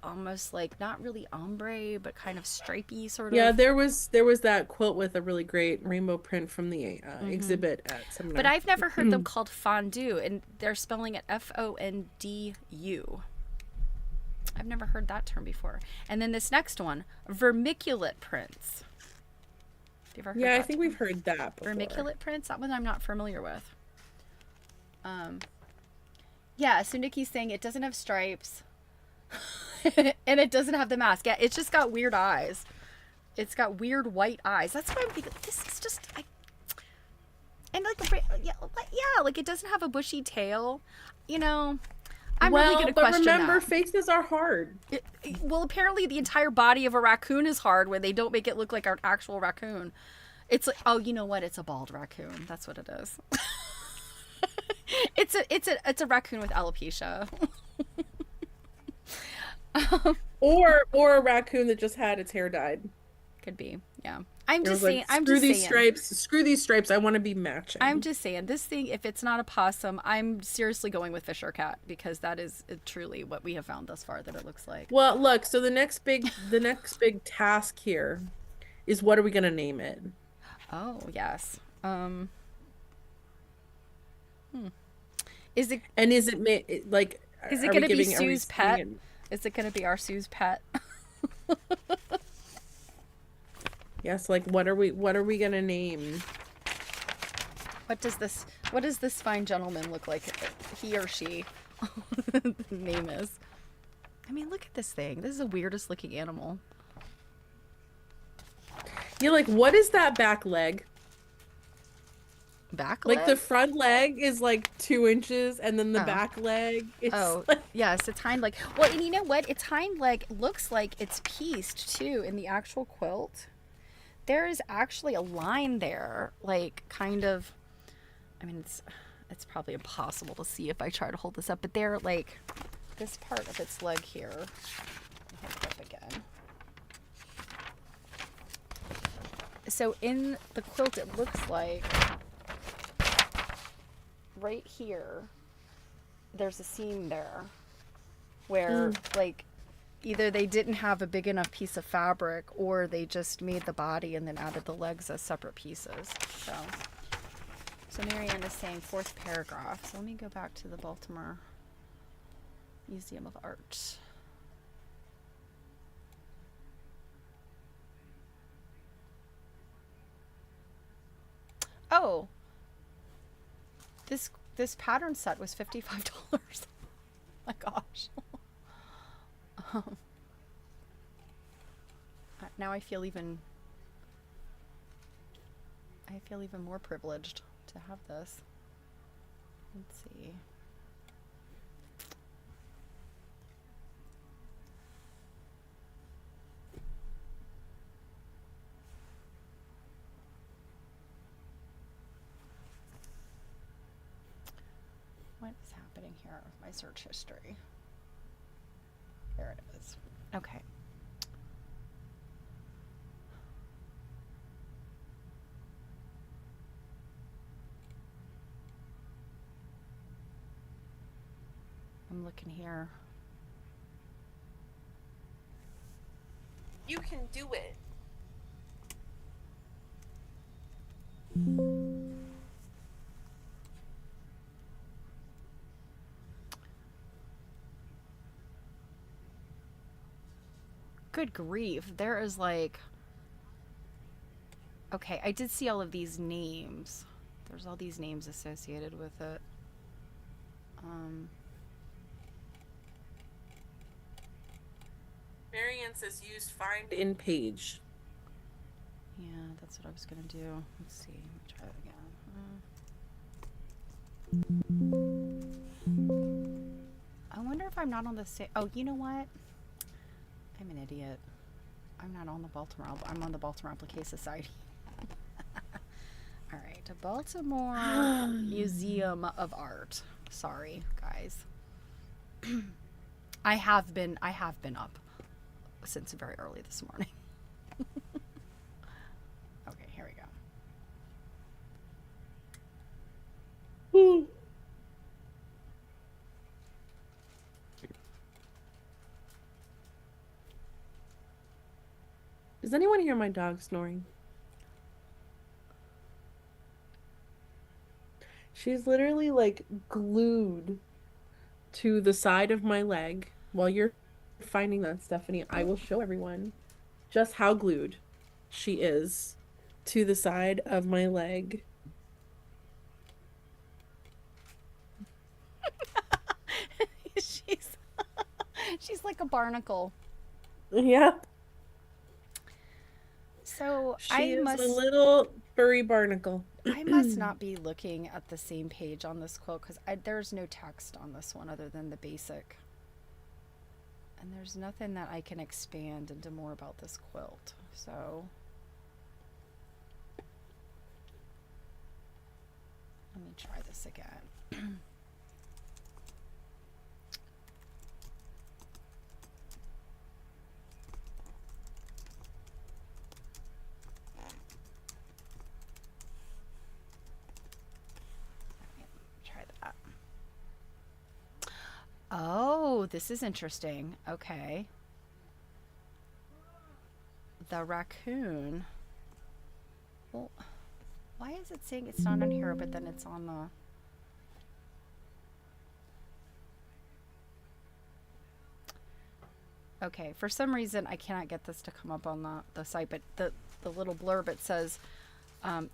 almost like not really ombre, but kind of stripy sort Yeah, of. there was that quilt with a really great rainbow print from the Mm-hmm. exhibit at But seminar. I've never heard them called fondue, and they're spelling it FONDU. I've never heard that term before. And then this next one, vermiculate prints. Have you ever heard Yeah, I that think we've term? heard that before. Vermiculate prints? That one I'm not familiar with. Um, yeah, Sundiki's saying it doesn't have stripes and it doesn't have the mask. Yeah, it's just got weird eyes. It's got weird white eyes. That's why I'm thinking this is just. And like, yeah, like it doesn't have a bushy tail. You know, I'm really Well, gonna but question remember, that. faces are hard. Well, apparently the entire body of a raccoon is hard when they don't make it look like an actual raccoon. It's like, oh, you know what? It's a bald raccoon. That's what it is. It's a raccoon with alopecia. Or a raccoon that just had its hair dyed. Could be. Yeah. I'm It was just saying. like, I'm screw just these saying. stripes, screw these stripes. I want to be I'm matching. just saying. This thing, if it's not a possum, I'm seriously going with fish or cat because that is truly what we have found thus far that it looks like. Well, look, so the next big task here is what are we gonna name it? Oh yes. Hmm. Is it And is it like is it are we going to be giving are we Sue's saying pet? it? Is it going to be our Sue's pet? Yes, like what are we gonna name? What does this fine gentleman look like? He or she the name is. I mean, look at this thing. This is the weirdest looking animal. You're like, what is that back leg? Back Like the leg? front leg is like 2 inches, and then the Oh. back leg is Oh, like yes, its hind leg. Well, and you know what? Its hind leg looks like it's pieced too in the actual quilt. There is actually a line there, like kind of. I mean, it's probably impossible to see if I try to hold this up, but there, like this part of its leg here. I'll hold it up again. So in the quilt, it looks like right here, there's a seam there where like either they didn't have a big enough piece of fabric or they just made the body and then added the legs as separate pieces. So Marianne is saying fourth paragraph. So let me go back to the Baltimore Museum of Art. Oh, this pattern set was $55. My gosh. um, now I feel even more privileged to have this. Let's see. What is happening here with my search history? There it is. Okay. I'm looking here. you can do it. Good grief. There is like. Okay, I did see all of these names. There's all these names associated with it. Um, Marianne says use find in page. yeah, that's what I was gonna do. Let's see. Let me try it again. I wonder if I'm not on the same. Oh, you know what? I'm an idiot. I'm not on the Baltimore. I'm on the Baltimore Applique Society. All right, the Baltimore Museum of Art. Sorry, guys. I have been up since very early this morning. Okay, here we go. Does anyone hear my dog snoring? She's literally like glued to the side of my leg. While you're finding that, Stephanie, I will show everyone just how glued she is to the side of my leg. she's she's like a barnacle. Yeah, So she is a little furry barnacle. I must not be looking at the same page on this quilt because there's no text on this one other than the basic. And there's nothing that I can expand into more about this quilt. So let me try this again. Try that. Oh, this is interesting. Okay. The raccoon. Well, why is it saying it's not on here, but then it's on the. Okay, for some reason I cannot get this to come up on the site, but the little blurb it says,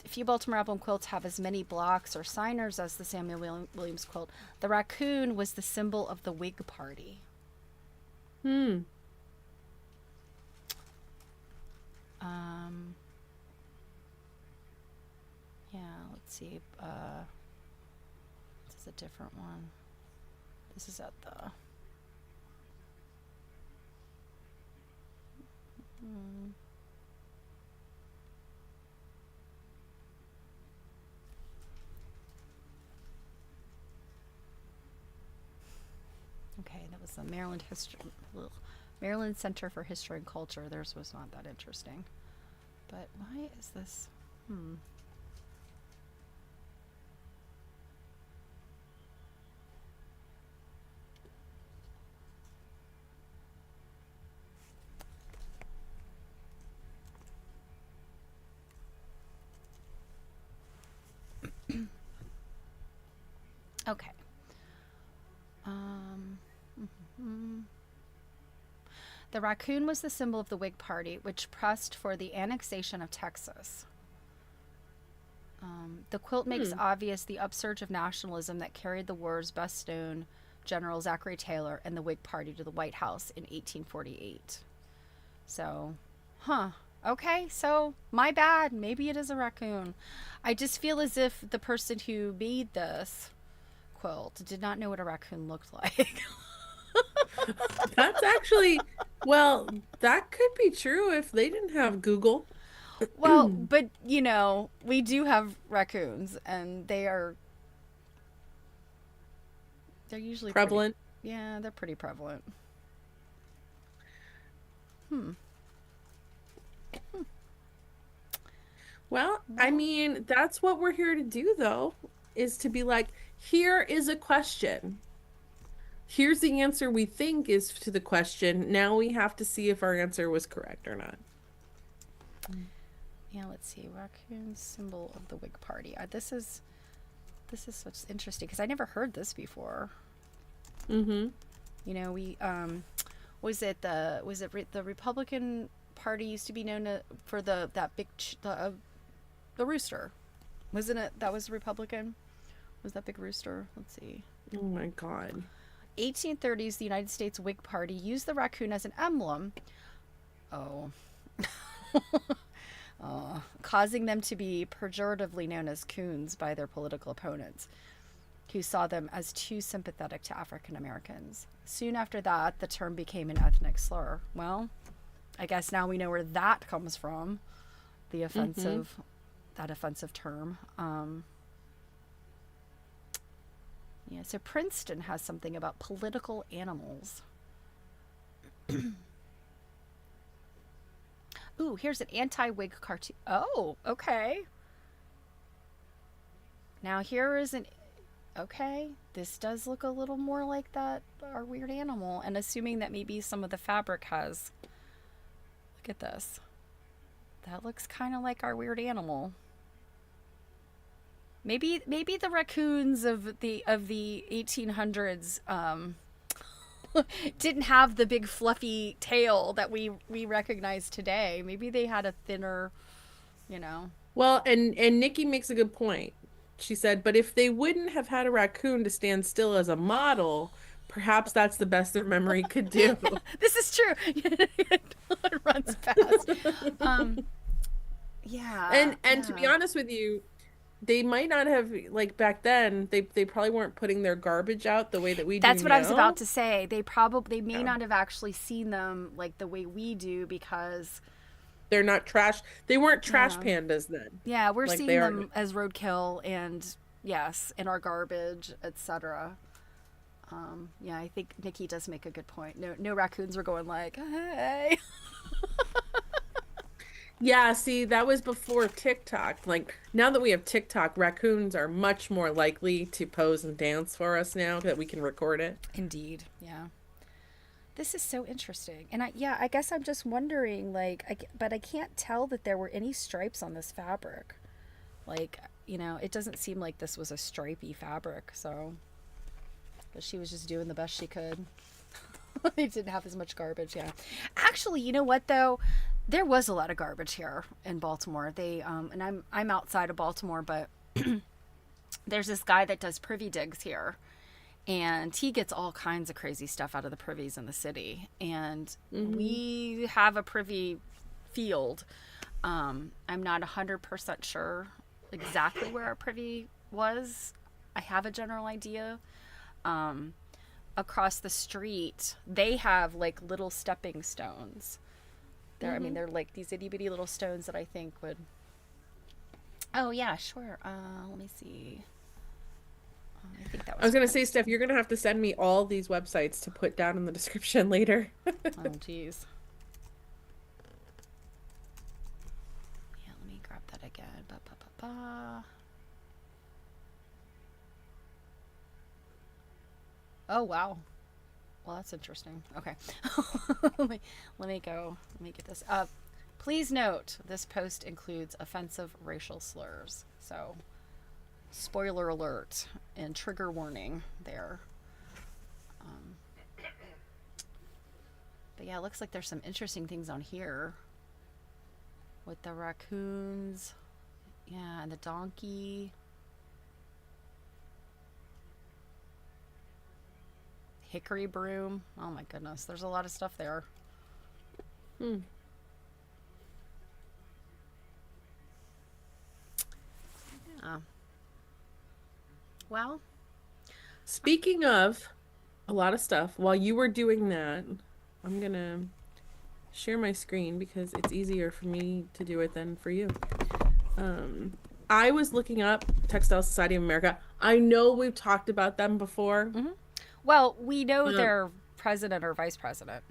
few Baltimore album quilts have as many blocks or signers as the Samuel Williams quilt. The raccoon was the symbol of the Whig Party. Hmm. Yeah, let's see. This is a different one. This is at the. Okay, that was the Maryland Center for History and Culture. Theirs was not that interesting. But why is this? Okay. The raccoon was the symbol of the Whig Party, which pressed for the annexation of Texas. The quilt makes obvious the upsurge of nationalism that carried the war's best known General Zachary Taylor and the Whig Party to the White House in 1848. So, okay, so my bad. Maybe it is a raccoon. I just feel as if the person who made this quilt did not know what a raccoon looked like. That's actually, well, that could be true if they didn't have Google. Well, but we do have raccoons, and they're usually Prevalent. Yeah, they're pretty prevalent. Well, I mean, that's what we're here to do, though, is to be like, here is a question. Here's the answer we think is to the question. Now we have to see if our answer was correct or not. Yeah, let's see. Raccoon symbol of the Whig Party. This is such interesting because I never heard this before. Mm-hmm. We the Republican Party used to be known for the rooster, wasn't it? That was Republican. Was that big rooster? Let's see. Oh my God. 1830s, the United States Whig Party used the raccoon as an emblem. Oh. Causing them to be pejoratively known as coons by their political opponents. who saw them as too sympathetic to African Americans. Soon after that, the term became an ethnic slur. Well, I guess now we know where that comes from. The Mm-hmm. offensive, that offensive term. Yeah, so Princeton has something about political animals. Ooh, here's an anti-wig cartoon. Oh, okay. Now here is an okay. This does look a little more like that our weird animal, and assuming that maybe some of the fabric has. Look at this. That looks kind of like our weird animal. Maybe the raccoons of the 1800s didn't have the big fluffy tail that we recognize today. Maybe they had a thinner, you know. Well, and Nikki makes a good point. She said, but if they wouldn't have had a raccoon to stand still as a model, perhaps that's the best their memory could do. This is true. It runs fast. Um, yeah, And to be yeah. honest with you, they might not have like back then, they probably weren't putting their garbage out the way that we do That's what I was about now. to say. They may Yeah. not have actually seen them like the way we do because They're not trash. They weren't trash yeah. pandas then, Yeah, we're like they seeing are now. them as roadkill and yes, in our garbage, etc. Yeah, I think Nikki does make a good point. No raccoons were going like, "Hey." Yeah, see, that was before TikTok. Like now that we have TikTok, raccoons are much more likely to pose and dance for us now that we can record it. Indeed. Yeah. This is so interesting. And I guess I'm just wondering but I can't tell that there were any stripes on this fabric. Like, it doesn't seem like this was a stripy fabric, so but she was just doing the best she could. They didn't have as much garbage, yeah. Actually, you know what though? There was a lot of garbage here in Baltimore. They and I'm outside of Baltimore, but there's this guy that does privy digs here, and he gets all kinds of crazy stuff out of the privies in the city. And Hmm. we have a privy field. I'm not 100% sure exactly where our privy was. I have a general idea. Um, Across the street, they have like little stepping stones. I mean, Hmm. they're like these itty bitty little stones that I think would. Oh yeah, sure. Let me see. I think that I was was gonna say, Steph, Princeton. you're gonna have to send me all these websites to put down in the description later. Oh geez. Yeah, let me grab that again. Ba, ba, ba, ba. Oh wow. Well, that's interesting. Okay. let me let me go. Let me get this up. Please note this post includes offensive racial slurs. So, spoiler alert and trigger warning there. Um, but yeah, it looks like there's some interesting things on here with the raccoons. Yeah, and the donkey. Hickory broom. Oh my goodness, there's a lot of stuff there. Hmm. Yeah. Well, Speaking of a lot of stuff, while you were doing that, I'm gonna share my screen because it's easier for me to do it than for you. Um, I was looking up Textile Society of America. I know we've talked about them before. mm-hmm. Well, we know Um, they're president or vice president.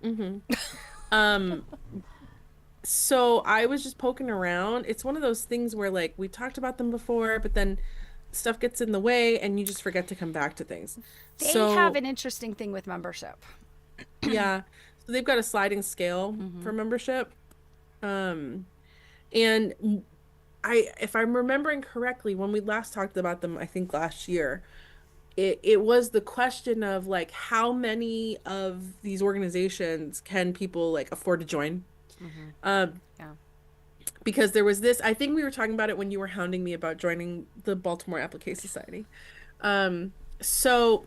mhm. Um, so I was just poking around. It's one of those things where like we talked about them before, but then stuff gets in the way and you just forget to come back to things. They have So an interesting thing with membership. yeah, so they've got a sliding scale Mm-hmm. for membership. Um, and if I'm remembering correctly, when we last talked about them, I think last year, it was the question of like how many of these organizations can people like afford to join? Mm-hmm. Um, Yeah. because there was this, I think we were talking about it when you were hounding me about joining the Baltimore Applique Society. So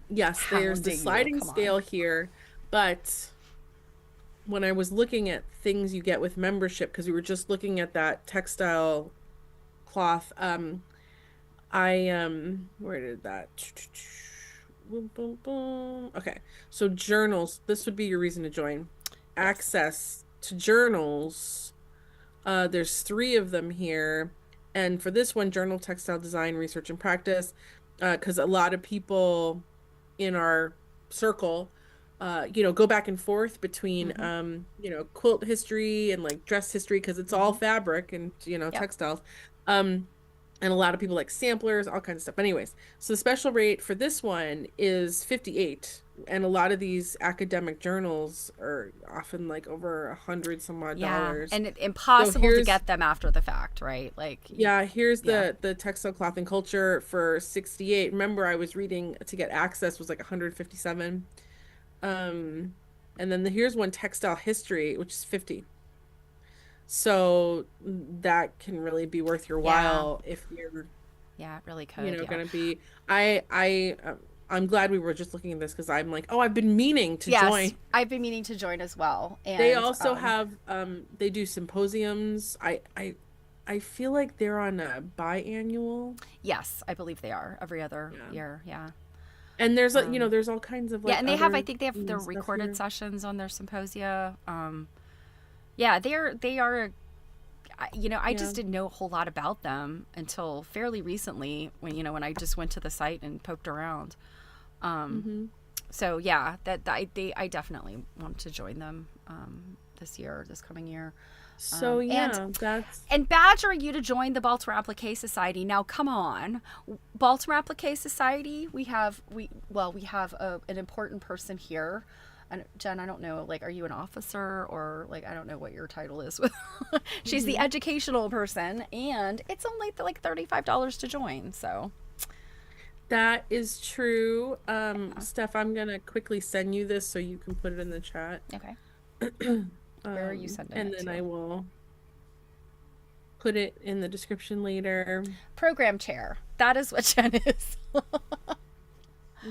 yes, there's the Hounding you. sliding Come on. scale here, but when I was looking at things you get with membership, because we were just looking at that textile cloth, Where did that? Boom, boom, boom. Okay. So journals, this would be your reason to join. Yes. Access to journals. There's three of them here. And for this one, journal, textile design, research and practice, because a lot of people in our circle, go back and forth between, Mm-hmm. quilt history and like dress history, because it's all Mm-hmm. fabric and, Yep. textiles. Um, and a lot of people like samplers, all kinds of stuff. Anyways, so the special rate for this one is 58. And a lot of these academic journals are often like over 100 some odd Yeah, dollars. and it, So impossible to here's get them after the fact, right? Like, yeah, here's yeah, the textile cloth and culture for 68. Remember, I was reading to get access was like 157. Um, and then here's one textile history, which is 50. So that can really be worth your yeah, while if you're, yeah, it really could. Yeah. gonna be. I'm glad we were just looking at this because I'm like, oh, I've been meaning to Yes, join. I've been meaning to join as well, They and also have they do symposiums. I feel like they're on a biannual. yes, I believe they are every other Yeah. year. Yeah. And there's like, Um, there's all kinds of yeah, like and they have, I other think they have their stuff recorded here. sessions on their symposia. Yeah, they are. I Yeah. just didn't know a whole lot about them until fairly recently when I just went to the site and poked around. Um, Hmm. so yeah, I definitely want to join them this coming year. So And yeah, that's badgering you to join the Baltimore Applique Society. Now, come on, Baltimore Applique Society. We have an important person here. And Jen, I don't know, like, are you an officer or like I don't know what your title is. She's the hmm educational person, and it's only like $35 to join. So that is true. yeah. Steph, I'm gonna quickly send you this so you can put it in the chat. Okay, where are you sending And it then I to? will put it in the description later. Program chair. That is what Jen is.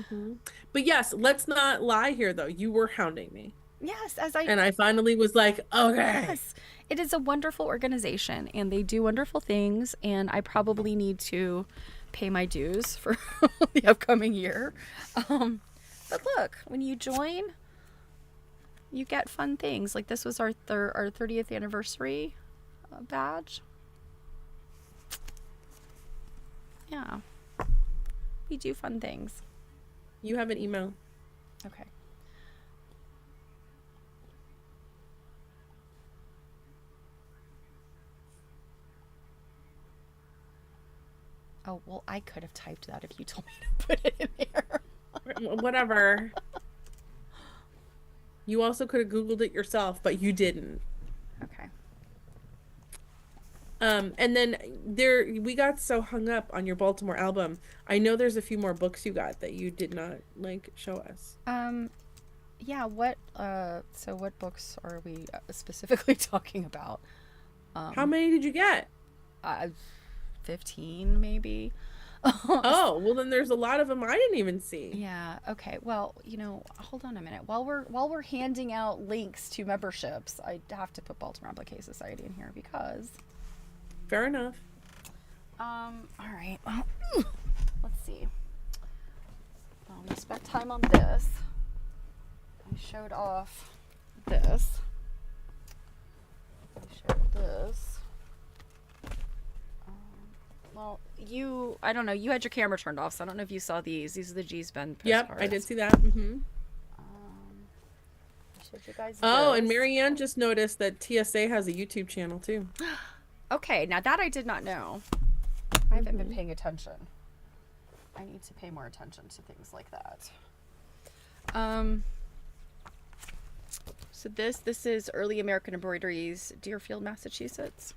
Hmm. But yes, let's not lie here though. You were hounding me. Yes, as I And I finally was like, okay. yes, it is a wonderful organization and they do wonderful things. And I probably need to pay my dues for the upcoming year. Um, but look, when you join, you get fun things. Like this was our 30th anniversary badge. Yeah, we do fun things. You have an email. Okay. Oh, well, I could have typed that if you told me to put it in there. Whatever. You also could have Googled it yourself, but you didn't. Okay. And then we got so hung up on your Baltimore album. I know there's a few more books you got that you did not like show us. Um, yeah, so what books are we specifically talking about? How Um, many did you get? uh, 15 maybe. Oh, well then there's a lot of them I didn't even see. Yeah, okay. Well, hold on a minute. While we're handing out links to memberships, I have to put Baltimore Applique Society in here because Fair enough. all right. Well, let's see. Well, we spent time on this. I showed off this. I showed this. Well, I don't know, you had your camera turned off, so I don't know if you saw these. These are the G's Ben Yep, I did postcards. see that. Hmm. Um, I showed you guys Oh, and this. Marianne just noticed that TSA has a YouTube channel too. Okay, now that I did not know. I haven't been Hmm. paying attention. I need to pay more attention to things like that. Um, so this is Early American Embroideries, Deerfield, Massachusetts.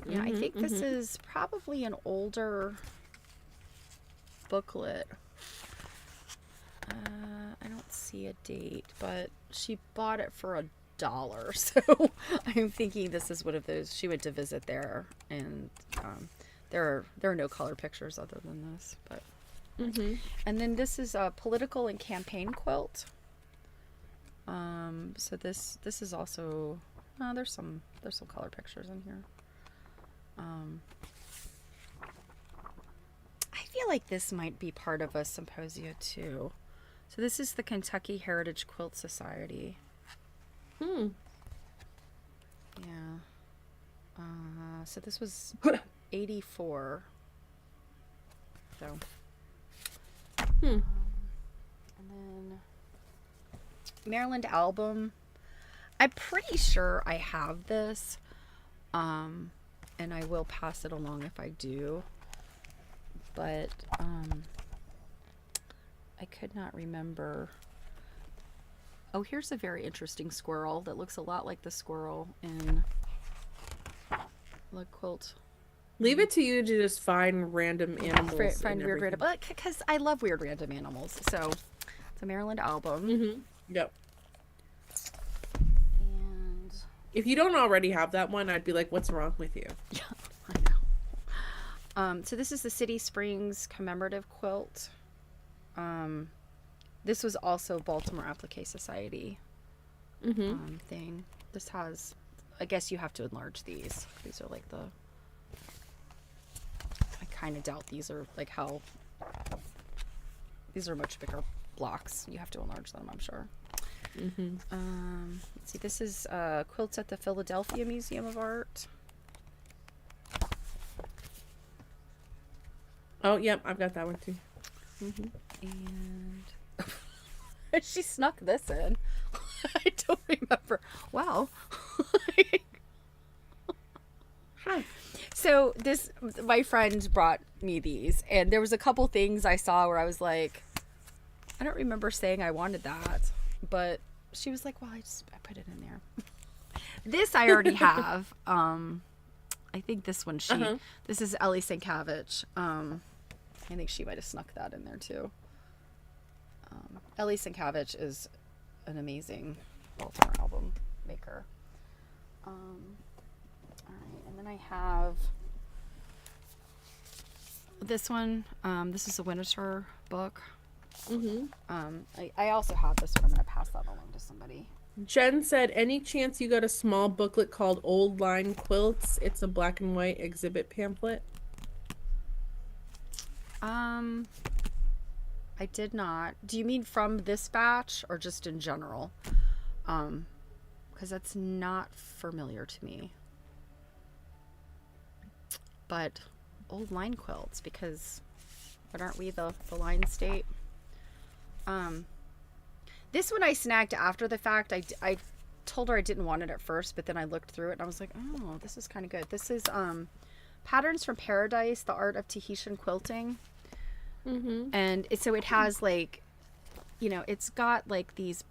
Yeah, I think this Hmm. is probably an older booklet. I don't see a date, but she bought it for $1. So I'm thinking this is one of those. She went to visit there, and there are no color pictures other than this. But Hmm. and then this is a political and campaign quilt. So this is also there's some color pictures in here. Um, feel like this might be part of a symposia too. So this is the Kentucky Heritage Quilt Society. Hmm. Yeah. So this was 84. So. Hmm. And then Maryland album. I'm pretty sure I have this. And I will pass it along if I do. But I could not remember. Oh, here's a very interesting squirrel that looks a lot like the squirrel in the quilt. Leave it to you to just find random animals Find and weird random, everything. because I love weird random animals. So it's a Maryland album. Mm-hmm. Yep. And If you don't already have that one, I'd be like, what's wrong with you? yeah, I know. So this is the City Springs commemorative quilt. This was also Baltimore Applique Society thing. This has, I guess you have to enlarge these. These are like the, I kind of doubt these are like how, these are much bigger blocks. You have to enlarge them, I'm sure. Let's see, this is quilts at the Philadelphia Museum of Art. Oh, yep, I've got that one too. And she snuck this in. I don't remember. Wow. Hi. So this, my friend brought me these, and there was a couple things I saw where I was like, I don't remember saying I wanted that, but she was like, well, I put it in there. This I already have. I think this one this is Ellie Sienkiewicz. I think she might have snuck that in there too. Ellie Sienkiewicz is an amazing Baltimore album maker. All right, and then I have this one. This is a Winterthur book. I also have this one. I'm going to pass that along to somebody. Jen said, any chance you got a small booklet called Old Line Quilts? It's a black and white exhibit pamphlet. I did not. Do you mean from this batch or just in general? Because that's not familiar to me. But old line quilts, because but aren't we the line state? This one I snagged after the fact. I told her I didn't want it at first, but then I looked through it and I was like, oh, this is kind of good. This is Patterns from Paradise, the Art of Tahitian Quilting. And so it has like, you know, it's got like these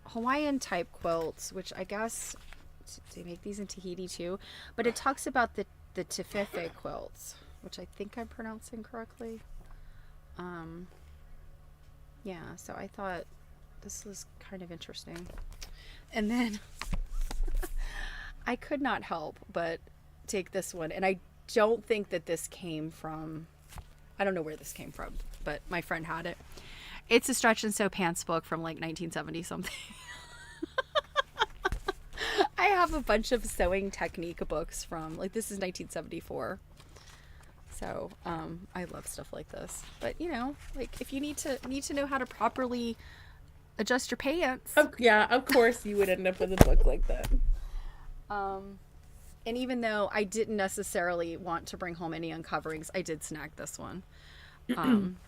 Hawaiian type quilts, which I guess they make these in Tahiti too, but it talks about the Tefefe quilts, which I think I'm pronouncing correctly. Yeah, so I thought this was kind of interesting. And then I could not help but take this one, and I don't think that this came from, I don't know where this came from, but my friend had it. It's a Stretch and Sew Pants book from like 1970 something. I have a bunch of sewing technique books from, like, this is 1974. So I love stuff like this. But you know, like if you need to know how to properly adjust your pants. Oh, yeah, of course you would end up with a book like that. And even though I didn't necessarily want to bring home any uncoverings, I did snag this one. One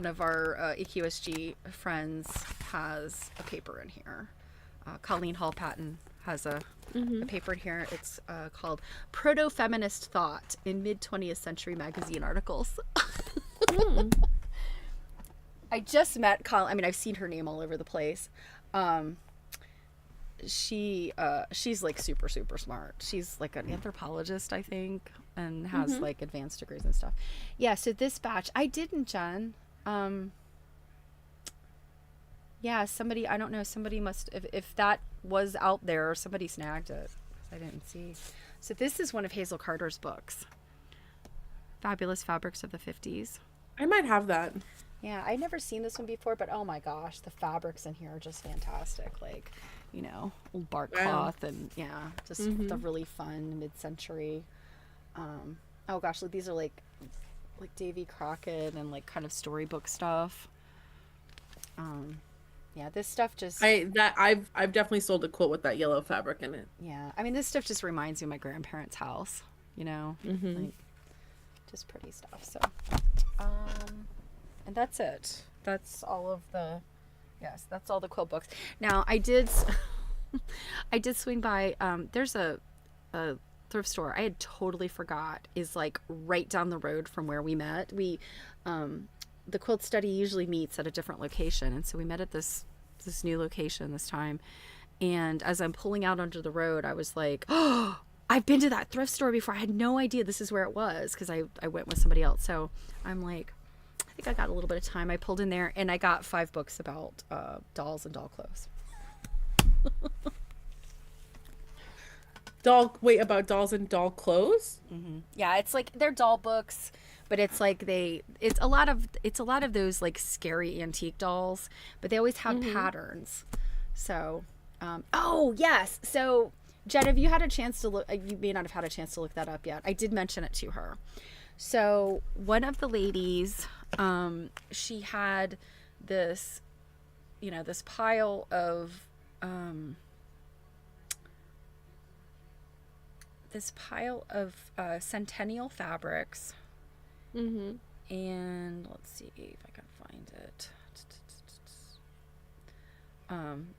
of our EQSG friends has a paper in here. Colleen Hall Patton has a paper in here. It's called Proto-Feminist Thought in Mid-20th Century Magazine Articles. I just met Colleen. I mean, I've seen her name all over the place. She's like super smart. She's like an anthropologist, I think, and has like advanced degrees and stuff. Yeah, so this batch I didn't, Jen. Yeah, somebody, I don't know, somebody must, if that was out there, somebody snagged it. I didn't see. So this is one of Hazel Carter's books. Fabulous Fabrics of the 50s. I might have that. Yeah, I'd never seen this one before, but oh my gosh, the fabrics in here are just fantastic. Like, you know, old bark cloth and yeah, just the really fun mid-century. Oh gosh, these are like Davy Crockett and like kind of storybook stuff. Um, yeah, this stuff just I've definitely sold a quilt with that yellow fabric in it. yeah. I mean, this stuff just reminds me of my grandparents' house. You know, Hmm. like just pretty stuff. So, and that's it. That's all of the yes. That's all the quilt books. Now I did I did swing by. There's a thrift store I had totally forgot is like right down the road from where we met. The quilt study usually meets at a different location, and so we met at this new location this time. And as I'm pulling out onto the road, I was like, "Oh, I've been to that thrift store before. I had no idea this is where it was because I went with somebody else." So I'm like, I think I got a little bit of time. I pulled in there and I got 5 books about dolls and doll clothes. Wait, about dolls and doll clothes? Yeah, it's like they're doll books, but it's like it's a lot of those like scary antique dolls, but they always have Hmm. patterns. So, oh yes. So, Jen, have you had a chance to look? You may not have had a chance to look that up yet. I did mention it to her. So one of the ladies, she had this, this pile of centennial fabrics. Hmm. And let's see if I can find it.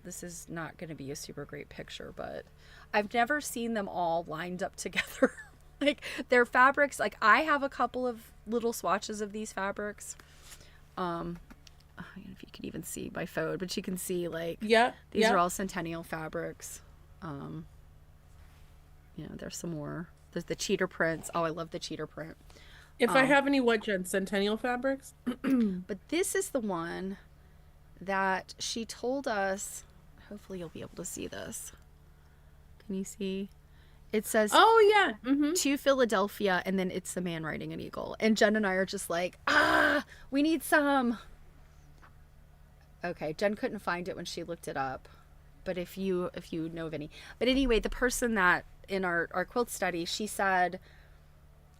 This is not going to be a super great picture, but I've never seen them all lined up together. Like their fabrics, like I have a couple of little swatches of these fabrics. I don't know if you can even see my phone, but you can see like Yeah, these are yeah. all centennial fabrics. Um, there's some more. There's the cheater prints. Oh, I love the cheater print. If I Um, have any what, Jen? Centennial fabrics? but this is the one that she told us. Hopefully, you'll be able to see this. Can you see? It says Oh yeah. Hmm. to Philadelphia, and then it's the man riding an eagle. And Jen and I are just like, we need some. Okay, Jen couldn't find it when she looked it up, but if you know of any, but anyway, the person that in our quilt study, she said,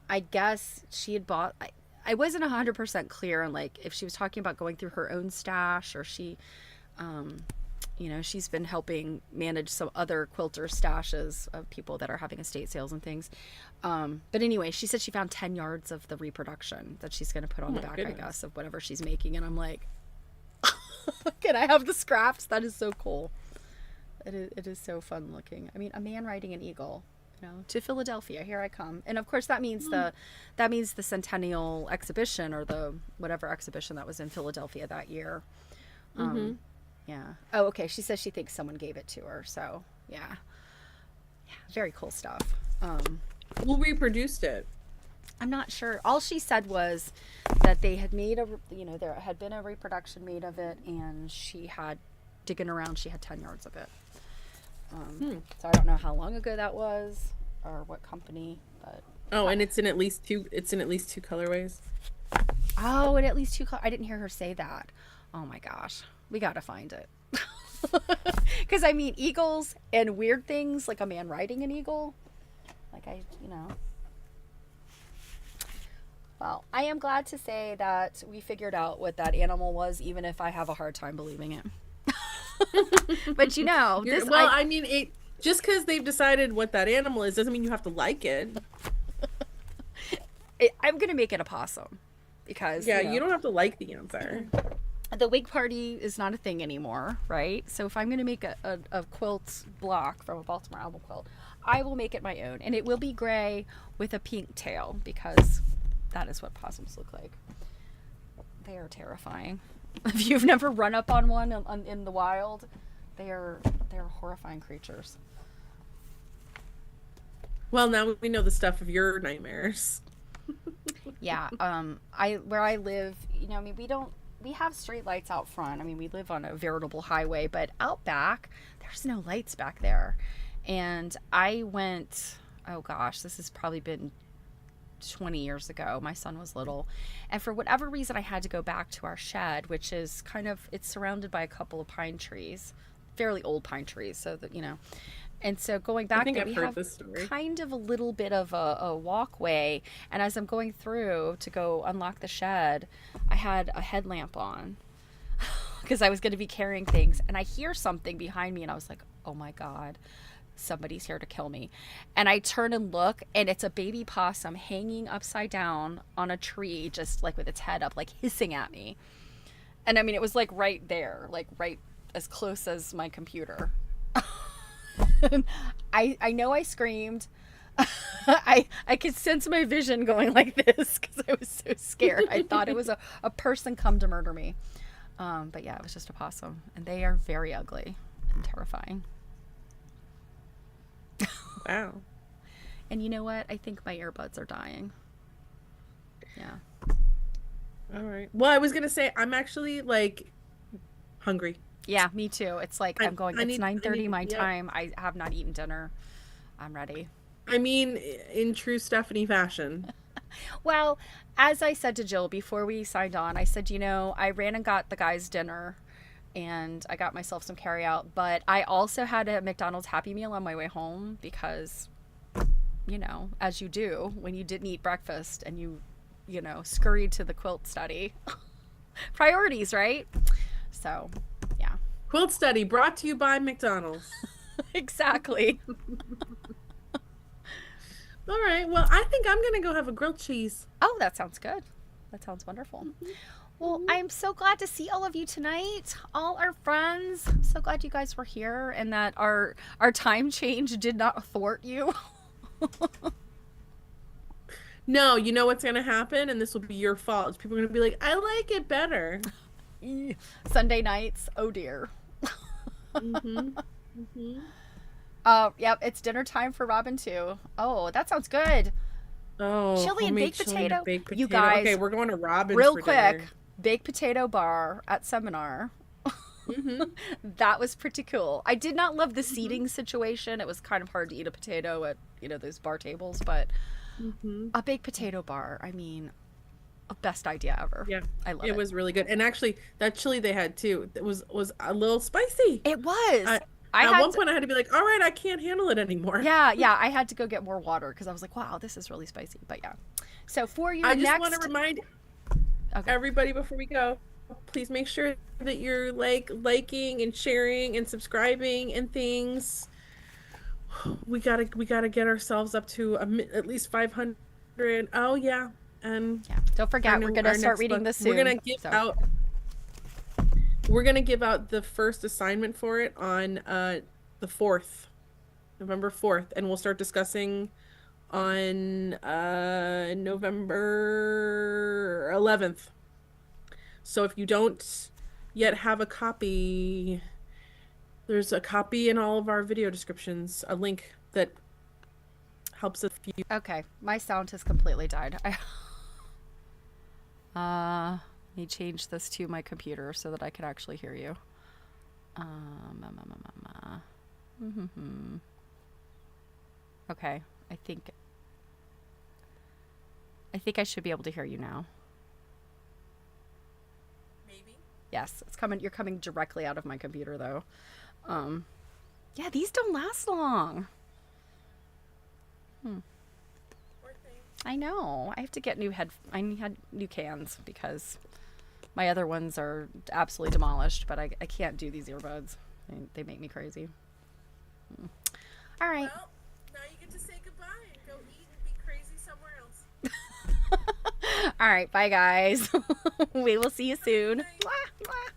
I guess she had bought. I wasn't 100% clear on like if she was talking about going through her own stash or she, she's been helping manage some other quilter stashes of people that are having estate sales and things. But anyway, she said she found 10 yards of the reproduction that she's going to put Oh on the my back, I goodness. guess, of whatever she's making. And I'm like, can I have the scraps? That is so cool. It is so fun looking. I mean, a man riding an eagle, to Philadelphia. Here I come. And of course, that means the Centennial Exhibition or the whatever exhibition that was in Philadelphia that year. Mm-hmm. Yeah. Oh, okay. She says she thinks someone gave it to her. So yeah, very cool stuff. Who reproduced it? I'm not sure. All she said was that they had made there had been a reproduction made of it, and she had digging around. She had 10 yards of it. So I don't know how long ago that was or what company, but Oh, and it's in at least two. It's in at least two colorways. oh, and at least two. I didn't hear her say that. Oh my gosh, we gotta find it. Because I mean, eagles and weird things like a man riding an eagle. Like Well, I am glad to say that we figured out what that animal was, even if I have a hard time believing it. But Well, I mean, it just because they've decided what that animal is doesn't mean you have to like it. I'm gonna make it a possum because Yeah, you don't have to like the answer. the wig party is not a thing anymore, right? So if I'm gonna make a quilt block from a Baltimore album quilt, I will make it my own, and it will be gray with a pink tail because that is what possums look like. They are terrifying. If you've never run up on one in the wild, they're horrifying creatures. Well, now we know the stuff of your nightmares. Yeah. I where I live, I mean, we have street lights out front. I mean, we live on a veritable highway, but out back, there's no lights back there. And I went, oh gosh, this has probably been 20 years ago. My son was little, and for whatever reason I had to go back to our shed, which is it's surrounded by a couple of pine trees, fairly old pine trees, so that And so going I back think there, I've we heard have this story. kind of a little bit of a walkway. And as I'm going through to go unlock the shed, I had a headlamp on because I was going to be carrying things. And I hear something behind me, and I was like, oh my God, somebody's here to kill me. And I turn and look, and it's a baby possum hanging upside down on a tree, just like with its head up, like hissing at me. And I mean, it was like right there, like right as close as my computer. I know I screamed. I could sense my vision going like this because I was so scared. I thought it was a person come to murder me. But yeah, it was just a possum, and they are very ugly and terrifying. Wow. And you know what? I think my earbuds are dying. Yeah. All right. Well, I was gonna say I'm actually like hungry. Yeah, me too. It's like I'm going. It's I 9:30 need, my yep. time. I have not eaten dinner. I'm ready. I mean, in true Stephanie fashion. Well, as I said to Jill before we signed on, I said, I ran and got the guys dinner and I got myself some carry out, but I also had a McDonald's Happy Meal on my way home because, as you do when you didn't eat breakfast and you scurried to the quilt study. Priorities, right? So, yeah. Quilt study brought to you by McDonald's. Exactly. All right. Well, I think I'm gonna go have a grilled cheese. Oh, that sounds good. That sounds wonderful. Well, Mhm. I'm so glad to see all of you tonight, all our friends. I'm so glad you guys were here and that our time change did not thwart you. No, you know what's gonna happen, and this will be your fault. People are gonna be like, "I like it better." Sunday nights, oh dear. Mm-hmm. Mm-hmm. Yep, it's dinner time for Robin too. Oh, that sounds good. Oh, Chili and homemade baked chili and a potato. baked You potato. Okay, guys, we're going to Robin's real for quick, dinner. baked potato bar at seminar. Mm-hmm. That was pretty cool. I did not love the Mm-hmm. seating situation. It was kind of hard to eat a potato at, those bar tables, but Mm-hmm. a baked potato bar, I mean, a best idea ever. Yeah, I love it it. was really good. And actually, that chili they had too, it was a little spicy. It was. I, I at had one to, point, I had to be like, "All right, I can't handle it anymore." yeah, yeah, I had to go get more water because I was like, wow, this is really spicy. But yeah. So for your I just want to next. remind Okay. everybody before we go, please make sure that you're liking and sharing and subscribing and things. We gotta get ourselves up to at least 500. Oh yeah, and Yeah. Don't forget, we're going to our start next reading book, this we're soon. gonna give So, out we're gonna give out the first assignment for it on the 4th, November 4th, and we'll start discussing on November 11th. So if you don't yet have a copy, there's a copy in all of our video descriptions, a link that helps if you. okay. My sound has completely died. Let me change this to my computer so that I can actually hear you. Um, um, um, Okay. I think I should be able to hear you now. Maybe. Yes, it's coming. You're coming directly out of my computer, though. Um, yeah, these don't last long. Poor thing. I know. I have to get I need new cans because my other ones are absolutely demolished. But I can't do these earbuds. They make me crazy. All right. Well, now you get to say goodbye and go eat and be crazy somewhere else. All right. Bye, guys. We will see you soon. Bye. Mwah, mwah.